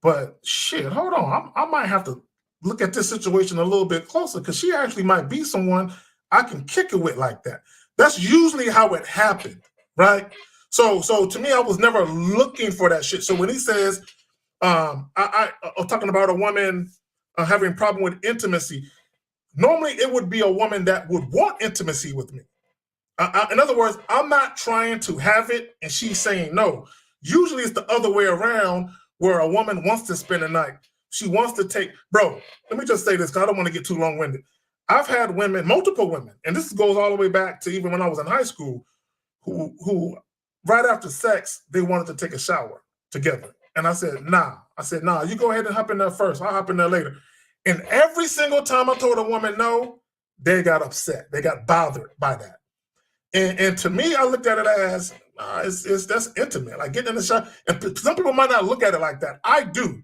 Speaker 7: but shit, hold on. I might have to look at this situation a little bit closer because she actually might be someone I can kick it with like that. That's usually how it happened. Right. So to me, I was never looking for that shit. So when he says, I'm talking about a woman having a problem with intimacy, normally it would be a woman that would want intimacy with me. In other words, I'm not trying to have it and she's saying no. Usually it's the other way around where a woman wants to spend a night. She wants to take, bro, let me just say this because I don't want to get too long-winded. I've had women, multiple women, and this goes all the way back to even when I was in high school, who right after sex, they wanted to take a shower together. And I said, nah. You go ahead and hop in there first. I'll hop in there later. And every single time I told a woman no, they got upset. They got bothered by that. And to me, I looked at it as, that's intimate. Like getting in the shower. And some people might not look at it like that. I do.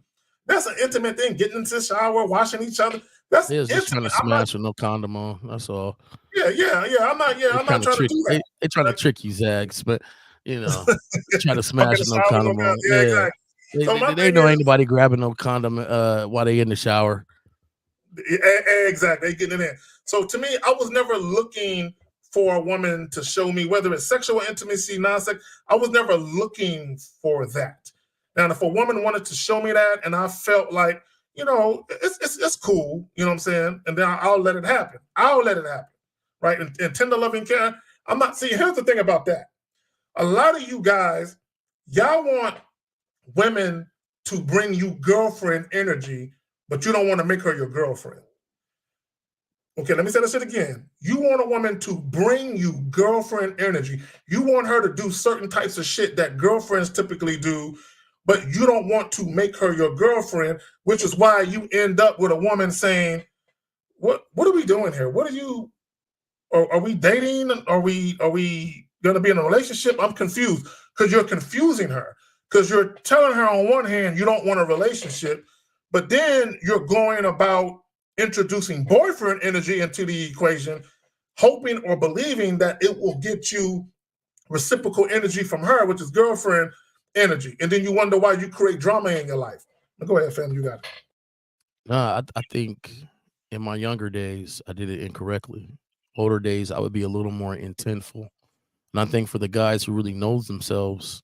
Speaker 7: That's an intimate thing. Getting into the shower, washing each other. That's intimate.
Speaker 8: Just trying to smash with no condom on. That's all.
Speaker 7: Yeah. I'm not trying to do that.
Speaker 8: They're trying to trick you, Zags, but you know, trying to smash with no condom on.
Speaker 7: Yeah, exactly.
Speaker 8: They know ain't nobody grabbing no condom while they in the shower.
Speaker 7: Exactly. They getting in. So to me, I was never looking for a woman to show me whether it's sexual intimacy, non-sex. I was never looking for that. Now, if a woman wanted to show me that, and I felt like, you know, it's cool, you know what I'm saying, and then I'll let it happen. Right? And tender loving care. I'm not seeing. Here's the thing about that. A lot of you guys, y'all want women to bring you girlfriend energy, but you don't want to make her your girlfriend. Okay, let me say this shit again. You want a woman to bring you girlfriend energy. You want her to do certain types of shit that girlfriends typically do, but you don't want to make her your girlfriend, which is why you end up with a woman saying, what are we doing here? Are we dating? Are we going to be in a relationship? I'm confused because you're confusing her, because you're telling her on one hand you don't want a relationship, but then you're going about introducing boyfriend energy into the equation, hoping or believing that it will get you reciprocal energy from her, which is girlfriend energy. And then you wonder why you create drama in your life. Now go ahead, fam, you got it.
Speaker 8: Nah, I think in my younger days, I did it incorrectly. Older days, I would be a little more intentful. And I think for the guys who really knows themselves,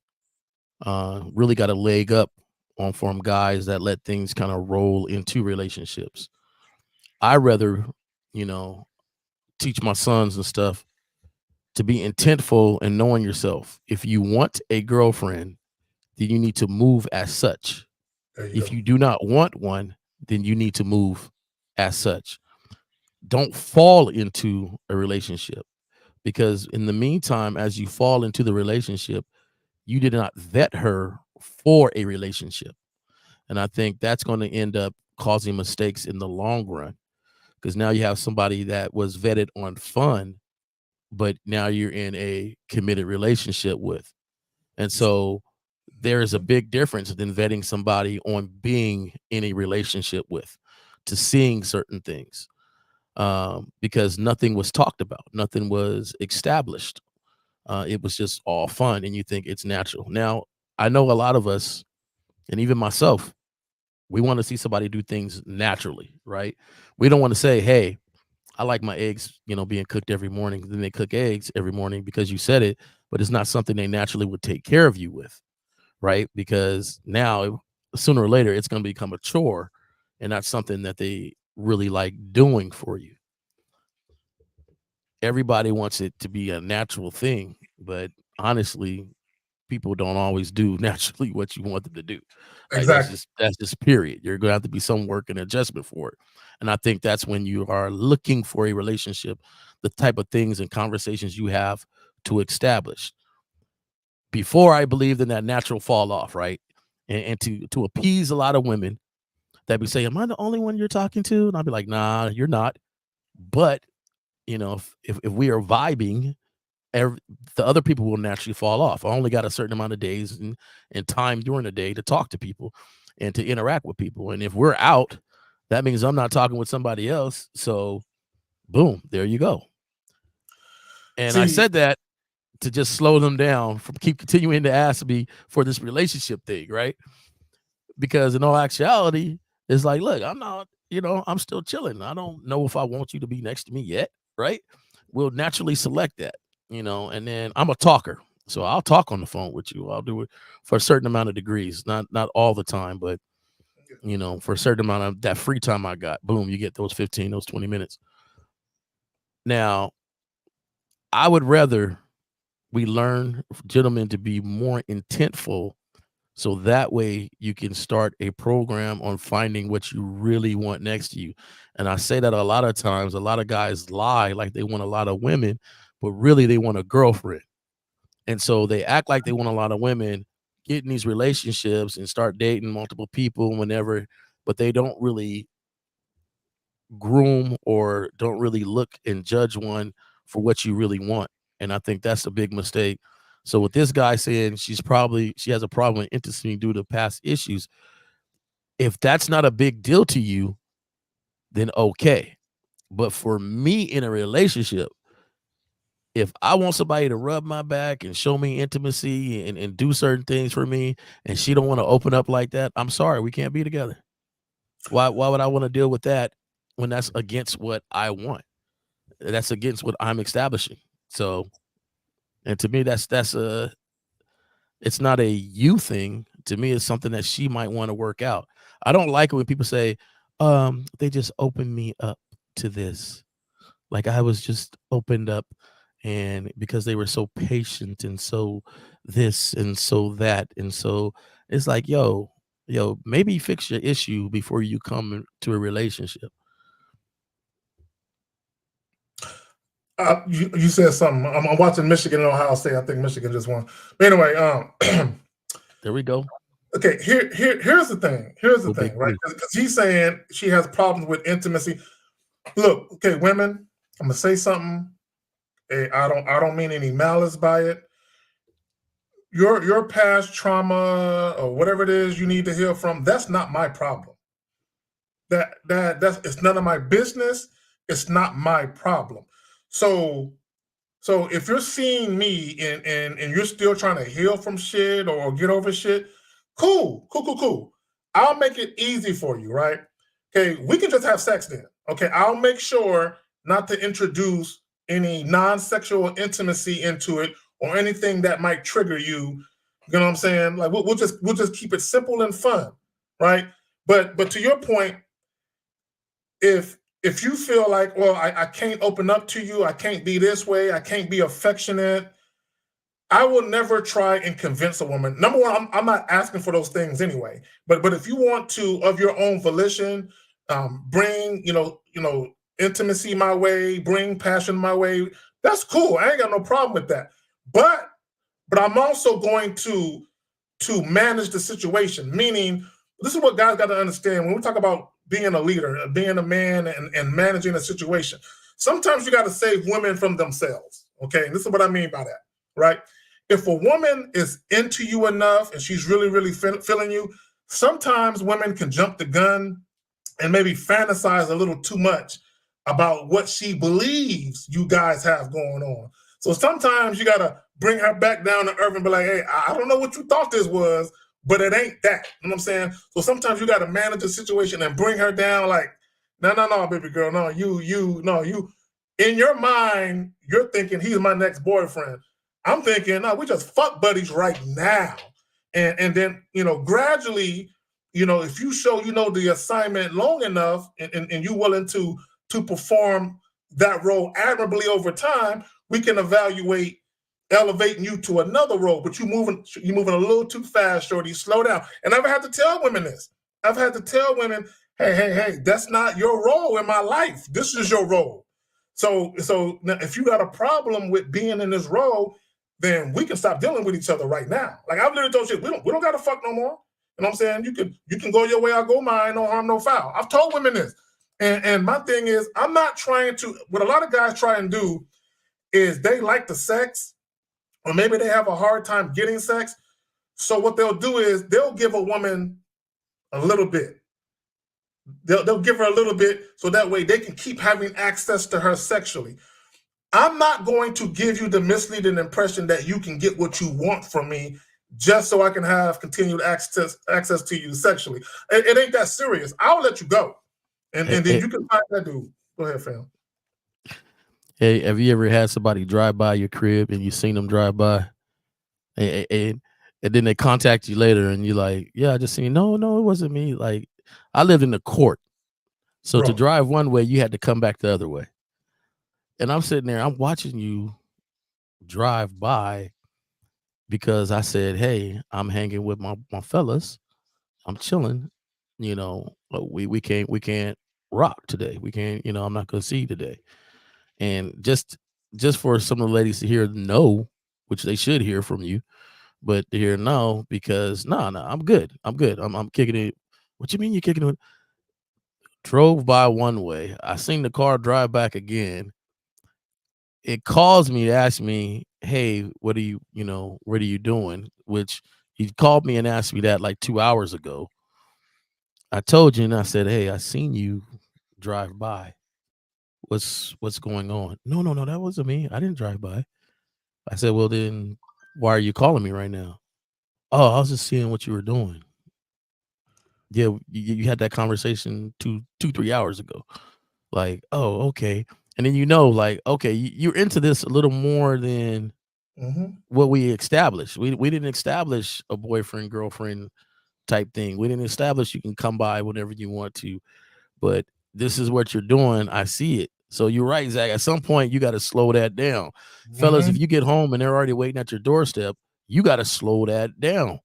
Speaker 8: really got a leg up on from guys that let things kind of roll into relationships. I rather, you know, teach my sons and stuff to be intentful and knowing yourself. If you want a girlfriend, then you need to move as such. If you do not want one, then you need to move as such. Don't fall into a relationship, because in the meantime, as you fall into the relationship, you did not vet her for a relationship. And I think that's going to end up causing mistakes in the long run, because now you have somebody that was vetted on fun, but now you're in a committed relationship with. And so there is a big difference than vetting somebody on being in a relationship with, to seeing certain things, because nothing was talked about, nothing was established. It was just all fun, and you think it's natural. Now, I know a lot of us, and even myself, we want to see somebody do things naturally, right? We don't want to say, hey, I like my eggs, being cooked every morning. Then they cook eggs every morning because you said it, but it's not something they naturally would take care of you with, right? Because now, sooner or later, it's going to become a chore and not something that they really like doing for you. Everybody wants it to be a natural thing, but honestly, people don't always do naturally what you want them to do. Like,
Speaker 7: Exactly.
Speaker 8: that's just period. You're going to have to be some work and adjustment for it. And I think that's when you are looking for a relationship, the type of things and conversations you have to establish. Before, I believed in that natural fall off, right? And to appease a lot of women that be saying, am I the only one you're talking to? And I'll be like, nah, you're not. But, if we are vibing, the other people will naturally fall off. I only got a certain amount of days and time during the day to talk to people and to interact with people. And if we're out, that means I'm not talking with somebody else. So boom, there you go. And I said that to just slow them down from keep continuing to ask me for this relationship thing, right? Because in all actuality, it's like, look, I'm not, I'm still chilling. I don't know if I want you to be next to me yet, right? We'll naturally select that. And then I'm a talker, so I'll talk on the phone with you. I'll do it for a certain amount of degrees, not all the time, but for a certain amount of that free time I got, boom, you get those 15, those 20 minutes. Now, I would rather we learn, gentlemen, to be more intentful, so that way you can start a program on finding what you really want next to you. And I say that a lot of times, a lot of guys lie like they want a lot of women, but really they want a girlfriend. And so they act like they want a lot of women, get in these relationships and start dating multiple people whenever, but they don't really groom or don't really look and judge one for what you really want. And I think that's a big mistake. So with this guy saying she has a problem with intimacy due to past issues, if that's not a big deal to you, then okay. But for me in a relationship, if I want somebody to rub my back and show me intimacy and do certain things for me, and she don't want to open up like that, I'm sorry, we can't be together. Why would I want to deal with that when that's against what I want? That's against what I'm establishing. So, and to me, it's not a you thing. To me, it's something that she might want to work out. I don't like it when people say, they just opened me up to this. Like I was just opened up, and because they were so patient and so this and so that. And so it's like, yo, maybe fix your issue before you come to a relationship.
Speaker 7: You said something. I'm watching Michigan and Ohio State. I think Michigan just won. But anyway,
Speaker 8: there we go.
Speaker 7: Okay, here's the thing. Here's the thing, right? Because he's saying she has problems with intimacy. Look, okay, women, I'm gonna say something. I don't mean any malice by it. Your past trauma or whatever it is you need to heal from, that's not my problem. That's it's none of my business. It's not my problem. So if you're seeing me and you're still trying to heal from shit or get over shit, cool. I'll make it easy for you, right? Okay, we can just have sex then. Okay, I'll make sure not to introduce any non-sexual intimacy into it or anything that might trigger you. You know what I'm saying? Like we'll just keep it simple and fun, right? But to your point, if you feel like, well, I can't open up to you, I can't be this way, I can't be affectionate, I will never try and convince a woman. Number one, I'm not asking for those things anyway. But if you want to, of your own volition, bring intimacy my way, bring passion my way, that's cool. I ain't got no problem with that. But I'm also going to to manage the situation. Meaning, this is what guys got to understand when we talk about being a leader, being a man, and managing a situation. Sometimes you got to save women from themselves. Okay, and this is what I mean by that, right? If a woman is into you enough and she's really, really feeling you, sometimes women can jump the gun and maybe fantasize a little too much about what she believes you guys have going on. So sometimes you got to bring her back down to earth and be like, hey, I don't know what you thought this was, but it ain't that. You know what I'm saying? So sometimes you got to manage the situation and bring her down like, no, baby girl, no, you. In your mind, you're thinking he's my next boyfriend. I'm thinking, no, we just fuck buddies right now. And then, gradually, if you show, the assignment long enough and you're willing to perform that role admirably over time, we can evaluate elevating you to another role. But you're moving a little too fast, shorty. Slow down. And I've had to tell women this. I've had to tell women, hey, that's not your role in my life. This is your role. So now if you got a problem with being in this role, then we can stop dealing with each other right now. Like I've literally told you, we don't gotta fuck no more. You know what I'm saying? You can go your way, I'll go mine, no harm, no foul. I've told women this. And my thing is, I'm not trying to, what a lot of guys try and do is they like the sex, or maybe they have a hard time getting sex. So what they'll do is they'll give a woman a little bit. They'll give her a little bit so that way they can keep having access to her sexually. I'm not going to give you the misleading impression that you can get what you want from me just so I can have continued access to you sexually. It ain't that serious. I'll let you go. And then you can find that dude. Go ahead, fam.
Speaker 8: Hey, have you ever had somebody drive by your crib and you seen them drive by? And then they contact you later and you're like, yeah, I just seen, no, it wasn't me. Like, I lived in the court. So to drive one way, you had to come back the other way. And I'm sitting there, I'm watching you drive by because I said, hey, I'm hanging with my fellas. I'm chilling. We can't rock today. We can't, I'm not gonna see you today. And just for some of the ladies to hear no, which they should hear from you, but to hear no, because no, I'm good. I'm kicking it. What you mean you're kicking it? Drove by one way. I seen the car drive back again. It calls me to ask me, hey, what are you doing? Which he called me and asked me that like 2 hours ago. I told you and I said, hey, I seen you drive by. What's going on? No, that wasn't me. I didn't drive by. I said, well, then why are you calling me right now? Oh, I was just seeing what you were doing. Yeah, you had that conversation 3 hours ago. Like, oh, okay. And then like, okay, you're into this a little more than what we established. We didn't establish a boyfriend, girlfriend type thing. We didn't establish you can come by whenever you want to, but this is what you're doing. I see it. So you're right, Zach. At some point, you got to slow that down. Fellas, if you get home and they're already waiting at your doorstep, you got to slow that down.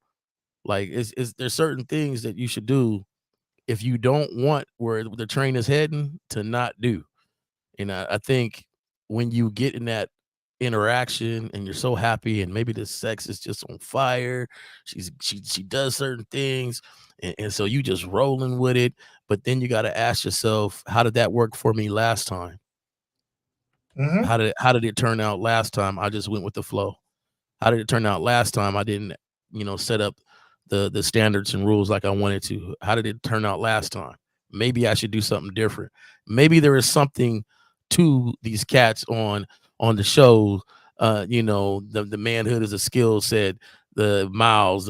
Speaker 8: Like, there's certain things that you should do if you don't want where the train is heading to not do. And I think when you get in that interaction and you're so happy and maybe the sex is just on fire, she does certain things, and so you just rolling with it. But then you got to ask yourself, how did that work for me last time? How did it turn out last time? I just went with the flow. How did it turn out last time? I didn't, set up the standards and rules like I wanted to. How did it turn out last time? Maybe I should do something different. Maybe there is something to these cats on the show. The manhood is a skill set. The Miles,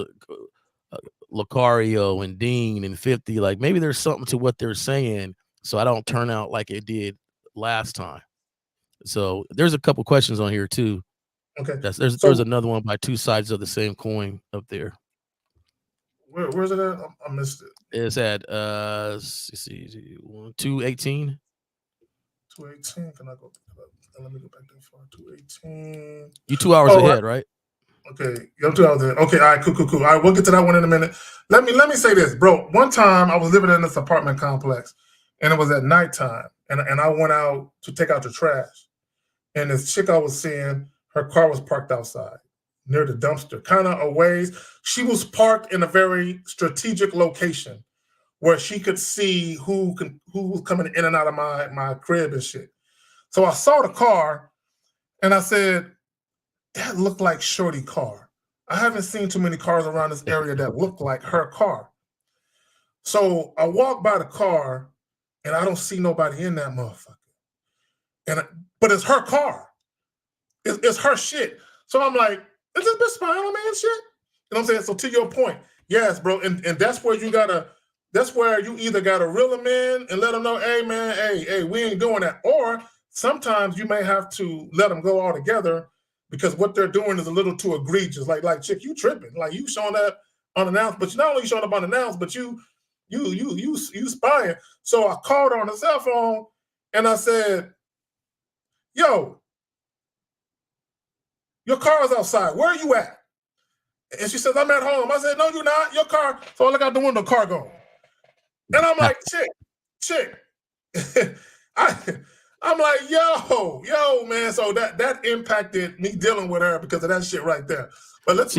Speaker 8: Lucario, and Dean, and 50. Like, maybe there's something to what they're saying, so I don't turn out like it did last time. So there's a couple questions on here too.
Speaker 7: Okay.
Speaker 8: There's another one by two sides of the same coin up there.
Speaker 7: Where's it at? I missed it.
Speaker 8: It's at 218.
Speaker 7: 218. Can I go? Let me go back that far. 218.
Speaker 8: You 2 hours ahead, right?
Speaker 7: Okay, I'm 2 hours ahead. Okay, all right, cool. All right, we'll get to that one in a minute. Let me say this, bro. One time I was living in this apartment complex, and it was at nighttime, and I went out to take out the trash, and this chick I was seeing, her car was parked outside. near the dumpster, kind of a ways. She was parked in a very strategic location where she could see who was coming in and out of my crib and shit. So I saw the car and I said, that looked like Shorty car. I haven't seen too many cars around this area that look like her car. So I walk by the car and I don't see nobody in that motherfucker. But it's her car. It's her shit. So I'm like, is this bitch spying on me and shit? You know what I'm saying? So to your point, yes, bro. And that's where that's where you either gotta reel them in and let them know, hey man, hey, we ain't doing that. Or sometimes you may have to let them go altogether because what they're doing is a little too egregious. Like chick, you tripping. Like you showing up unannounced, but you're not only showing up unannounced, but you spying. So I called her on the cell phone and I said, yo, your car is outside. Where are you at? And she says, I'm at home. I said, no, you're not. Your car. So I look out the window, car gone. And I'm like, chick. I'm like, yo, man. So that impacted me dealing with her because of that shit right there. But
Speaker 8: that's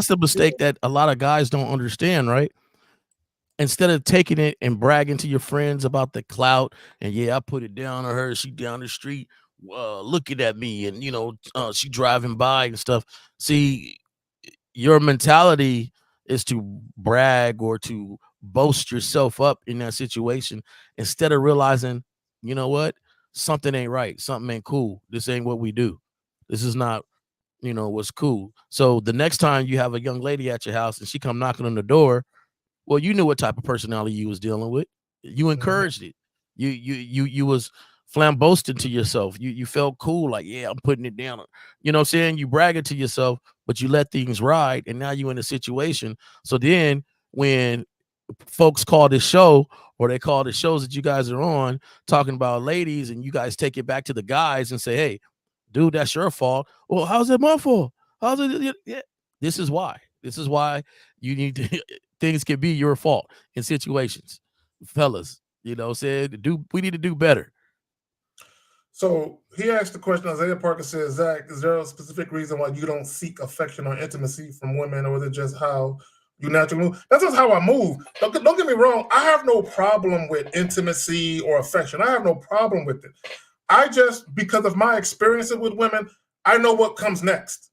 Speaker 8: the mistake that a lot of guys don't understand, right? Instead of taking it and bragging to your friends about the clout and I put it down on her, she down the street looking at me and she driving by and stuff. See, your mentality is to brag or to boast yourself up in that situation instead of realizing, you know what, something ain't right, something ain't cool, this ain't what we do, this is not what's cool. So the next time you have a young lady at your house and she come knocking on the door, well, you knew what type of personality you was dealing with. You encouraged it. You was flamboasting to yourself. You felt cool, like, yeah, I'm putting it down. You know what I'm saying? You bragging to yourself, but you let things ride, and now you in a situation. So then when folks call this show or they call the shows that you guys are on talking about ladies and you guys take it back to the guys and say, hey, dude, that's your fault. Well, how's it my fault? How's it? Yeah. This is why you need to things can be your fault in situations, fellas. You know, said we need to do better.
Speaker 7: So he asked the question. Isaiah Parker says, Zach, is there a specific reason why you don't seek affection or intimacy from women, or is it just how you naturally move? That's just how I move. Don't get me wrong. I have no problem with intimacy or affection. I have no problem with it. I just, because of my experiences with women, I know what comes next.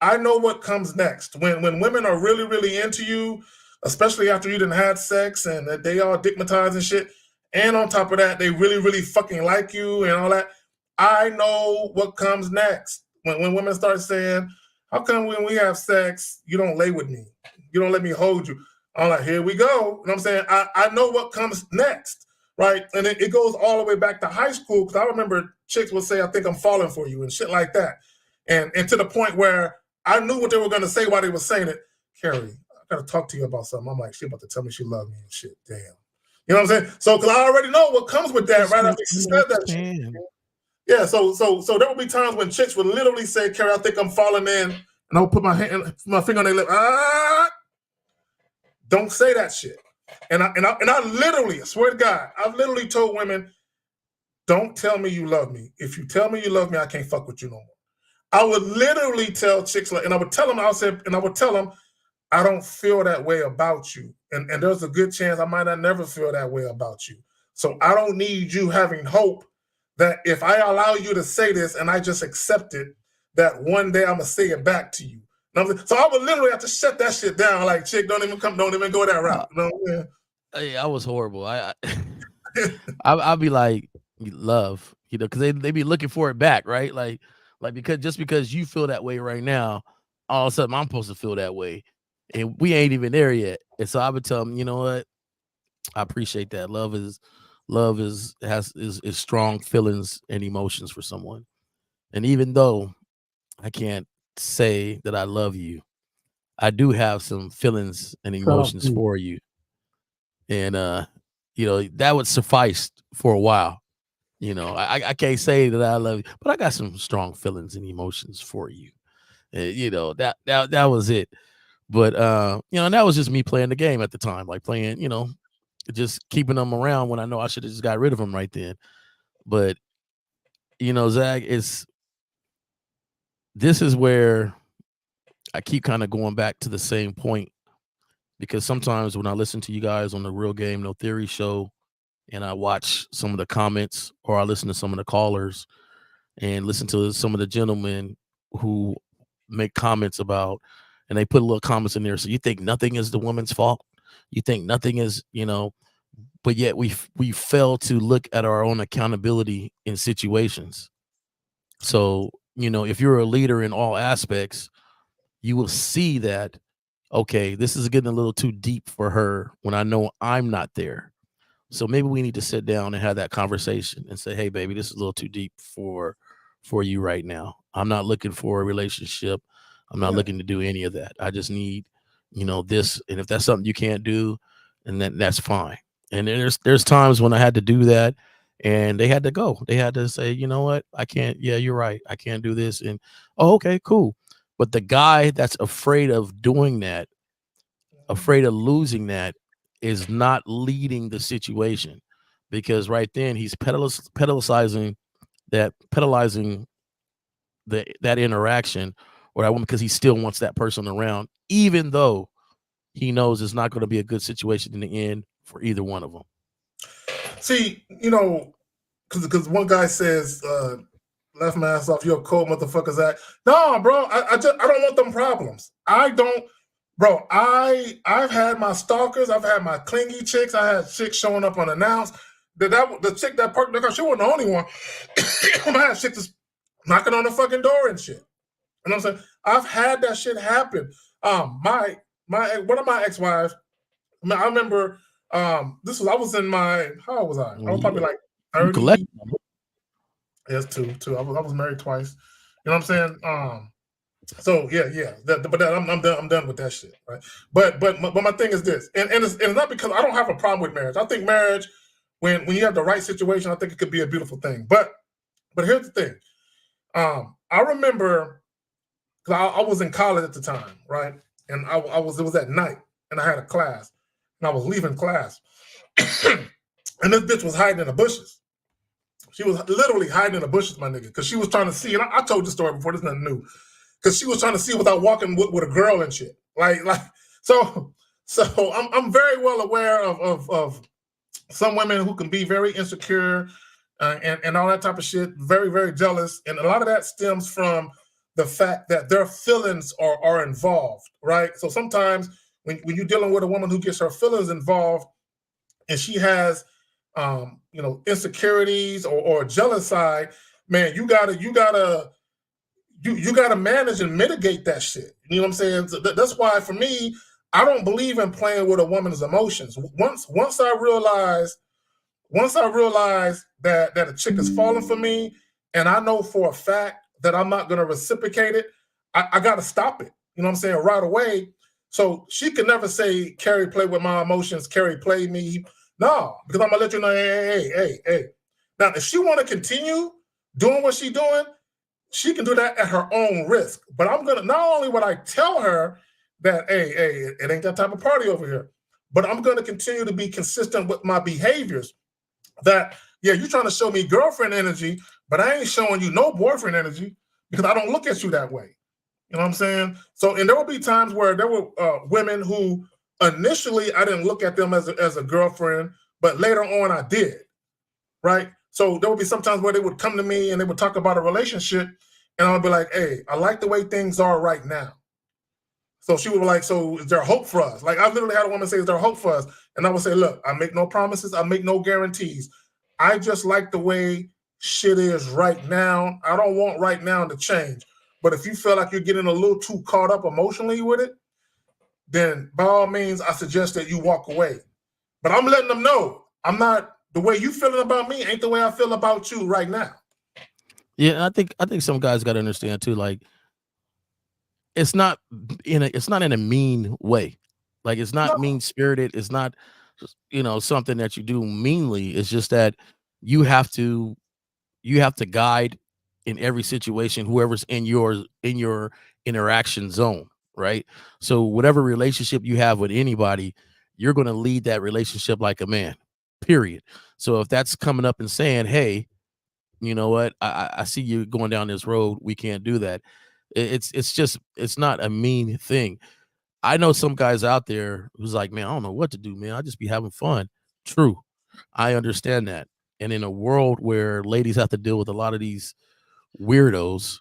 Speaker 7: I know what comes next. When women are really, really into you, especially after you done had sex and they all dickmatized and shit, and on top of that, they really, really fucking like you and all that, I know what comes next. When women start saying, how come when we have sex, you don't lay with me? You don't let me hold you? I'm like, here we go. You know what I'm saying? I know what comes next, right? And it goes all the way back to high school, because I remember chicks would say, I think I'm falling for you and shit like that. And to the point where I knew what they were going to say while they were saying it. Carrie, I got to talk to you about something. I'm like, she about to tell me she loved me and shit. Damn. You know what I'm saying? So, because I already know what comes with that right after she said that shit. Yeah, so there will be times when chicks would literally say, Carrie, I think I'm falling in, and I'll put my finger on their lip. Don't say that shit. And I literally, I swear to God, I've literally told women, don't tell me you love me. If you tell me you love me, I can't fuck with you no more. I would literally tell chicks, and I would tell them, I don't feel that way about you. And there's a good chance I might not never feel that way about you. So I don't need you having hope that if I allow you to say this and I just accept it, that one day I'm going to say it back to you. So I would literally have to shut that shit down. Like, chick, don't even go that route. You know what I'm saying?
Speaker 8: Yeah, I was horrible. I'd be like, love, because they be looking for it back, right? Like because you feel that way right now, all of a sudden I'm supposed to feel that way, and we ain't even there yet. And so I would tell them, you know what? I appreciate that. Love is strong feelings and emotions for someone, and even though I can't say that I love you, I do have some feelings and emotions for you, and that would suffice for a while. I can't say that I love you, but I got some strong feelings and emotions for you. That was it. But that was just me playing the game at the time, like playing, just keeping them around when I know I should have just got rid of them right then. But Zach, this is where I keep kind of going back to the same point, because sometimes when I listen to you guys on the Real Game No Theory show and I watch some of the comments, or I listen to some of the callers and listen to some of the gentlemen who make comments about, and they put little comments in there. So you think nothing is the woman's fault? You think nothing is, but yet we fail to look at our own accountability in situations. So, if you're a leader in all aspects, you will see that, okay, this is getting a little too deep for her when I know I'm not there. So maybe we need to sit down and have that conversation and say, hey, baby, this is a little too deep for you right now. I'm not looking for a relationship. I'm not looking to do any of that. I just need, this. And if that's something you can't do, and then that's fine. And then there's times when I had to do that, and they had to go. They had to say, you know what? I can't. Yeah, you're right. I can't do this. And, oh, okay, cool. But the guy that's afraid of doing that, afraid of losing that, is not leading the situation, because right then he's pedalizing that interaction or that woman, because he still wants that person around, even though he knows it's not going to be a good situation in the end for either one of them.
Speaker 7: See, because one guy says, left my ass off, you're a cold motherfucker, Zach. No, bro, I don't want them problems. I don't, bro. I've had my stalkers, I've had my clingy chicks, I had chicks showing up unannounced. The chick that parked the car, she wasn't the only one. I had chicks knocking on the fucking door and shit. You know what I'm saying? I've had that shit happen. My one of my ex-wives, I remember I was in my, how old was I? I was probably like 30. Yes, two. I was married twice. You know what I'm saying? So yeah. I'm done with that shit, right? But my thing is this, and it's not because I don't have a problem with marriage. I think marriage, when you have the right situation, I think it could be a beautiful thing. But here's the thing. I remember, because I was in college at the time, right? And it was at night, and I had a class, and I was leaving class, and this bitch was hiding in the bushes. She was literally hiding in the bushes, my nigga, because she was trying to see, and I told the story before, there's nothing new, because she was trying to see without walking with a girl and shit. So I'm very well aware of some women who can be very insecure and all that type of shit, very, very jealous. And a lot of that stems from the fact that their feelings are involved, right? So sometimes when you're dealing with a woman who gets her feelings involved and she has insecurities or a jealous side, man, you gotta manage and mitigate that shit. You know what I'm saying? So that's why, for me, I don't believe in playing with a woman's emotions. Once I realize that a chick is falling for me, and I know for a fact that I'm not gonna reciprocate it, I gotta stop it. You know what I'm saying? Right away. So she can never say, Carrie, play with my emotions, Carrie, play me. No, because I'm gonna let you know, hey. Now, if she want to continue doing what she's doing, she can do that at her own risk. But I'm gonna, not only would I tell her that, hey, it ain't that type of party over here, but I'm gonna continue to be consistent with my behaviors. That, yeah, you're trying to show me girlfriend energy, but I ain't showing you no boyfriend energy, because I don't look at you that way. You know what I'm saying? So, and there will be times where there were women who initially I didn't look at them as a girlfriend, but later on I did, right? So there would be sometimes where they would come to me and they would talk about a relationship, and I'll be like, hey, I like the way things are right now. So she would be like, so is there hope for us? Like, I literally had a woman say, is there hope for us? And I would say, look, I make no promises, I make no guarantees. I just like the way shit is right now. I don't want right now to change. But if you feel like you're getting a little too caught up emotionally with it, then by all means, I suggest that you walk away. But I'm letting them know, I'm not, the way you feeling about me ain't the way I feel about you right now.
Speaker 8: Yeah, I think some guys got to understand too, like, it's not in a mean way. Like, it's not mean spirited. It's not, something that you do meanly. It's just that you have to guide in every situation whoever's in your interaction zone, right? So whatever relationship you have with anybody, you're going to lead that relationship like a man, period. So if that's coming up and saying, hey, you know what, I see you going down this road, we can't do that, It's not a mean thing. I know some guys out there who's like, man, I don't know what to do, man. I just be having fun. True. I understand that. And in a world where ladies have to deal with a lot of these weirdos,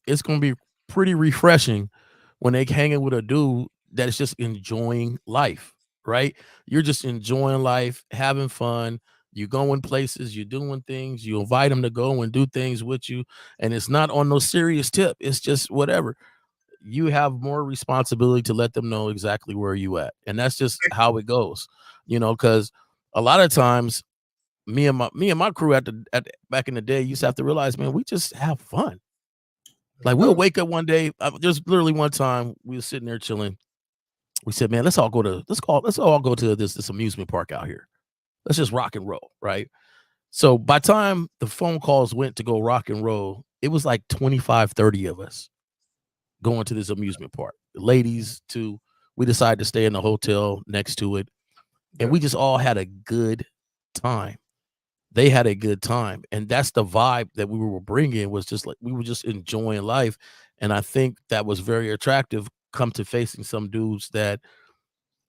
Speaker 8: it's going to be pretty refreshing when they hanging with a dude that is just enjoying life, right? You're just enjoying life, having fun. You're going places, you're doing things, you invite them to go and do things with you. And it's not on no serious tip. It's just whatever. You have more responsibility to let them know exactly where you at. And that's just how it goes, because a lot of times me and my crew at back in the day used to have to realize, man, we just have fun. Like we'll wake up one day. There's literally one time we were sitting there chilling. We said, man, let's all go to this amusement park out here. Let's just rock and roll, right? So by the time the phone calls went to go rock and roll, it was like 25, 30 of us going to this amusement park. The ladies too. We decided to stay in the hotel next to it, and we just all had a good time. They had a good time, and that's the vibe that we were bringing. Was just like we were just enjoying life, and I think that was very attractive. Come to facing some dudes that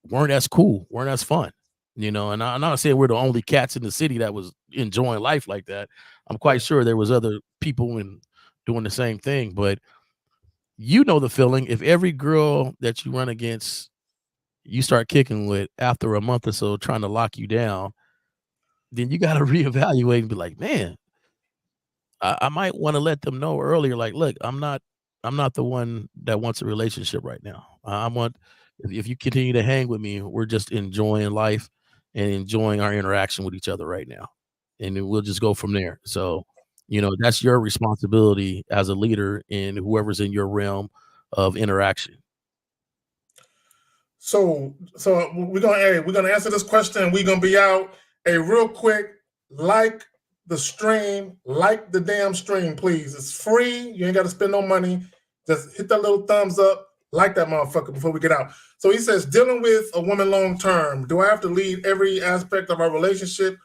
Speaker 8: weren't as cool, weren't as fun, and I'm not saying we're the only cats in the city that was enjoying life like that. I'm quite sure there was other people doing the same thing, but you know the feeling. If every girl that you run against, you start kicking with after a month or so, trying to lock you down, then you got to reevaluate and be like, man, I might want to let them know earlier. Like, look, I'm not the one that wants a relationship right now. I want, if you continue to hang with me, we're just enjoying life and enjoying our interaction with each other right now. And then we'll just go from there. So, that's your responsibility as a leader in whoever's in your realm of interaction.
Speaker 7: So we're gonna answer this question. We're gonna be out. Hey, real quick, like the stream, like the damn stream, please. It's free. You ain't got to spend no money. Just hit that little thumbs up, like that motherfucker before we get out. So he says, dealing with a woman long term, do I have to lead every aspect of our relationship,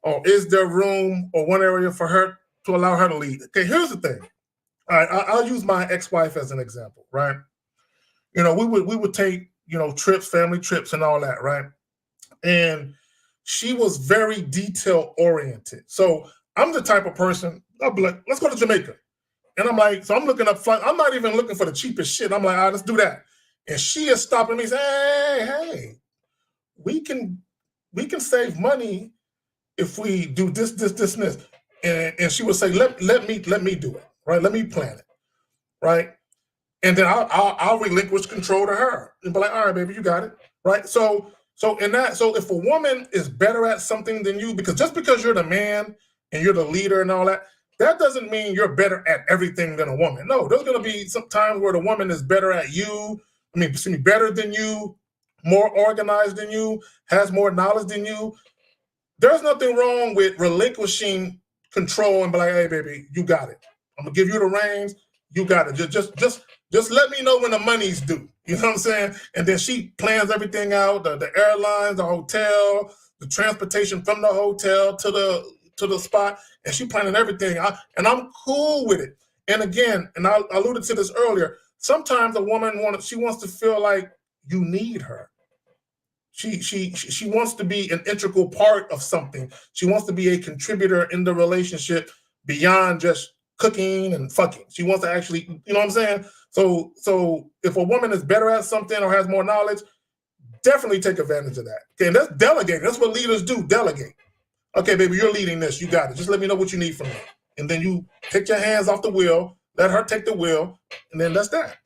Speaker 7: or is there room or one area for her to allow her to lead? Okay, here's the thing. All right, I'll use my ex-wife as an example, right? We would take trips, family trips, and all that, right? And she was very detail oriented. So I'm the type of person, I'll be like, let's go to Jamaica. And I'm like, so I'm looking up flight. I'm not even looking for the cheapest shit. I'm like, all right, let's do that. And she is stopping me saying, hey, we can save money if we do this, and this. And she would say, let me do it, right? Let me plan it, right? And then I'll relinquish control to her and be like, all right, baby, you got it, right? So if a woman is better at something than you, just because you're the man and you're the leader and all that, that doesn't mean you're better at everything than a woman. No, there's going to be some times where the woman is better at you. Better than you, more organized than you, has more knowledge than you. There's nothing wrong with relinquishing control and be like, hey, baby, you got it. I'm gonna give you the reins. You got it. Just let me know when the money's due. You know what I'm saying? And then she plans everything out, the airlines, the hotel, the transportation from the hotel to the spot, and she planning everything. And I'm cool with it. And again, and I alluded to this earlier, sometimes a woman wants to feel like you need her. She wants to be an integral part of something. She wants to be a contributor in the relationship beyond just cooking and fucking. She wants to actually, you know what I'm saying? So if a woman is better at something or has more knowledge, definitely take advantage of that. Okay, and that's delegate. That's what leaders do, delegate. Okay, baby, you're leading this. You got it. Just let me know what you need from me. And then you take your hands off the wheel, let her take the wheel, and then that's that.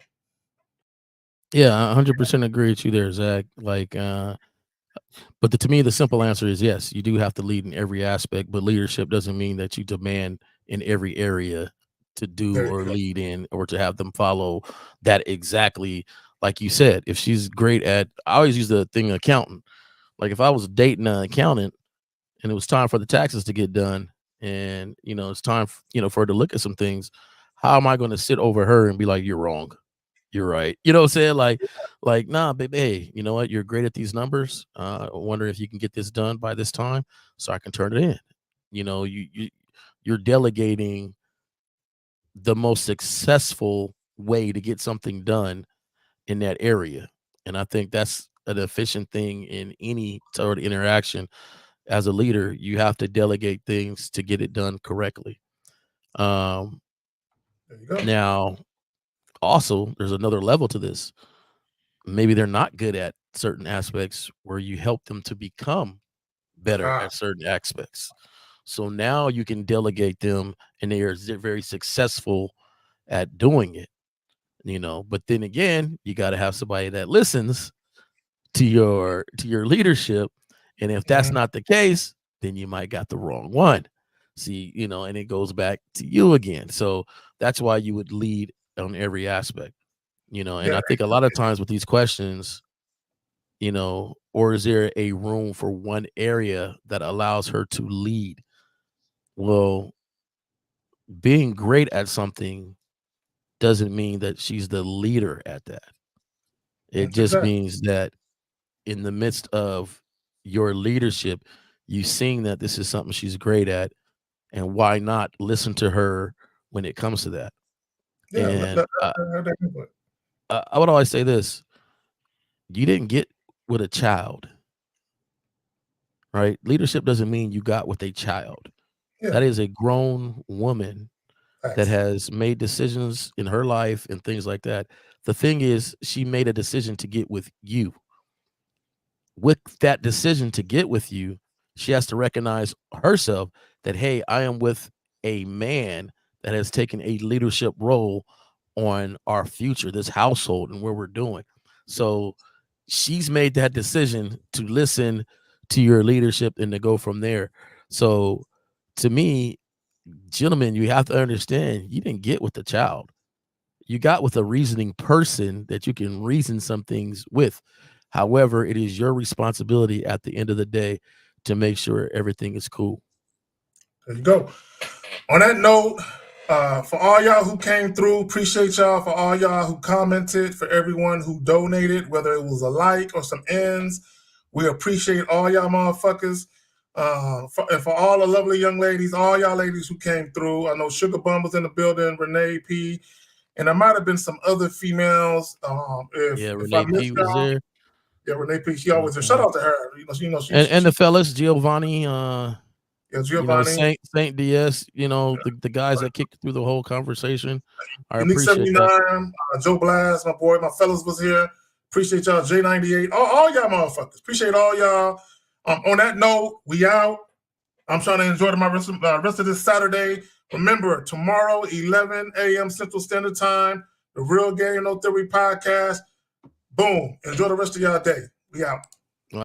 Speaker 8: Yeah, 100% agree with you there, Zach. But to me, the simple answer is yes, you do have to lead in every aspect, but leadership doesn't mean that you demand in every area to do or lead in or to have them follow that exactly like you said. If she's great at, I always use the thing accountant. Like if I was dating an accountant and it was time for the taxes to get done and, it's time, for her to look at some things, how am I going to sit over her and be like, you're wrong? You're right. You know what I'm saying? Like, nah, baby, hey, you know what? You're great at these numbers. I wonder if you can get this done by this time so I can turn it in. You're delegating the most successful way to get something done in that area. And I think that's an efficient thing in any sort of interaction. As a leader, you have to delegate things to get it done correctly.
Speaker 7: There you go.
Speaker 8: Now, also, there's another level to this. Maybe they're not good at certain aspects where you help them to become better at certain aspects. So now you can delegate them and they are very successful at doing it, but then again, you got to have somebody that listens to your leadership. And if that's not the case, then you might got the wrong one. See, and it goes back to you again. So that's why you would lead on every aspect, and I think a lot of times with these questions, or is there a room for one area that allows her to lead? Well, being great at something doesn't mean that she's the leader at that. It just means that in the midst of your leadership, you seeing that this is something she's great at, and why not listen to her when it comes to that?
Speaker 7: Yeah,
Speaker 8: and I would always say this: you didn't get with a child, right? Leadership doesn't mean you got with a child.
Speaker 7: Yeah.
Speaker 8: That is a grown woman that has made decisions in her life and things like that. The thing is, she made a decision to get with you. With that decision to get with you, she has to recognize herself that, hey, I am with a man that has taken a leadership role on our future, this household, and where we're doing. So she's made that decision to listen to your leadership and to go from there. So to me, gentlemen, you have to understand, you didn't get with the child. You got with a reasoning person that you can reason some things with. However, it is your responsibility at the end of the day to make sure everything is cool.
Speaker 7: There you go. On that note, for all y'all who came through, appreciate y'all. For all y'all who commented, for everyone who donated, whether it was a like or some ends, we appreciate all y'all motherfuckers. And for all the lovely young ladies, all y'all ladies who came through. I know Sugar Bum was in the building, Renee P. And there might have been some other females. If
Speaker 8: Renee P was there.
Speaker 7: Yeah, Renee P. She always there. Shout out to her.
Speaker 8: And the fellas, Giovanni,
Speaker 7: Giovanni,
Speaker 8: Saint DS, the guys that kicked through the whole conversation. I
Speaker 7: Unique
Speaker 8: appreciate
Speaker 7: 79,
Speaker 8: that.
Speaker 7: Joe Blast, my boy, my fellas was here. Appreciate y'all, J98, all y'all motherfuckers. Appreciate all y'all. On that note, we out. I'm trying to enjoy my rest of this Saturday. Remember, tomorrow, 11 a.m. Central Standard Time, the Real Game No Theory podcast. Boom. Enjoy the rest of y'all day. We out.